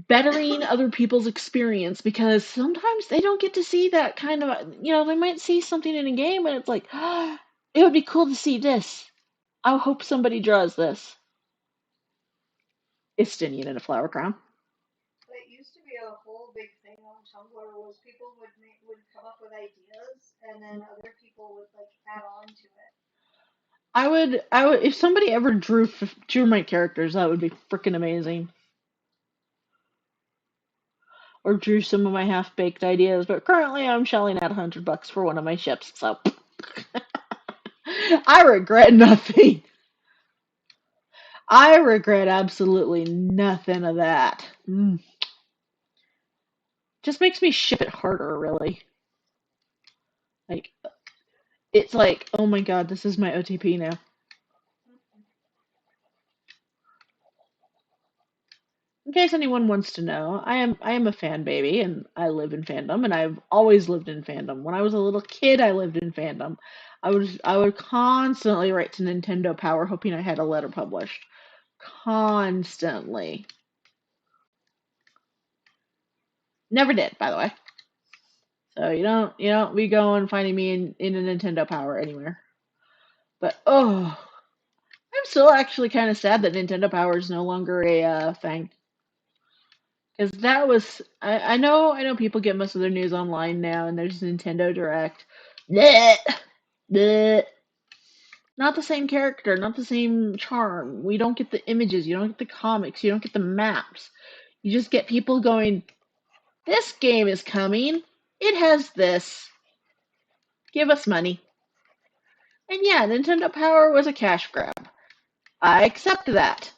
bettering other people's experience because sometimes they don't get to see that kind of, they might see something in a game and it's like, oh, it would be cool to see this. I hope somebody draws this. Istinian in a flower crown. It used to be a whole big thing on Tumblr was people would come up with ideas and then other people would like add on to it. I would, if somebody ever drew my characters, that would be freaking amazing. Or drew some of my half-baked ideas, but currently I'm shelling out $100 for one of my ships, so I regret nothing. I regret absolutely nothing of that. Just makes me ship it harder, really. Like, it's like, oh my god, this is my OTP now. In case anyone wants to know, I am a fan baby, and I live in fandom, and I've always lived in fandom. When I was a little kid, I lived in fandom. I would constantly write to Nintendo Power, hoping I had a letter published. Constantly. Never did, by the way. So you don't be going finding me in a Nintendo Power anywhere. But oh, I'm still actually kind of sad that Nintendo Power is no longer a thing. Because that was, I know people get most of their news online now, and there's Nintendo Direct. Blech, blech. Not the same character, not the same charm. We don't get the images, you don't get the comics, you don't get the maps. You just get people going, this game is coming. It has this. Give us money. And yeah, Nintendo Power was a cash grab. I accept that.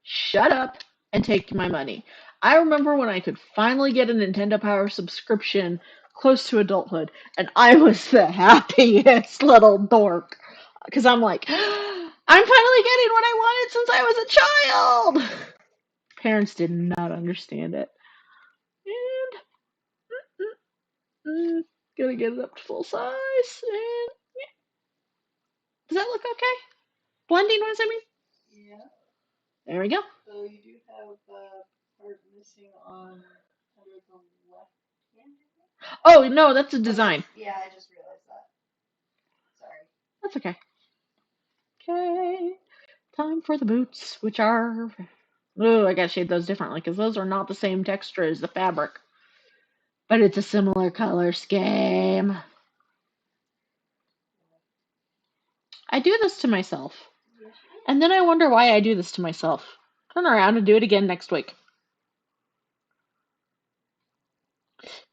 Shut up and take my money. I remember when I could finally get a Nintendo Power subscription close to adulthood, and I was the happiest little dork. Because I'm like, I'm finally getting what I wanted since I was a child! Parents did not understand it. And gonna get it up to full size. And does that look okay? Blending wise, I mean? Yeah. There we go. So you do have part missing on under the left hand. Oh, no, that's a design. Yeah, I just realized that. Sorry. That's okay. Okay. Time for the boots, which are. Oh, I gotta shade those differently because those are not the same texture as the fabric. But it's a similar color scheme. I do this to myself. Yes, And then I wonder why I do this to myself. Turn around and do it again next week.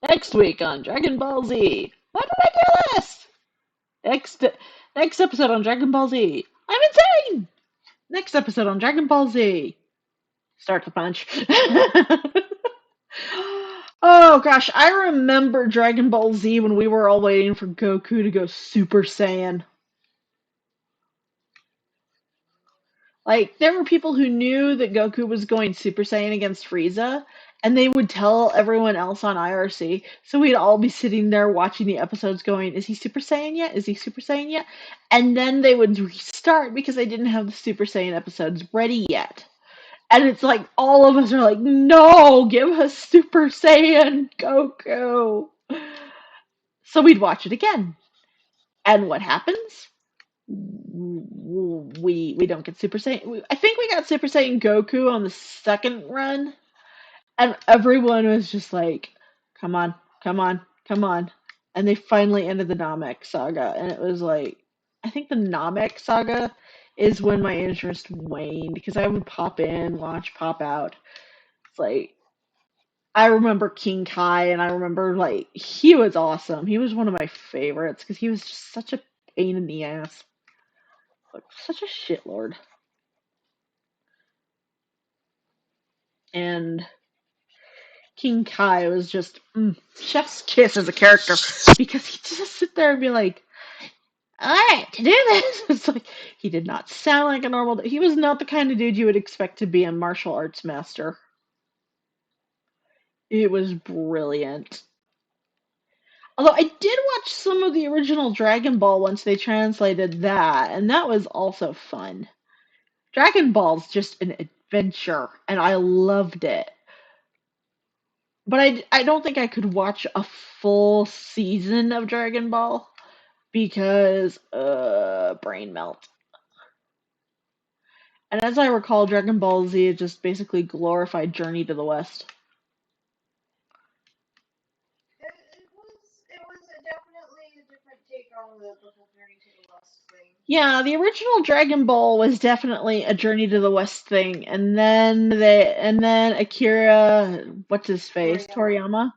Next week on Dragon Ball Z. Why did I do this? Next episode on Dragon Ball Z. I'm insane! Next episode on Dragon Ball Z. Start the punch. Oh gosh, I remember Dragon Ball Z when we were all waiting for Goku to go Super Saiyan. Like, there were people who knew that Goku was going Super Saiyan against Frieza, and they would tell everyone else on IRC. So we'd all be sitting there watching the episodes going, is he Super Saiyan yet? Is he Super Saiyan yet? And then they would restart because they didn't have the Super Saiyan episodes ready yet. And it's like, all of us are like, no, give us Super Saiyan Goku. So we'd watch it again. And what happens? We don't get Super Saiyan. I think we got Super Saiyan Goku on the second run, and everyone was just like, "Come on, come on, come on!" And they finally ended the Namek saga, and it was like, I think the Namek saga is when my interest waned because I would pop in, watch, pop out. It's like I remember King Kai, and I remember like he was awesome. He was one of my favorites because he was just such a pain in the ass. such a shitlord. And King Kai was just chef's kiss as a character because he'd just sit there and be like, "Alright, to do this." It's like he did not sound like a normal. He was not the kind of dude you would expect to be a martial arts master. It was brilliant. Although I did watch some of the original Dragon Ball once they translated that, and that was also fun. Dragon Ball's just an adventure, and I loved it. But I don't think I could watch a full season of Dragon Ball because brain melt. And as I recall, Dragon Ball Z is just basically glorified Journey to the West. It was definitely a different take on the whole Journey to the West thing. Yeah, the original Dragon Ball was definitely a Journey to the West thing, and then Akira, what's his face, Toriyama.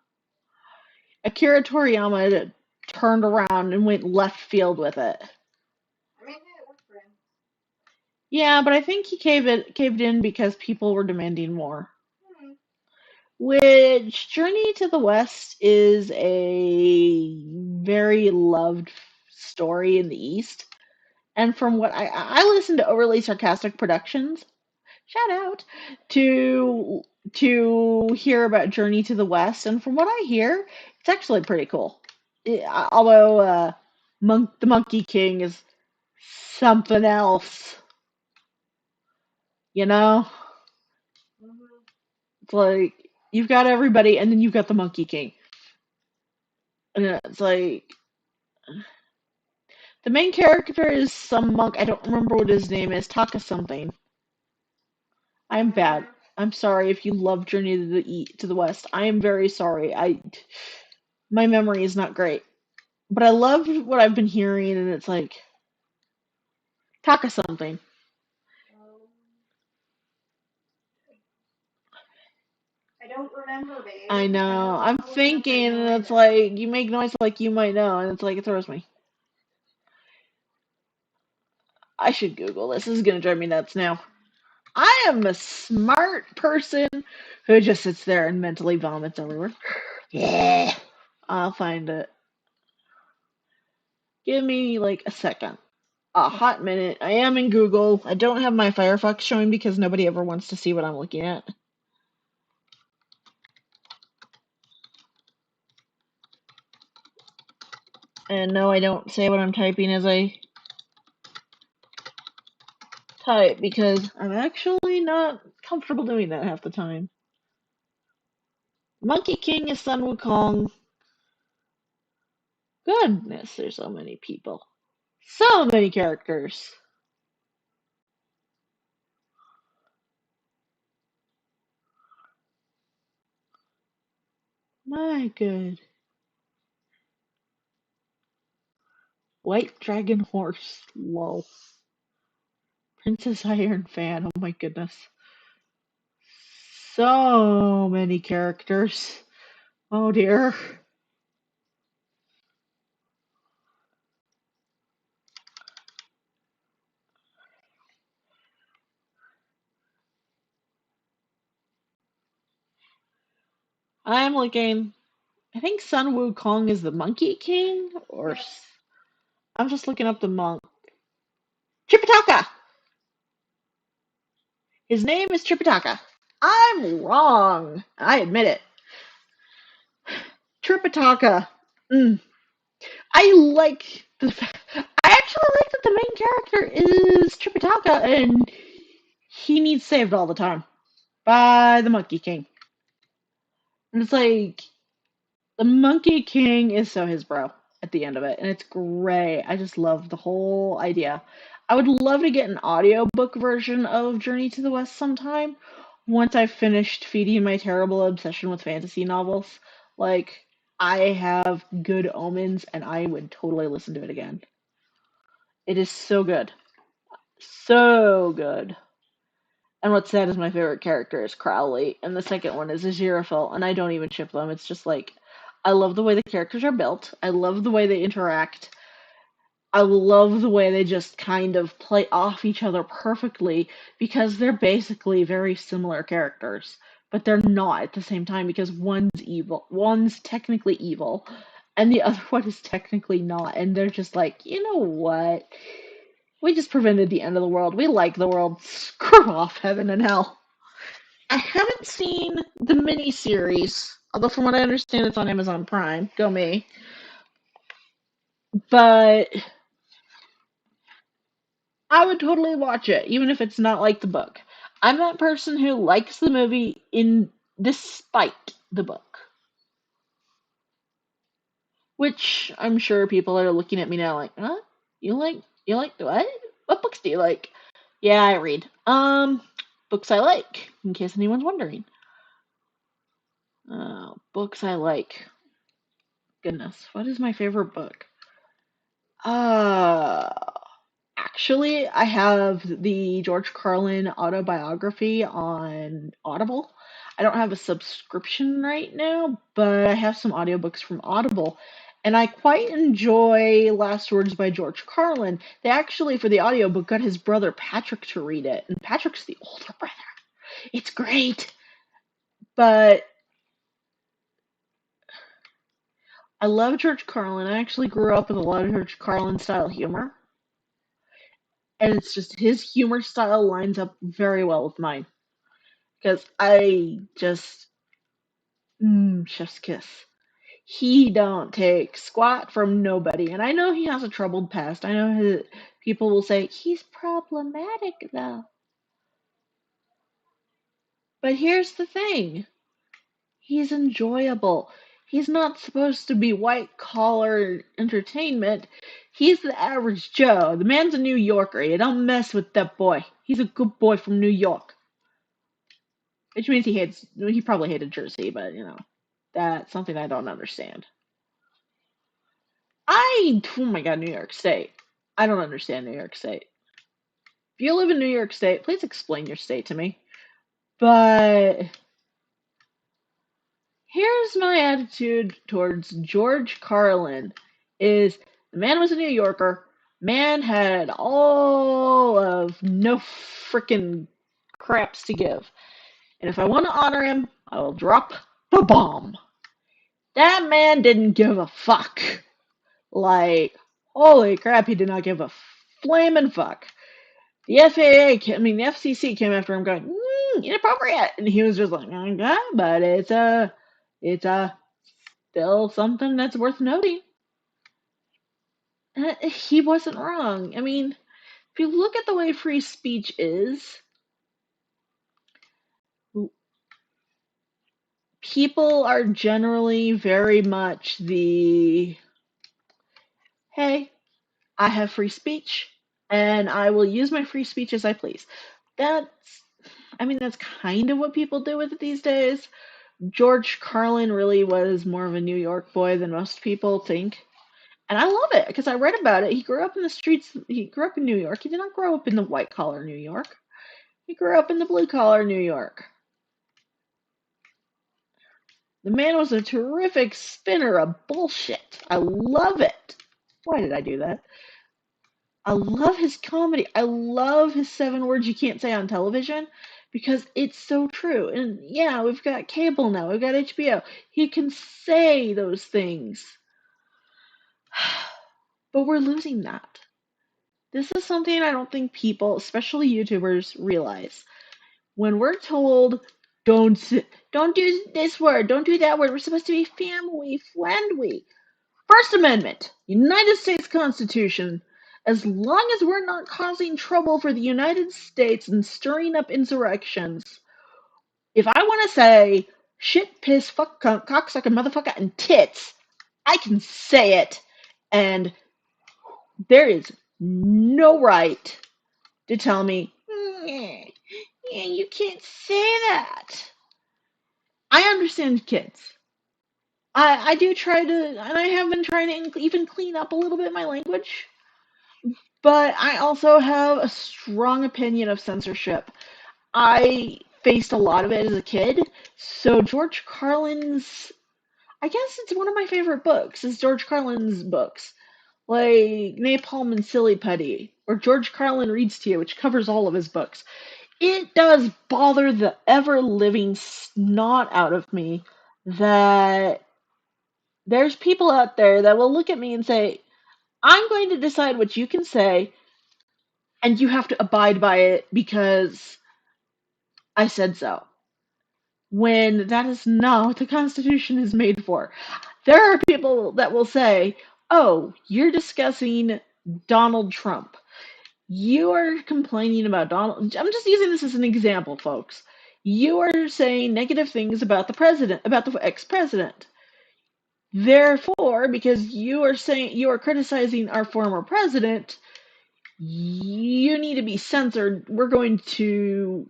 Akira Toriyama turned around and went left field with it. I mean, hey, it worked for him. Yeah, but I think he caved in because people were demanding more. Hmm. Which Journey to the West is a very loved story in the East. And from what I listen to Overly Sarcastic Productions, shout out to hear about Journey to the West, and from what I hear, it's actually pretty cool. Although the Monkey King is something else, you know. Mm-hmm. It's like you've got everybody, and then you've got the Monkey King, and it's like the main character is some monk. I don't remember what his name is. Taka something. I'm bad. I'm sorry if you love Journey to the West. I am very sorry. My memory is not great, but I love what I've been hearing, and it's like Taka something. I don't remember, babe. I know. I'm I thinking, and know it's like you make noise like you might know, and it's like it throws me. I should Google this. This is gonna drive me nuts now. I am a smart person who just sits there and mentally vomits everywhere. Yeah. I'll find it. Give me like a second. A hot minute. I am in Google. I don't have my Firefox showing because nobody ever wants to see what I'm looking at. And no, I don't say what I'm typing as I type because I'm actually not comfortable doing that half the time. Monkey King is Sun Wukong. Goodness, there's so many people. So many characters. My good. White Dragon Horse. Lol. Princess Iron Fan. Oh my goodness. So many characters. Oh dear. I'm looking. I think Sun Wukong is the Monkey King, or I'm just looking up the monk. Tripitaka! His name is Tripitaka. I'm wrong. I admit it. Tripitaka. Mm. I like the. I actually like that the main character is Tripitaka, and he needs saved all the time by the Monkey King. And it's like the Monkey King is so his bro at the end of it, and it's great. I just love the whole idea. I would love to get an audiobook version of Journey to the West sometime once I've finished feeding my terrible obsession with fantasy novels. Like, I have Good Omens, and I would totally listen to it again. It is so good. So good. And what's sad is my favorite character is Crowley, and the second one is Aziraphale, and I don't even ship them. It's just like, I love the way the characters are built. I love the way they interact. I love the way they just kind of play off each other perfectly because they're basically very similar characters, but they're not at the same time because one's evil, one's technically evil, and the other one is technically not. And they're just like, you know what? We just prevented the end of the world. We like the world. Screw off, heaven and hell. I haven't seen the miniseries, although from what I understand, it's on Amazon Prime. Go me. But I would totally watch it, even if it's not like the book. I'm that person who likes the movie in despite the book, which I'm sure people are looking at me now like, huh? You like what? What books do you like? Yeah, I read. Books I like, in case anyone's wondering. Books I like. Goodness, what is my favorite book? Uh, Actually, I have the George Carlin autobiography on Audible. I don't have a subscription right now, but I have some audiobooks from Audible. And I quite enjoy Last Words by George Carlin. They actually, for the audiobook, got his brother Patrick to read it. And Patrick's the older brother. It's great. But I love George Carlin. I actually grew up with a lot of George Carlin style humor. And it's just his humor style lines up very well with mine. Because I just, chef's kiss. He don't take squat from nobody. And I know he has a troubled past. I know people will say, he's problematic though. But here's the thing. He's enjoyable. He's not supposed to be white collar entertainment. He's the average Joe. The man's a New Yorker. You don't mess with that boy. He's a good boy from New York. Which means he probably hated Jersey, but that's something I don't understand. Oh my god, New York State. I don't understand New York State. If you live in New York State, please explain your state to me. But here's my attitude towards George Carlin is the man was a New Yorker. Man had all of no frickin' craps to give. And if I want to honor him, I will drop the bomb. That man didn't give a fuck. Like, holy crap, he did not give a flaming fuck. The the FCC came after him going, inappropriate. And he was just like, oh, yeah, but it's still something that's worth noting. He wasn't wrong. I mean, if you look at the way free speech is, people are generally very much hey, I have free speech, and I will use my free speech as I please. That's kind of what people do with it these days. George Carlin really was more of a New York boy than most people think. And I love it because I read about it. He grew up in the streets. He grew up in New York. He did not grow up in the white collar New York. He grew up in the blue collar New York. The man was a terrific spinner of bullshit. I love it. Why did I do that? I love his comedy. I love his 7 words you can't say on television because it's so true. And yeah, we've got cable now. We've got HBO. He can say those things. But we're losing that. This is something I don't think people, especially YouTubers, realize. When we're told, don't do this word, don't do that word, we're supposed to be family friendly. First Amendment, United States Constitution. As long as we're not causing trouble for the United States and stirring up insurrections, if I want to say shit, piss, fuck, cunt, cocksucker, motherfucker, and tits, I can say it. And there is no right to tell me, you can't say that. I understand kids. I do try to, and I have been trying to even clean up a little bit my language. But I also have a strong opinion of censorship. I faced a lot of it as a kid. So George Carlin's, I guess it's one of my favorite books, is George Carlin's books. like Napalm and Silly Putty, or George Carlin Reads to You, which covers all of his books. It does bother the ever living snot out of me that there's people out there that will look at me and say, I'm going to decide what you can say, and you have to abide by it because I said so. When that is not what the Constitution is made for. There are people that will say, oh, you're discussing Donald Trump. You are complaining about Donald. I'm just using this as an example, folks. You are saying negative things about the president, about the ex-president. Therefore, because you are criticizing our former president, you need to be censored. We're going to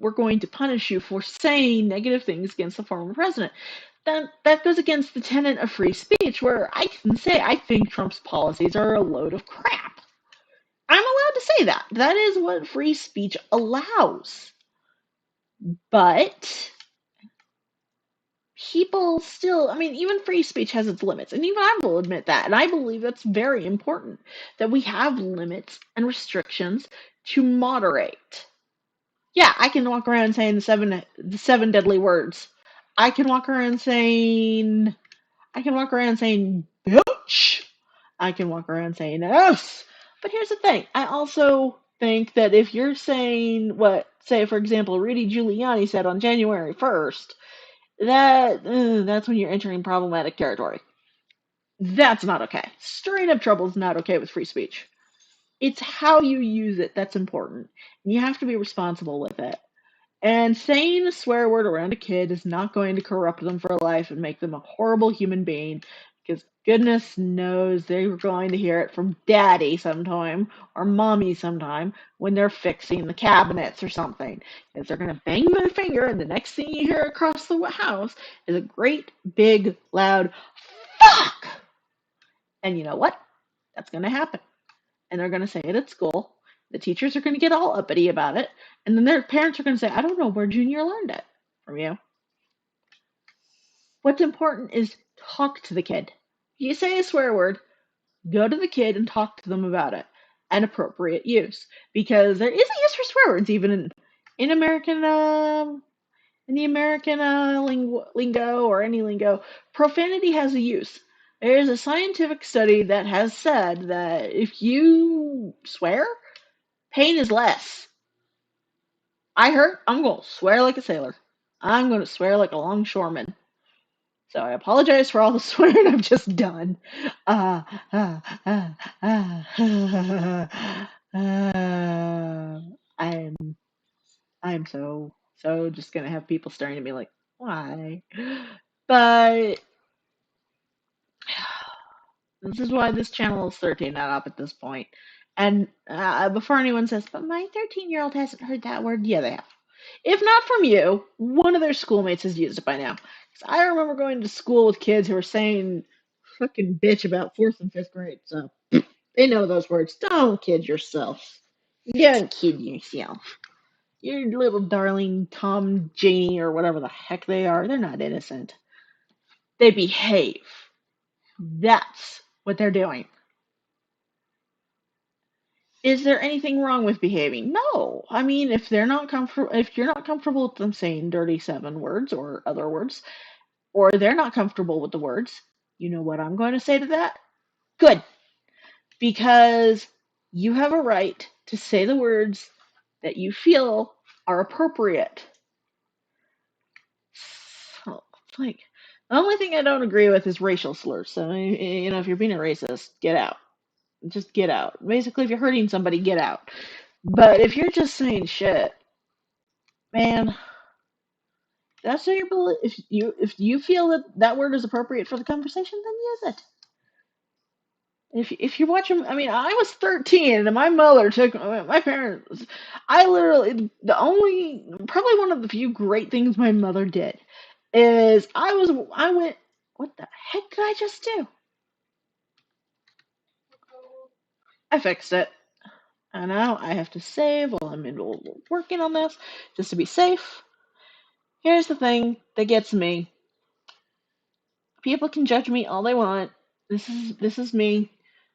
punish you for saying negative things against the former president. That goes against the tenet of free speech, where I can say I think Trump's policies are a load of crap. I'm allowed to say that. That is what free speech allows. But people still, I mean, even free speech has its limits, and even I will admit that. And I believe that's very important that we have limits and restrictions to moderate. Yeah, I can walk around saying the seven deadly words. I can walk around saying bitch. I can walk around saying yes. But here's the thing. I also think that if you're saying what, say, for example, Rudy Giuliani said on January 1st, that's when you're entering problematic territory. That's not okay. Stirring up trouble is not okay with free speech. It's how you use it that's important. And you have to be responsible with it. And saying a swear word around a kid is not going to corrupt them for life and make them a horrible human being, because goodness knows they're going to hear it from daddy sometime or mommy sometime when they're fixing the cabinets or something. Because they're going to bang their finger, and the next thing you hear across the house is a great big loud fuck. And you know what? That's going to happen. And they're going to say it at school. The teachers are going to get all uppity about it. And then their parents are going to say, I don't know where Junior learned it from you. What's important is talk to the kid. You say a swear word, go to the kid and talk to them about it and appropriate use. Because there is a use for swear words even in American in the American lingo or any lingo. Profanity has a use. There is a scientific study that has said that if you swear, pain is less. I hurt, I'm going to swear like a sailor. I'm going to swear like a longshoreman. So I apologize for all the swearing I've just done. Uh, uh, uh, I'm I'm so just gonna have people staring at me like, why? But this is why this channel is 13 not up at this point. And before anyone says, but my 13-year-old hasn't heard that word, yeah, they have. If not from you, one of their schoolmates has used it by now. 'Cause I remember going to school with kids who were saying fucking bitch about fourth and fifth grade, so they know those words. Don't kid yourself. Don't kid yourself. Your little darling Tom, Janie, or whatever the heck they are, they're not innocent. They behave. That's what they're doing. Is there anything wrong with behaving? No. I mean, if you're not comfortable with them saying dirty seven words or other words, or they're not comfortable with the words, you know what I'm going to say to that? Good. Because you have a right to say the words that you feel are appropriate. So, it's like, the only thing I don't agree with is racial slurs. So, if you're being a racist, get out. Just get out. Basically, if you're hurting somebody, get out. But if you're just saying shit, man, that's what you're. If you feel that that word is appropriate for the conversation, then use it. If you watch them, I mean, I was 13 and my mother took my parents. I literally probably one of the few great things my mother did is I went, what the heck did I just do? I fixed it. And now I have to save while I'm working on this just to be safe. Here's the thing that gets me. People can judge me all they want. This is me.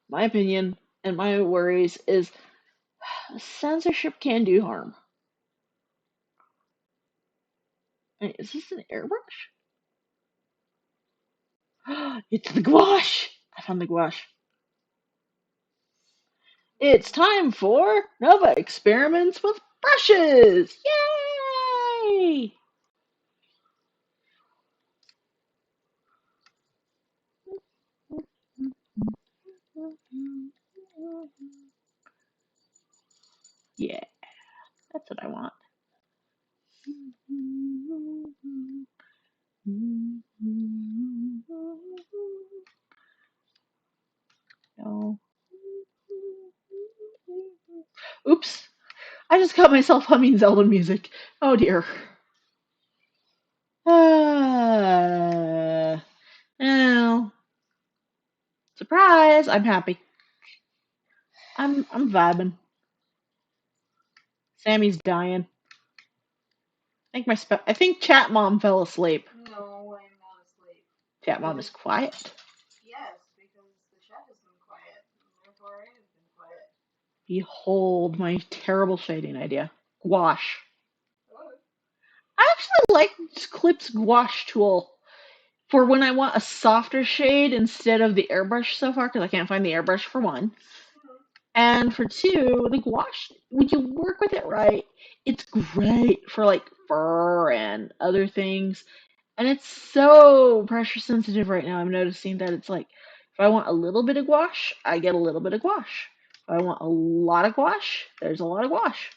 My opinion and my worries is censorship can do harm. Wait, is this an airbrush? It's the gouache! I found the gouache. It's time for Nova Experiments with Brushes! Yay! Yeah, that's what I want. No. Oops. I just caught myself humming Zelda music. Oh dear. Well, surprise! I'm happy. I'm vibing. Sammy's dying. I think Chat Mom fell asleep. No, I'm not asleep. Chat Mom is quiet. Yes, because the chat has been quiet, and therefore I have been quiet. Behold my terrible shading idea. Gouache. Oh. I actually like Clip's gouache tool for when I want a softer shade instead of the airbrush so far, because I can't find the airbrush for one. And for two, the gouache, when you work with it right, it's great for like fur and other things. And it's so pressure sensitive right now. I'm noticing that it's like, if I want a little bit of gouache, I get a little bit of gouache. If I want a lot of gouache, there's a lot of gouache.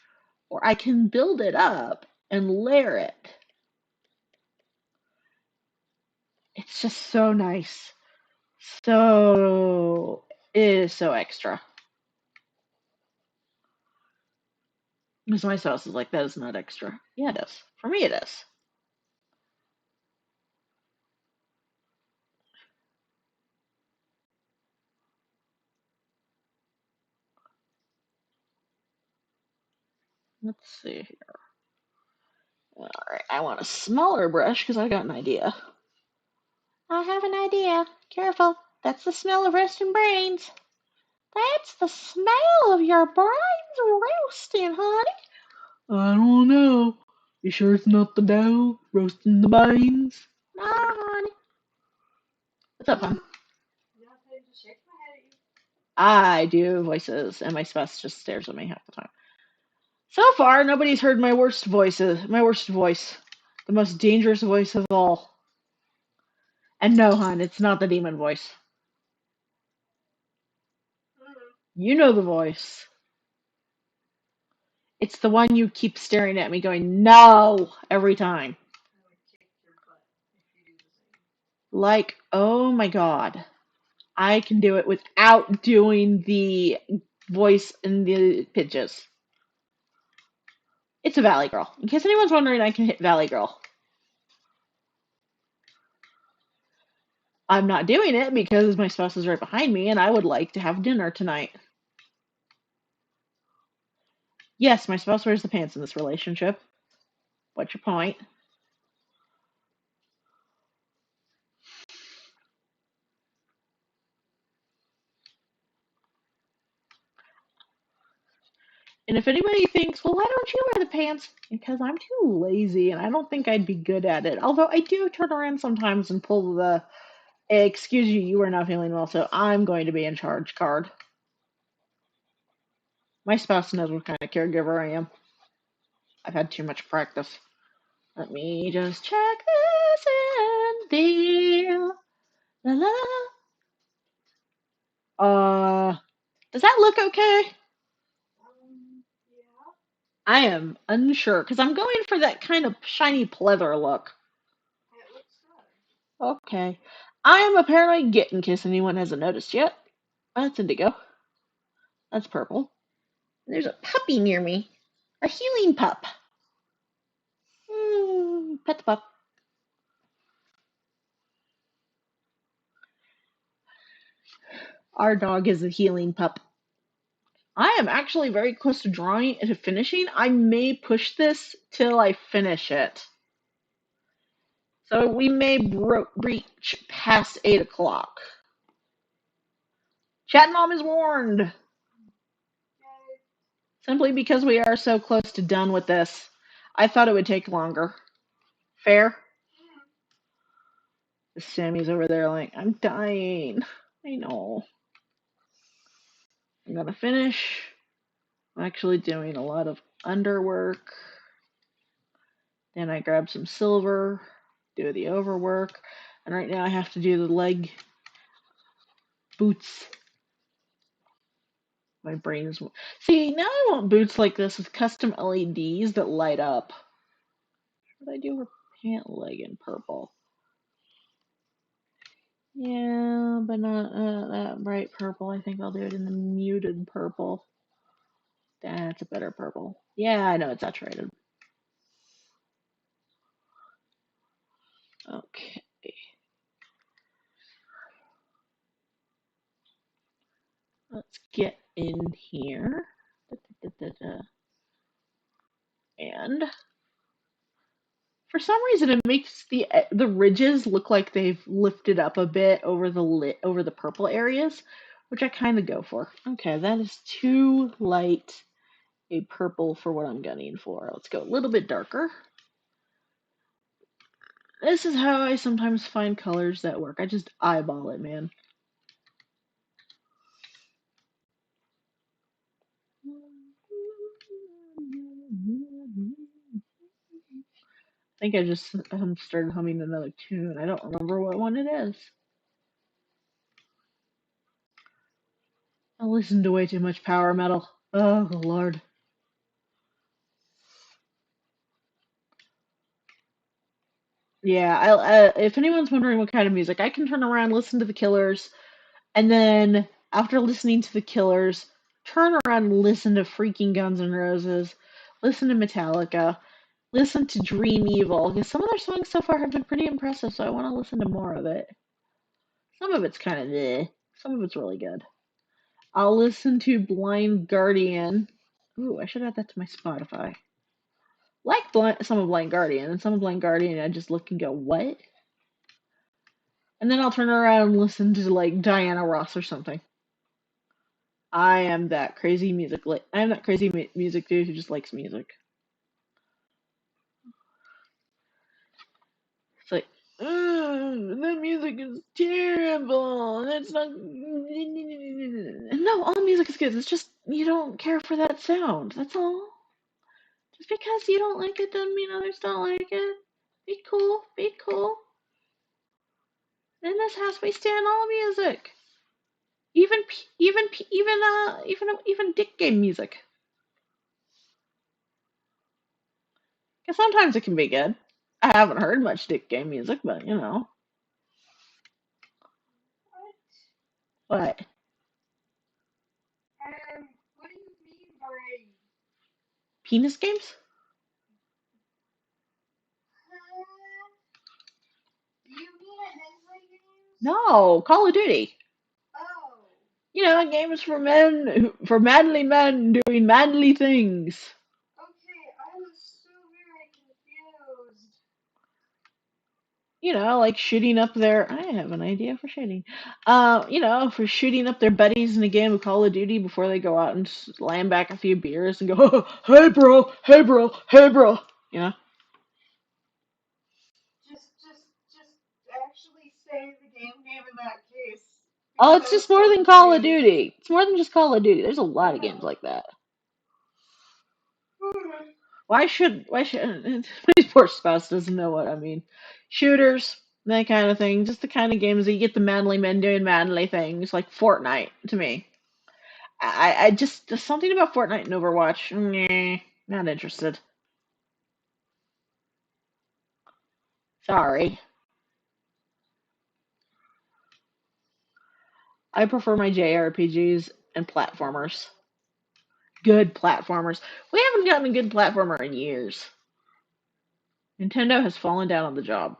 Or I can build it up and layer it. It's just so nice. So, it is so extra. Because my spouse is like, that is not extra. Yeah, it is. For me, it is. Let's see here. Alright, I want a smaller brush because I got an idea. I have an idea. Careful. That's the smell of roasting brains. That's the smell of your brains roasting, honey. I don't know. You sure it's not the dough roasting the brains? No, honey. What's up, hon? Nothing, just shake my head at you. I do voices, and my spouse just stares at me half the time. So far, nobody's heard my worst voice. The most dangerous voice of all. And no, hon, it's not the demon voice. You know the voice. It's the one you keep staring at me going, no, every time. I would kick your butt if you do the same. Like, oh my god. I can do it without doing the voice and the pitches. It's a Valley Girl. In case anyone's wondering, I can hit Valley Girl. I'm not doing it because my spouse is right behind me and I would like to have dinner tonight. Yes, my spouse wears the pants in this relationship. What's your point? And if anybody thinks, well, why don't you wear the pants? Because I'm too lazy and I don't think I'd be good at it. Although I do turn around sometimes and pull the, excuse you, you are not feeling well, so I'm going to be in charge card. My spouse knows what kind of caregiver I am. I've had too much practice. Let me just check this in there. La la. Does that look okay? Yeah. I am unsure because I'm going for that kind of shiny pleather look. It looks good. Okay. I am apparently getting, in case anyone hasn't noticed yet. That's indigo. That's purple. And there's a puppy near me. A healing pup. Pet the pup. Our dog is a healing pup. I am actually very close to drawing and to finishing. I may push this till I finish it. So we may reach past 8 o'clock. Chat Mom is warned. Yay. Simply because we are so close to done with this. I thought it would take longer. Fair? Sammy's over there like, I'm dying. I know. I'm gonna finish. I'm actually doing a lot of underwork. Then I grab some silver, do the overwork, and right now I have to do the leg boots. My brain is. See, now I want boots like this with custom LEDs that light up. What did I do with pant leg in purple? Yeah, but not that bright purple. I think I'll do it in the muted purple. That's a better purple. Yeah, I know it's saturated. Okay. Let's get in here. And for some reason, it makes the ridges look like they've lifted up a bit over the purple areas, which I kind of go for. Okay, that is too light a purple for what I'm gunning for. Let's go a little bit darker. This is how I sometimes find colors that work. I just eyeball it, man. I think I just started humming another tune. I don't remember what one it is. I listen to way too much power metal. Oh, Lord. Yeah, if anyone's wondering what kind of music, I can turn around, listen to the Killers, and then after listening to the Killers, turn around and listen to freaking Guns N' Roses, listen to Metallica, listen to Dream Evil, because some of their songs so far have been pretty impressive, so I want to listen to more of it. Some of it's kind of some of it's really good. I'll listen to Blind Guardian. Ooh, I should add that to my Spotify. Like some of Blind Guardian, and some of Blind Guardian, I just look and go, what? And then I'll turn around and listen to like Diana Ross or something. I am that crazy music. I'm that crazy music dude who just likes music. It's like, that music is terrible. That's not. No, all music is good. It's just you don't care for that sound. That's all. Just because you don't like it doesn't mean others don't like it. Be cool. Be cool. In this house, we stand all music. Even dick game music. Because sometimes it can be good. I haven't heard much dick game music, but you know. What? What do you mean by Penis games? do you mean hentai games? No, Call of Duty. Oh. You know, games for manly men doing manly things. Okay, I was so very confused. You know, like shooting up their. I have an idea for shooting. You know, for shooting up their buddies in a game of Call of Duty before they go out and slam back a few beers and go, oh, hey bro, hey bro, hey bro. You know. Just actually say the game name in that case. Oh, Because it's I was just more so than Call of confused. Duty. It's more than just Call of Duty. There's a lot of games Oh. like that. My poor spouse doesn't know what I mean. Shooters, that kind of thing. Just the kind of games that you get the manly men doing manly things, like Fortnite to me. I just there's something about Fortnite and Overwatch. Not interested. Sorry. I prefer my JRPGs and platformers. Good platformers. We haven't gotten a good platformer in years. Nintendo has fallen down on the job.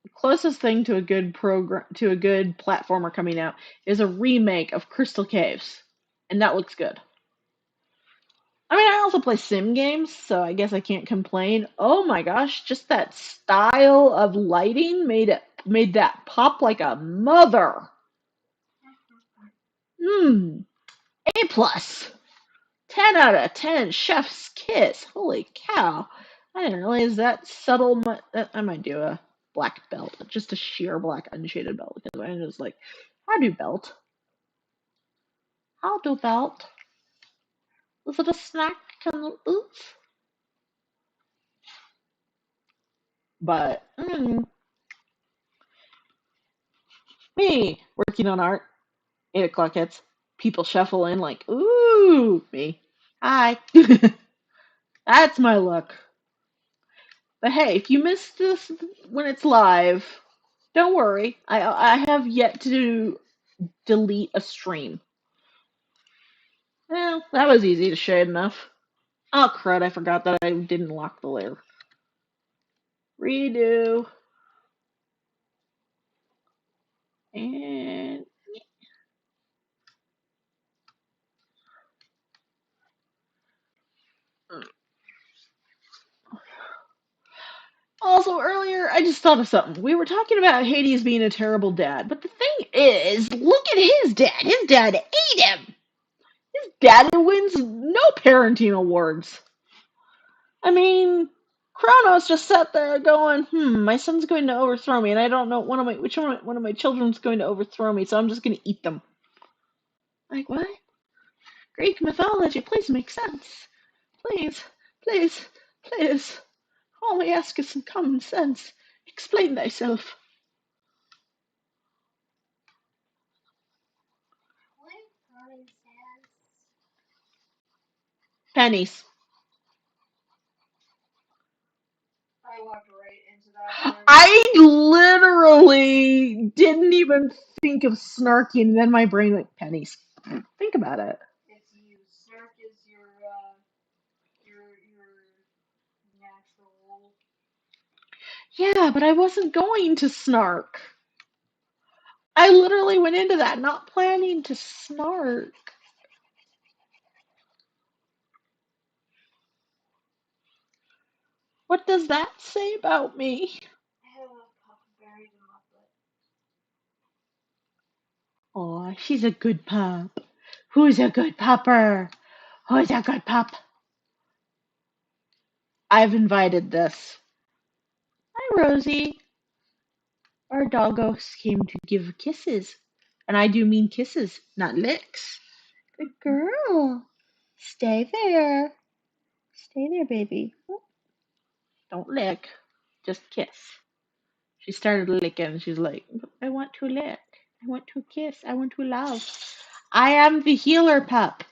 The closest thing to a good platformer coming out is a remake of Crystal Caves, and that looks good. I mean, I also play sim games, so I guess I can't complain. Oh my gosh, just that style of lighting made it made that pop like a mother. Mmm, A plus. 10 out of 10. Chef's kiss. Holy cow. I didn't realize that subtle. I might do a black belt. Just a sheer black unshaded belt. Because I'm just like, how do belt? How do belt? Is it a snack? Oops. But, me working on art. 8 o'clock hits. People shuffle in like, ooh, me. Hi. That's my look. But hey, if you missed this when it's live, don't worry. I have yet to delete a stream. Well, that was easy to shade enough. Oh crud, I forgot that I didn't lock the layer. Redo. And also earlier I just thought of something. We were talking about Hades being a terrible dad, but the thing is, look at his dad. His dad ate him. His dad wins no parenting awards. I mean, Kronos just sat there going, my son's going to overthrow me, and I don't know which one of my children's going to overthrow me, so I'm just going to eat them. Like, what? Greek mythology, please make sense. Please, please, please. All I ask is some common sense. Explain thyself. What common sense? Pennies. I walked right into that one. I literally didn't even think of snarky, and then my brain went, pennies. Think about it. It's you. Snark is your natural. Yeah, but I wasn't going to snark. I literally went into that not planning to snark. What does that say about me? I have a pup buried in my butt. Aw, she's a good pup. Who's a good pupper? Who's a good pup? I've invited this. Hi, Rosie. Our doggos came to give kisses. And I do mean kisses, not licks. Good girl. Stay there. Stay there, baby. Don't lick. Just kiss. She started licking. She's like, I want to lick. I want to kiss. I want to love. I am the healer pup.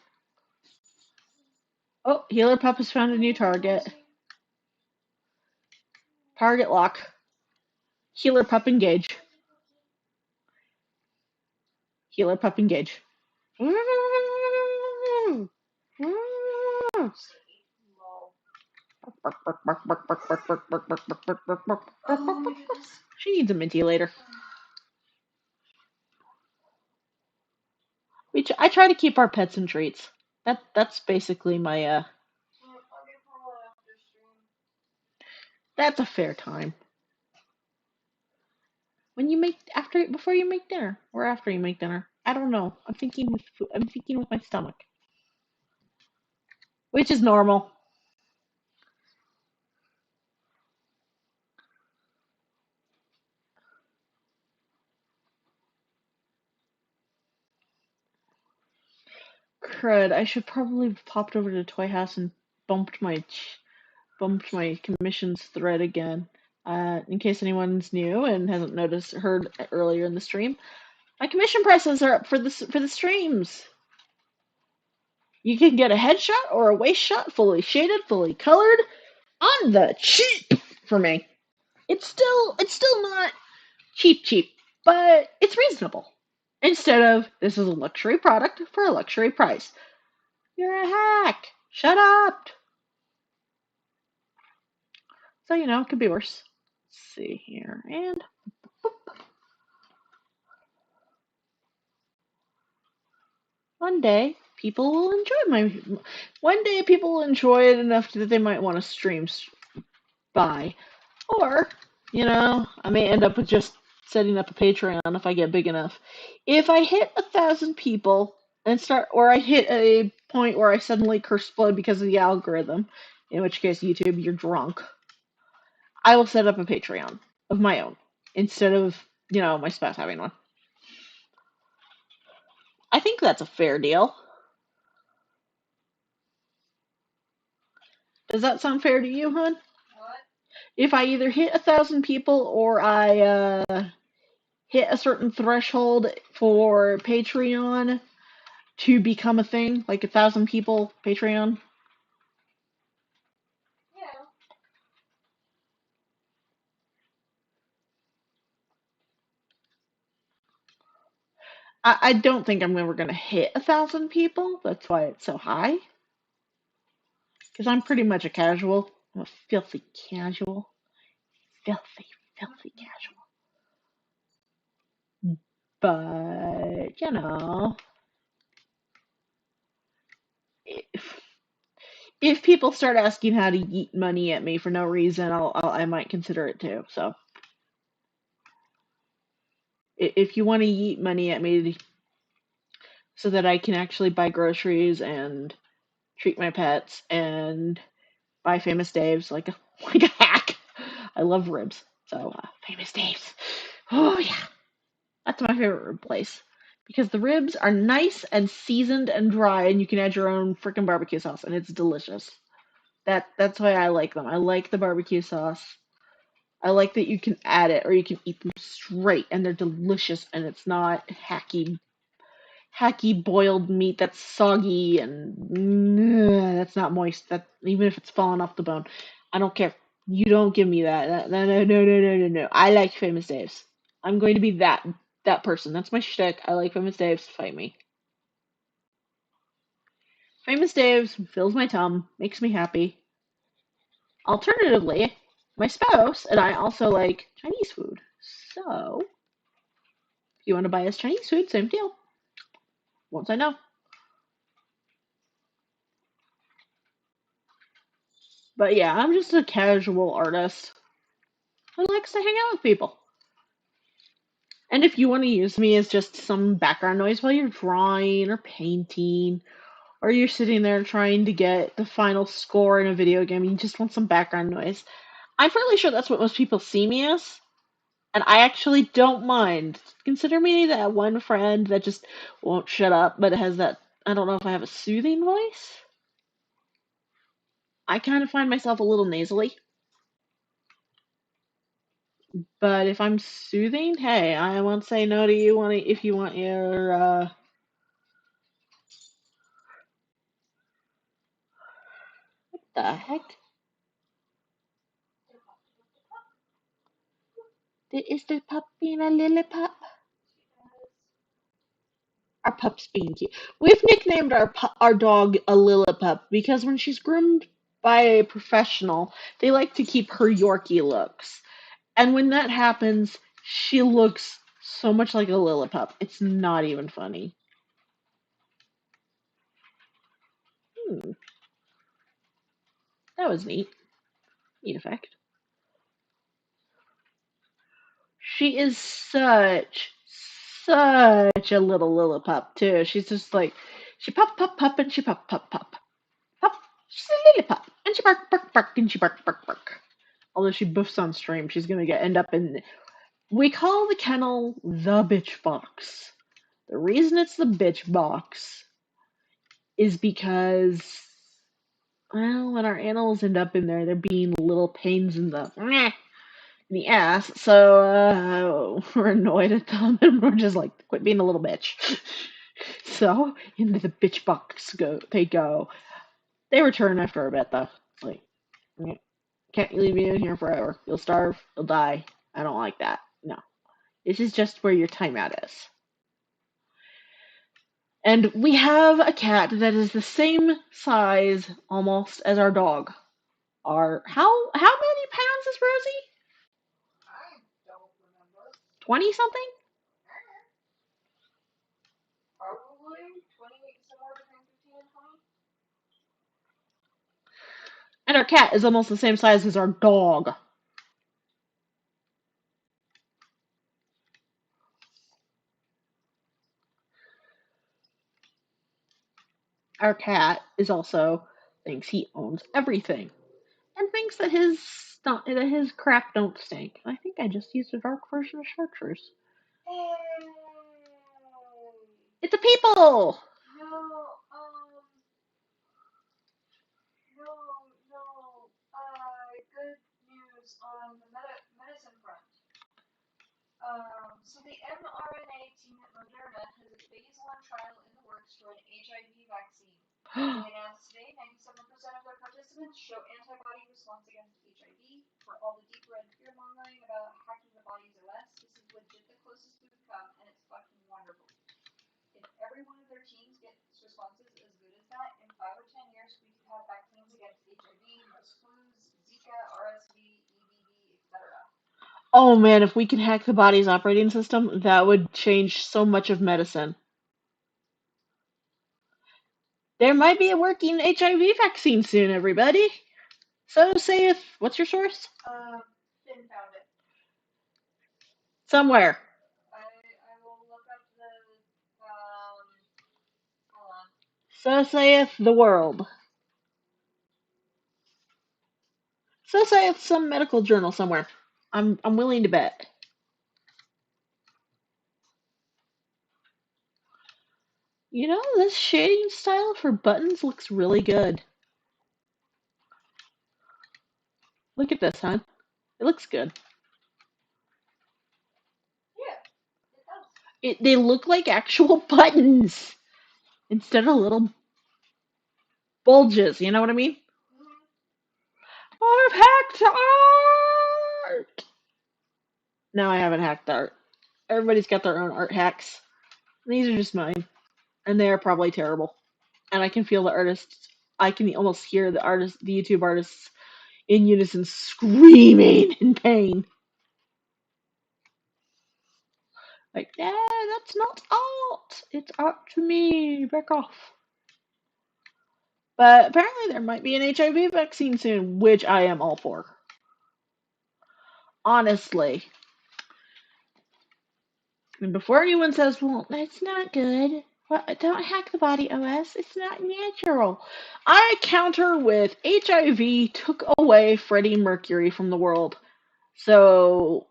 Oh, healer pup has found a new target. Target lock. Healer pup engage. Healer pup engage. She needs a minty later. I try to keep our pets in treats. That's basically my I'll give her one after stream. That's a fair time. When you make before you make dinner or after you make dinner. I don't know. I'm thinking with food. I'm thinking with my stomach, which is normal. Crud. I should probably have popped over to Toy House and bumped my commissions thread again. In case anyone's new and hasn't heard earlier in the stream, my commission prices are up for the streams. You can get a headshot or a waist shot, fully shaded, fully colored, on the cheap for me. It's still not cheap, but it's reasonable. Instead of this is a luxury product for a luxury price. You're a hack. Shut up. So it could be worse. Let's see here and one day people will enjoy it enough that they might want to stream by. Or, I may end up with just setting up a Patreon if I get big enough. If I hit 1,000 people and or I hit a point where I suddenly curse blood because of the algorithm, in which case YouTube, you're drunk, I will set up a Patreon of my own instead of, my spouse having one. I think that's a fair deal. Does that sound fair to you, hon? What? If I either hit 1,000 people or I hit a certain threshold for Patreon to become a thing, like 1,000 people Patreon. Yeah. I don't think I'm ever gonna hit 1,000 people. That's why it's so high. Because I'm pretty much a casual. I'm a filthy casual. Filthy, filthy casual. But if people start asking how to yeet money at me for no reason, I might consider it too. So if you want to yeet money at me so that I can actually buy groceries and treat my pets and buy Famous Dave's like a like a hack. I love ribs, so Famous Dave's. Oh yeah, that's my favorite rib place because the ribs are nice and seasoned and dry, and you can add your own freaking barbecue sauce, and it's delicious. That's why I like them. I like the barbecue sauce. I like that you can add it or you can eat them straight, and they're delicious, and it's not hacky boiled meat that's soggy and that's not moist. That even if it's falling off the bone, I don't care. You don't give me that. No, no, no, no, no, no, no. I like Famous Dave's. I'm going to be that person. That's my shtick. I like Famous Dave's. Fight me. Famous Dave's fills my tum, makes me happy. Alternatively, my spouse and I also like Chinese food. So, if you want to buy us Chinese food, same deal. Once I know. But yeah, I'm just a casual artist who likes to hang out with people. And if you want to use me as just some background noise while you're drawing or painting, or you're sitting there trying to get the final score in a video game, and you just want some background noise, I'm fairly sure that's what most people see me as. And I actually don't mind. Consider me that one friend that just won't shut up, but it has that, I don't know if I have a soothing voice. I kind of find myself a little nasally. But if I'm soothing, hey, I won't say no to you if you want your the heck? Is the pup being a lily pup? Our pup's being cute. We've nicknamed our dog a Lillipup because when she's groomed by a professional, they like to keep her Yorkie looks. And when that happens, she looks so much like a Lillipup. It's not even funny. Hmm, that was neat. Neat effect. She is such a little Lillipup too. She's just like, she pup, and she pup. Pup, she's a Lillipup. And she bark, and she bark. Although she boofs on stream, she's gonna end up in. We call the kennel the bitch box. The reason it's the bitch box is because, well, when our animals end up in there, they're being little pains in the ass. So we're annoyed at them, and we're just like, quit being a little bitch. So into the bitch box they go. They return after a bit though. Like, can't leave you in here forever. You'll starve. You'll die. I don't like that. No. This is just where your timeout is. And we have a cat that is the same size almost as our dog. How many pounds is Rosie? I don't remember. 20 something? Probably 20, somewhere between 15 and 20. And our cat is almost the same size as our dog. Our cat is also thinks he owns everything and thinks that his crap don't stink. I think I just used a dark version of chartreuse. Hey. It's a people. No, no, no. Good news on the medicine front. So the mRNA team at Moderna has a phase 1 trial in the works for an HIV vaccine. They announced today 97% of their participants show antibody response against HIV. For all the deep red fear-mongering about hacking the body's OS, this is legit the closest we've come, and it's fucking wonderful. If every one of their teams gets responses as good as that, in 5 or 10 years, we could have vaccines against HIV, most flus, Zika, RSV, EBV, etc. Oh man, if we could hack the body's operating system, that would change so much of medicine. There might be a working HIV vaccine soon, everybody. So say if what's your source? Finn found it. Somewhere. I will look up the, hold on. So saith the world. So saith some medical journal somewhere. I'm willing to bet. You know, this shading style for buttons looks really good. Look at this, hon. It looks good. Yeah, it does. They look like actual buttons instead of little bulges. You know what I mean? I've hacked art. No, I haven't hacked art. Everybody's got their own art hacks. These are just mine, and they are probably terrible. And I can feel the artists. I can almost hear the YouTube artists, in unison screaming in pain. Like, that's not art. It's art to me. Back off. But apparently there might be an HIV vaccine soon, which I am all for. Honestly. And before anyone says, well, that's not good. Well, don't hack the body OS. It's not natural. I counter with HIV took away Freddie Mercury from the world. So,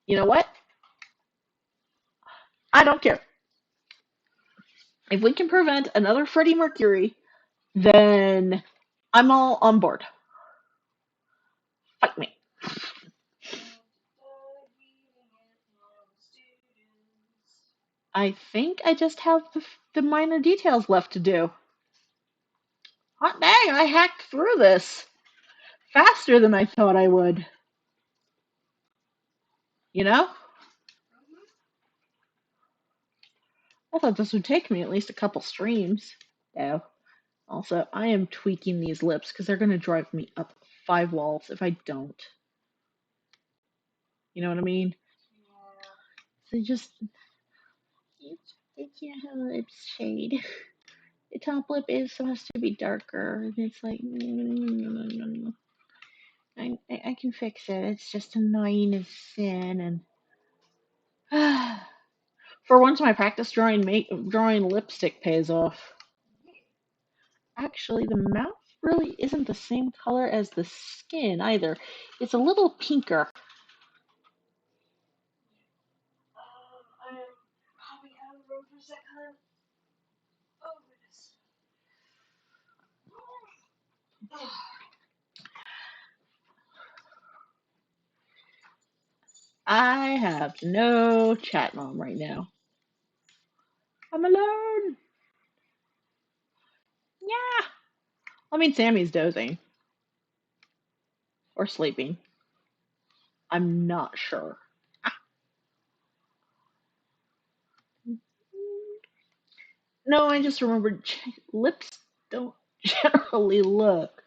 you know what? I don't care. If we can prevent another Freddie Mercury, then I'm all on board. Fight me. I think I just have the minor details left to do. Hot dang, I hacked through this faster than I thought I would. You know? I thought this would take me at least a couple streams. Though. Also, I am tweaking these lips because they're going to drive me up 5 walls if I don't. You know what I mean? Yeah. So just. They can't have lip shade. The top lip is supposed to be darker, and it's like. No. I can fix it. It's just annoying as sin, and. For once, my practice drawing lipstick pays off. Actually, the mouth really isn't the same color as the skin either. It's a little pinker. I am popping out of the room for a second. Oh, goodness. I have no chat on right now. I'm alone. Yeah. I mean, Sammy's dozing. Or sleeping. I'm not sure. No, I just remembered lips don't generally look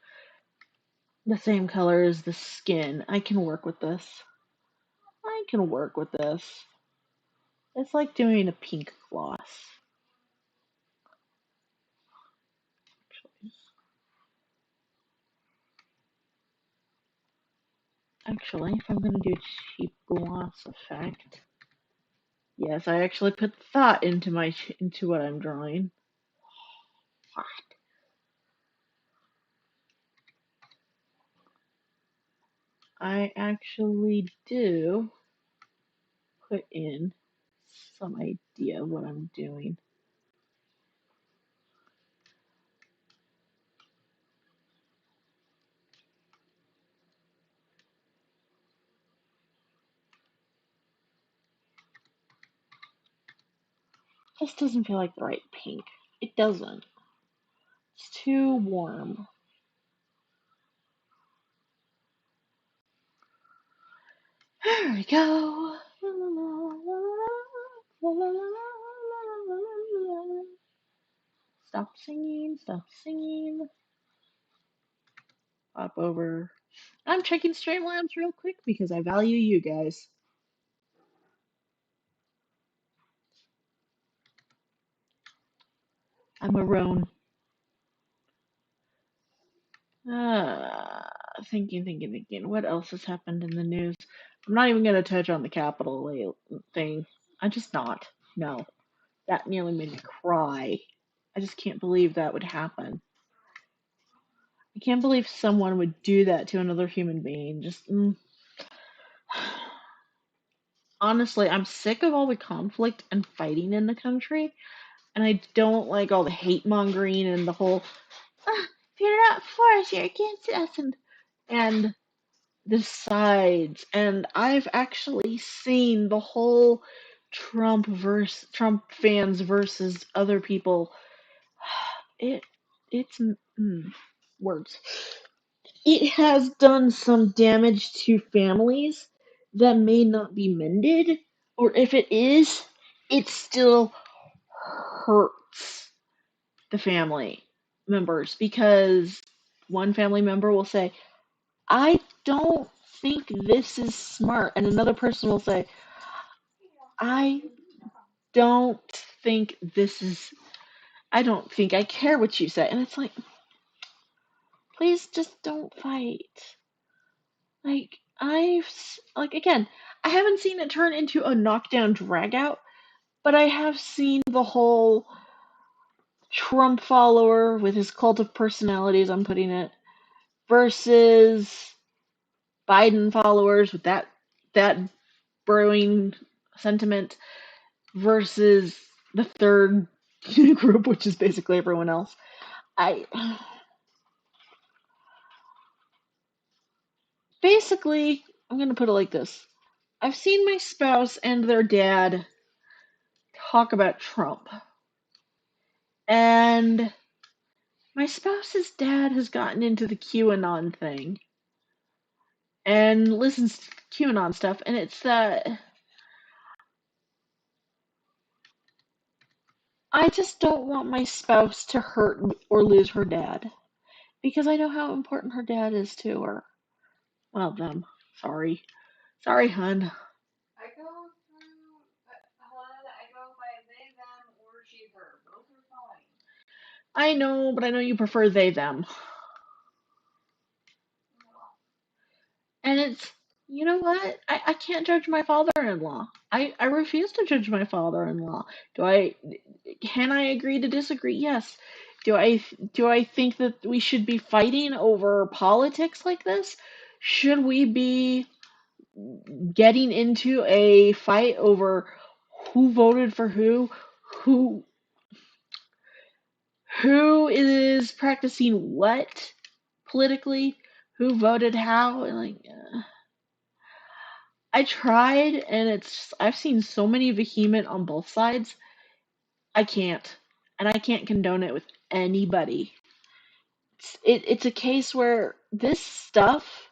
the same color as the skin. I can work with this. It's like doing a pink gloss. Actually, if I'm going to do a cheap gloss effect, yes, I actually put thought into what I'm drawing. God. I actually do put in some idea of what I'm doing. This doesn't feel like the right pink. It doesn't. It's too warm. There we go. Stop singing, stop singing. Pop over. I'm checking Streamlabs real quick because I value you guys. I'm a roan. Thinking. What else has happened in the news? I'm not even going to touch on the Capitol thing. I'm just not. No. That nearly made me cry. I just can't believe that would happen. I can't believe someone would do that to another human being. Honestly, I'm sick of all the conflict and fighting in the country, and I don't like all the hate mongering and the whole, if you're not for us, you're against us, and the sides. And I've actually seen the whole Trump fans versus other people. It's words. It has done some damage to families that may not be mended, or if it is, it still hurts the family members because one family member will say, I don't think this is smart, and another person will say, I don't think this is, I don't think I care what you say. And it's like, please just don't fight. Again, I haven't seen it turn into a knockdown dragout, but I have seen the whole Trump follower with his cult of personalities, I'm putting it, versus Biden followers with that brewing sentiment versus the third group, which is basically everyone else. I basically, I'm gonna put it like this. I've seen my spouse and their dad talk about Trump. And my spouse's dad has gotten into the QAnon thing and listens to QAnon stuff, and it's that I just don't want my spouse to hurt or lose her dad because I know how important her dad is to her. Well, them. Sorry. Sorry, hun. I go through, I go by they, them, or she, her. Both are fine. I know, but I know you prefer they, them. And it's, you know what? I can't judge my father-in-law. I refuse to judge my father-in-law. Can I agree to disagree? Yes. Do I think that we should be fighting over politics like this? Should we be getting into a fight over who voted for who who is practicing what politically, who voted how, and I tried, and I've seen so many vehement on both sides. I can't, and I can't condone it with anybody. It's a case where this stuff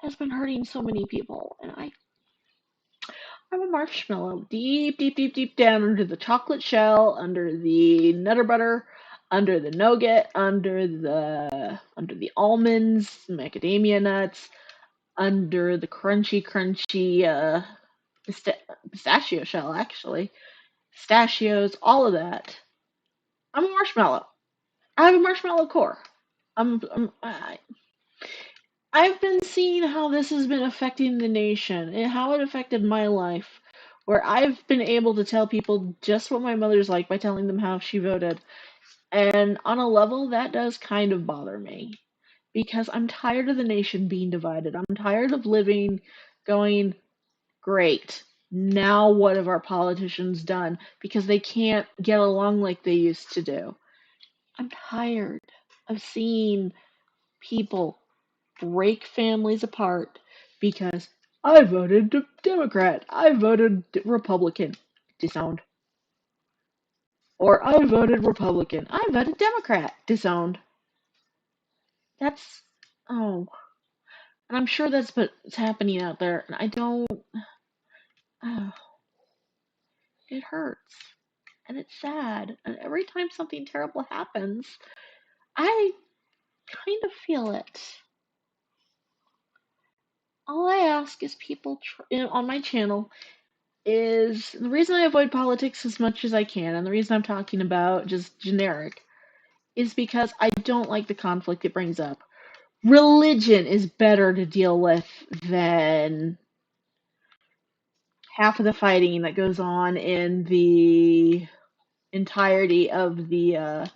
has been hurting so many people, and I'm a marshmallow deep, deep, deep, deep down under the chocolate shell, under the nutter butter, under the nougat, under the almonds, macadamia nuts, under the crunchy pistachio shell, actually. Pistachios, all of that. I'm a marshmallow. I have a marshmallow core. I've been seeing how this has been affecting the nation and how it affected my life, where I've been able to tell people just what my mother's like by telling them how she voted. And on a level, that does kind of bother me because I'm tired of the nation being divided. I'm tired of living going, great. Now what have our politicians done? Because they can't get along like they used to do. I'm tired of seeing people break families apart because I voted Democrat, I voted Republican. Disowned. Or I voted Republican, I voted Democrat. Disowned. That's, oh, and I'm sure that's what's happening out there, and I don't, oh, it hurts. And it's sad. And every time something terrible happens, I kind of feel it. All I ask is people on my channel is the reason I avoid politics as much as I can, and the reason I'm talking about just generic, is because I don't like the conflict it brings up. Religion is better to deal with than half of the fighting that goes on in the entirety of the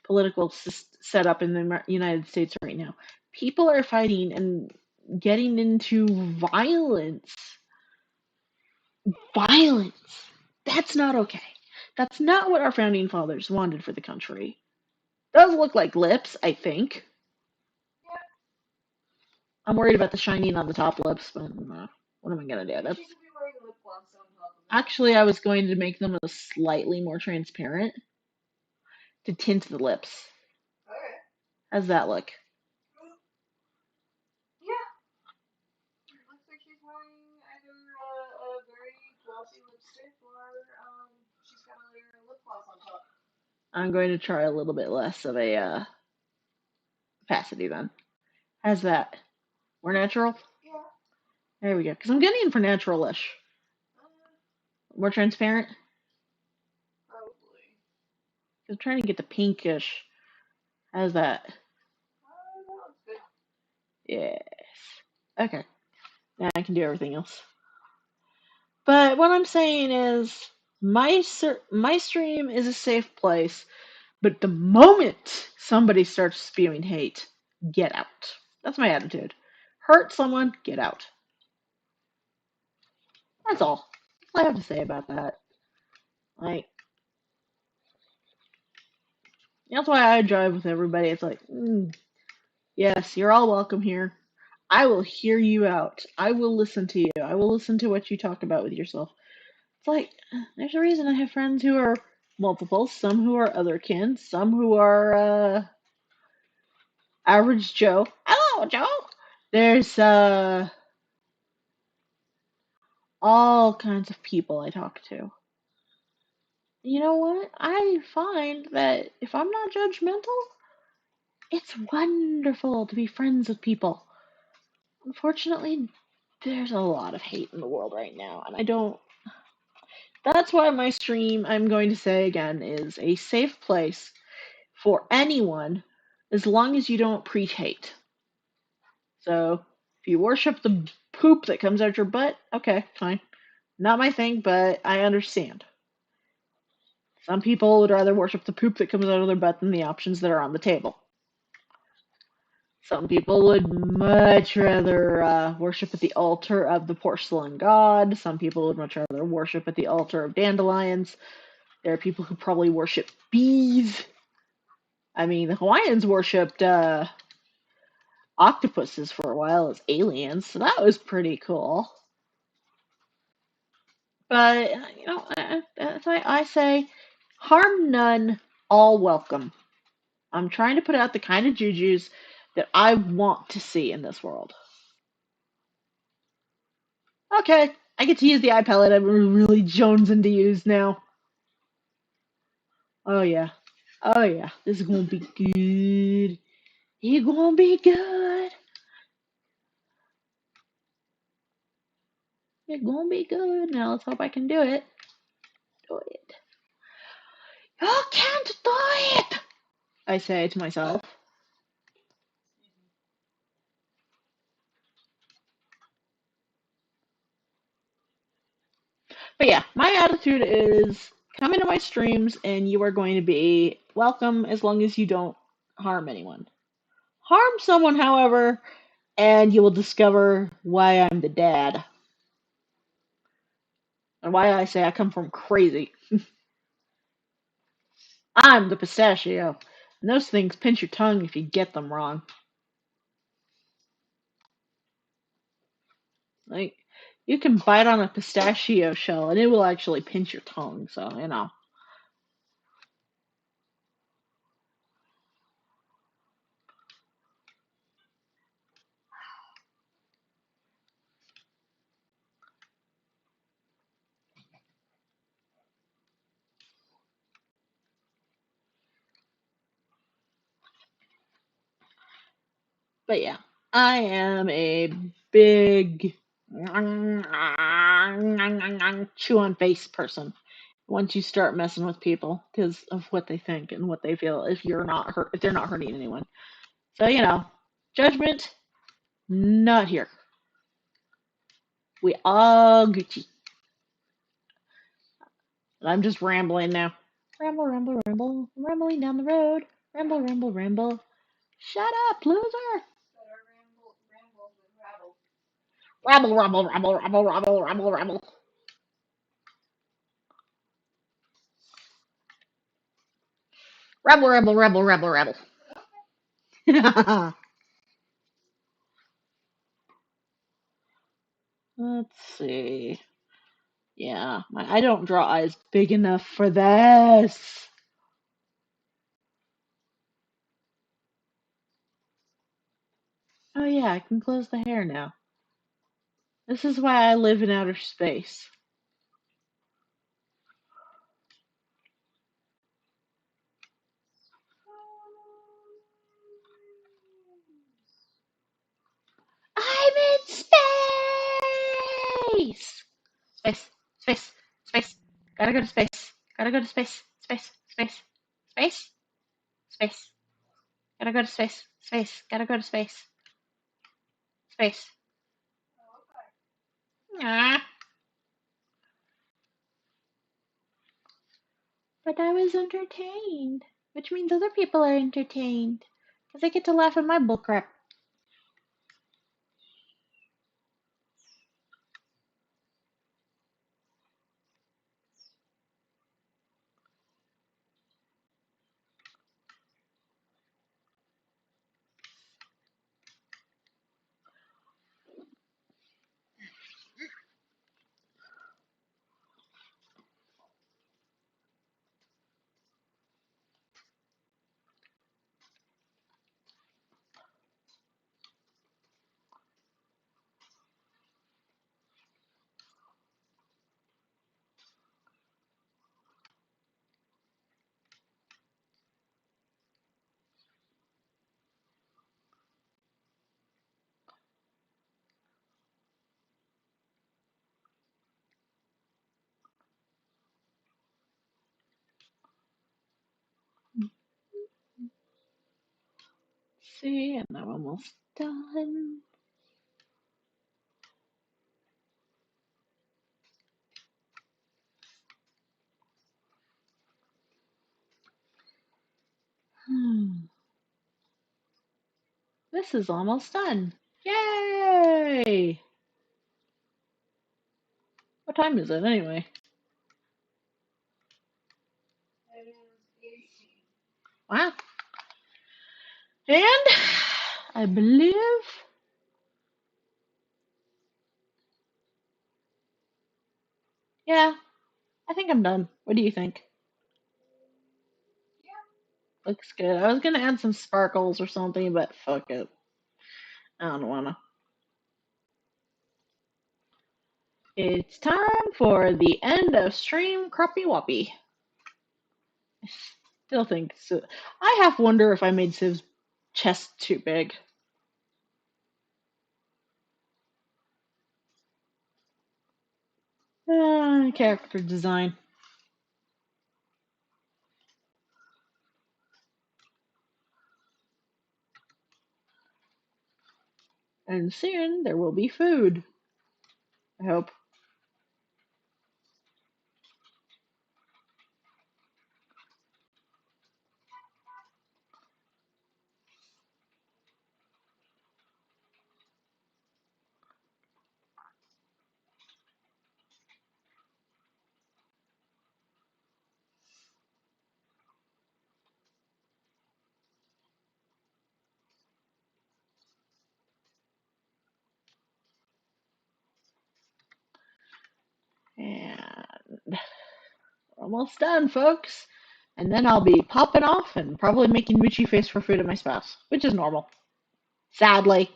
political setup in the United States right now. People are fighting and getting into violence. Violence. That's not okay. That's not what our founding fathers wanted for the country. Does look like lips, I think. Yeah. I'm worried about the shining on the top lips, but what am I gonna do? That's She could be wearing lip gloss on top of it. actually I was going to make them a slightly more transparent to tint the lips. Okay. How's that look? Yeah. It looks like she's wearing either a very glossy lipstick or she's got a layer of lip gloss on top. I'm going to try a little bit less of a opacity then. How's that? More natural? Yeah. There we go. Because I'm getting for naturalish. More transparent? Probably. I'm trying to get the pinkish. How's that? That looks good. Yes. Okay. Now I can do everything else. But what I'm saying is, my stream is a safe place, but the moment somebody starts spewing hate, get out. That's my attitude. Hurt someone, get out. That's all. That's all I have to say about that. Like, that's why I drive with everybody. It's like, yes, you're all welcome here. I will hear you out. I will listen to you. I will listen to what you talk about with yourself. It's like, there's a reason I have friends who are multiple, some who are otherkin, some who are average Joe. Hello, Joe. There's all kinds of people I talk to. You know what? I find that if I'm not judgmental, it's wonderful to be friends with people. Unfortunately, there's a lot of hate in the world right now, and I don't. That's why my stream, I'm going to say again, is a safe place for anyone as long as you don't preach hate. So, if you worship the poop that comes out your butt, okay, fine. Not my thing, but I understand. Some people would rather worship the poop that comes out of their butt than the options that are on the table. Some people would much rather worship at the altar of the porcelain god. Some people would much rather worship at the altar of dandelions. There are people who probably worship bees. I mean, the Hawaiians worshipped octopuses for a while as aliens, so that was pretty cool. But, that's why I say, harm none, all welcome. I'm trying to put out the kind of jujus that I want to see in this world. Okay, I get to use the eye palette I'm really jonesing to use now. Oh yeah. Oh yeah. This is gonna be good. It's gonna be good. It's gonna be good. Now let's hope I can do it. Do it. You can't do it! I say to myself. But yeah, my attitude is Come into my streams and you are going to be welcome as long as you don't harm anyone. Harm someone, however, and you will discover why I'm the dad. And why I say I come from crazy. I'm the pistachio. And those things pinch your tongue if you get them wrong. Like, you can bite on a pistachio shell and it will actually pinch your tongue, so, you know. But yeah, I am a big chew on face person once you start messing with people because of what they think and what they feel if they're not hurting anyone. So, you know, judgment, not here. We all Gucci. And I'm just rambling now. Ramble, ramble, ramble, rambling down the road. Ramble, ramble, ramble. Shut up, loser! Better ramble than rattle. Ramble, ramble, ramble, ramble, ramble, ramble, ramble. Ramble, ramble, ramble, ramble, ramble. Let's see. Yeah, I don't draw eyes big enough for this. Oh yeah, I can close the hair now. This is why I live in outer space. I'm in space! Space, space, space. Gotta go to space. Gotta go to space. Space, space, space, space. Gotta go to space. Space. Gotta go to space. Space. Ah. But I was entertained, which means other people are entertained. Because I get to laugh at my bullcrap. See, and I'm almost done. This is almost done. Yay! What time is it anyway? It is 18. Wow. And I believe, yeah, I think I'm done. What do you think? Looks good. I was gonna add some sparkles or something, but fuck it. I don't wanna. It's time for the end of stream Crappy Whoppy. I still think so. I half wonder if I made Civ's chest too big. Character design. And soon there will be food. I hope. almost done, folks. And then I'll be popping off and probably making Moochie face for food at my spouse, which is normal. Sadly.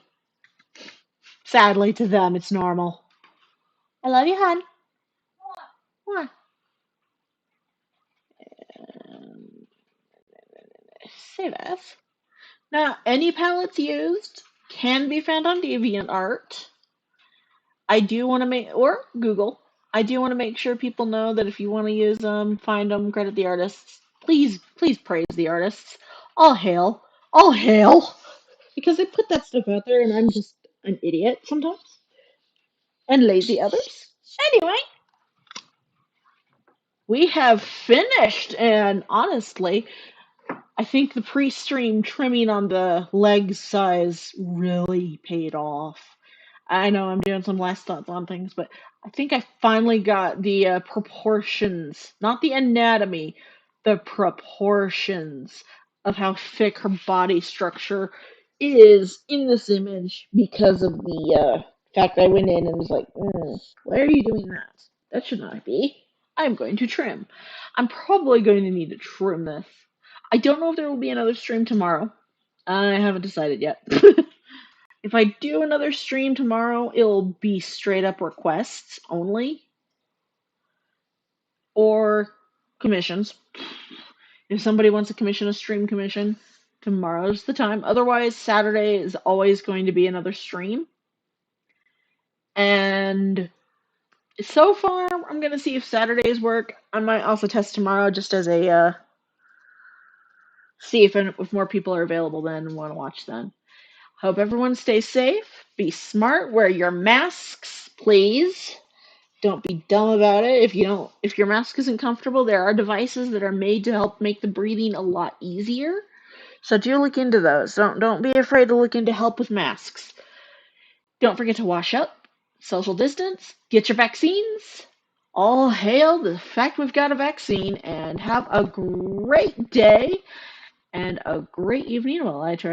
Sadly to them, it's normal. I love you, hon. Mwah. Save as. Now, any palettes used can be found on DeviantArt. I do want to make, or Google. I do want to make sure people know that if you want to use them, find them, credit the artists. Please, please praise the artists. All hail. All hail. Because they put that stuff out there and I'm just an idiot sometimes. And lazy others. Anyway, we have finished, and honestly, I think the pre-stream trimming on the leg size really paid off. I know I'm doing some last thoughts on things, but I think I finally got the proportions, not the anatomy, the proportions of how thick her body structure is in this image because of the fact I went in and was like, why are you doing that? That should not be. I'm going to trim. I'm probably going to need to trim this. I don't know if there will be another stream tomorrow. I haven't decided yet. If I do another stream tomorrow, it'll be straight up requests only. Or commissions. If somebody wants to commission a stream commission, tomorrow's the time. Otherwise, Saturday is always going to be another stream. And so far, I'm going to see if Saturdays work. I might also test tomorrow just as a, see if more people are available then and want to watch then. Hope everyone stays safe. Be smart. Wear your masks, please. Don't be dumb about it. If your mask isn't comfortable, there are devices that are made to help make the breathing a lot easier. So do look into those. Don't be afraid to look into help with masks. Don't forget to wash up, social distance, get your vaccines. All hail the fact we've got a vaccine, and have a great day and a great evening while I try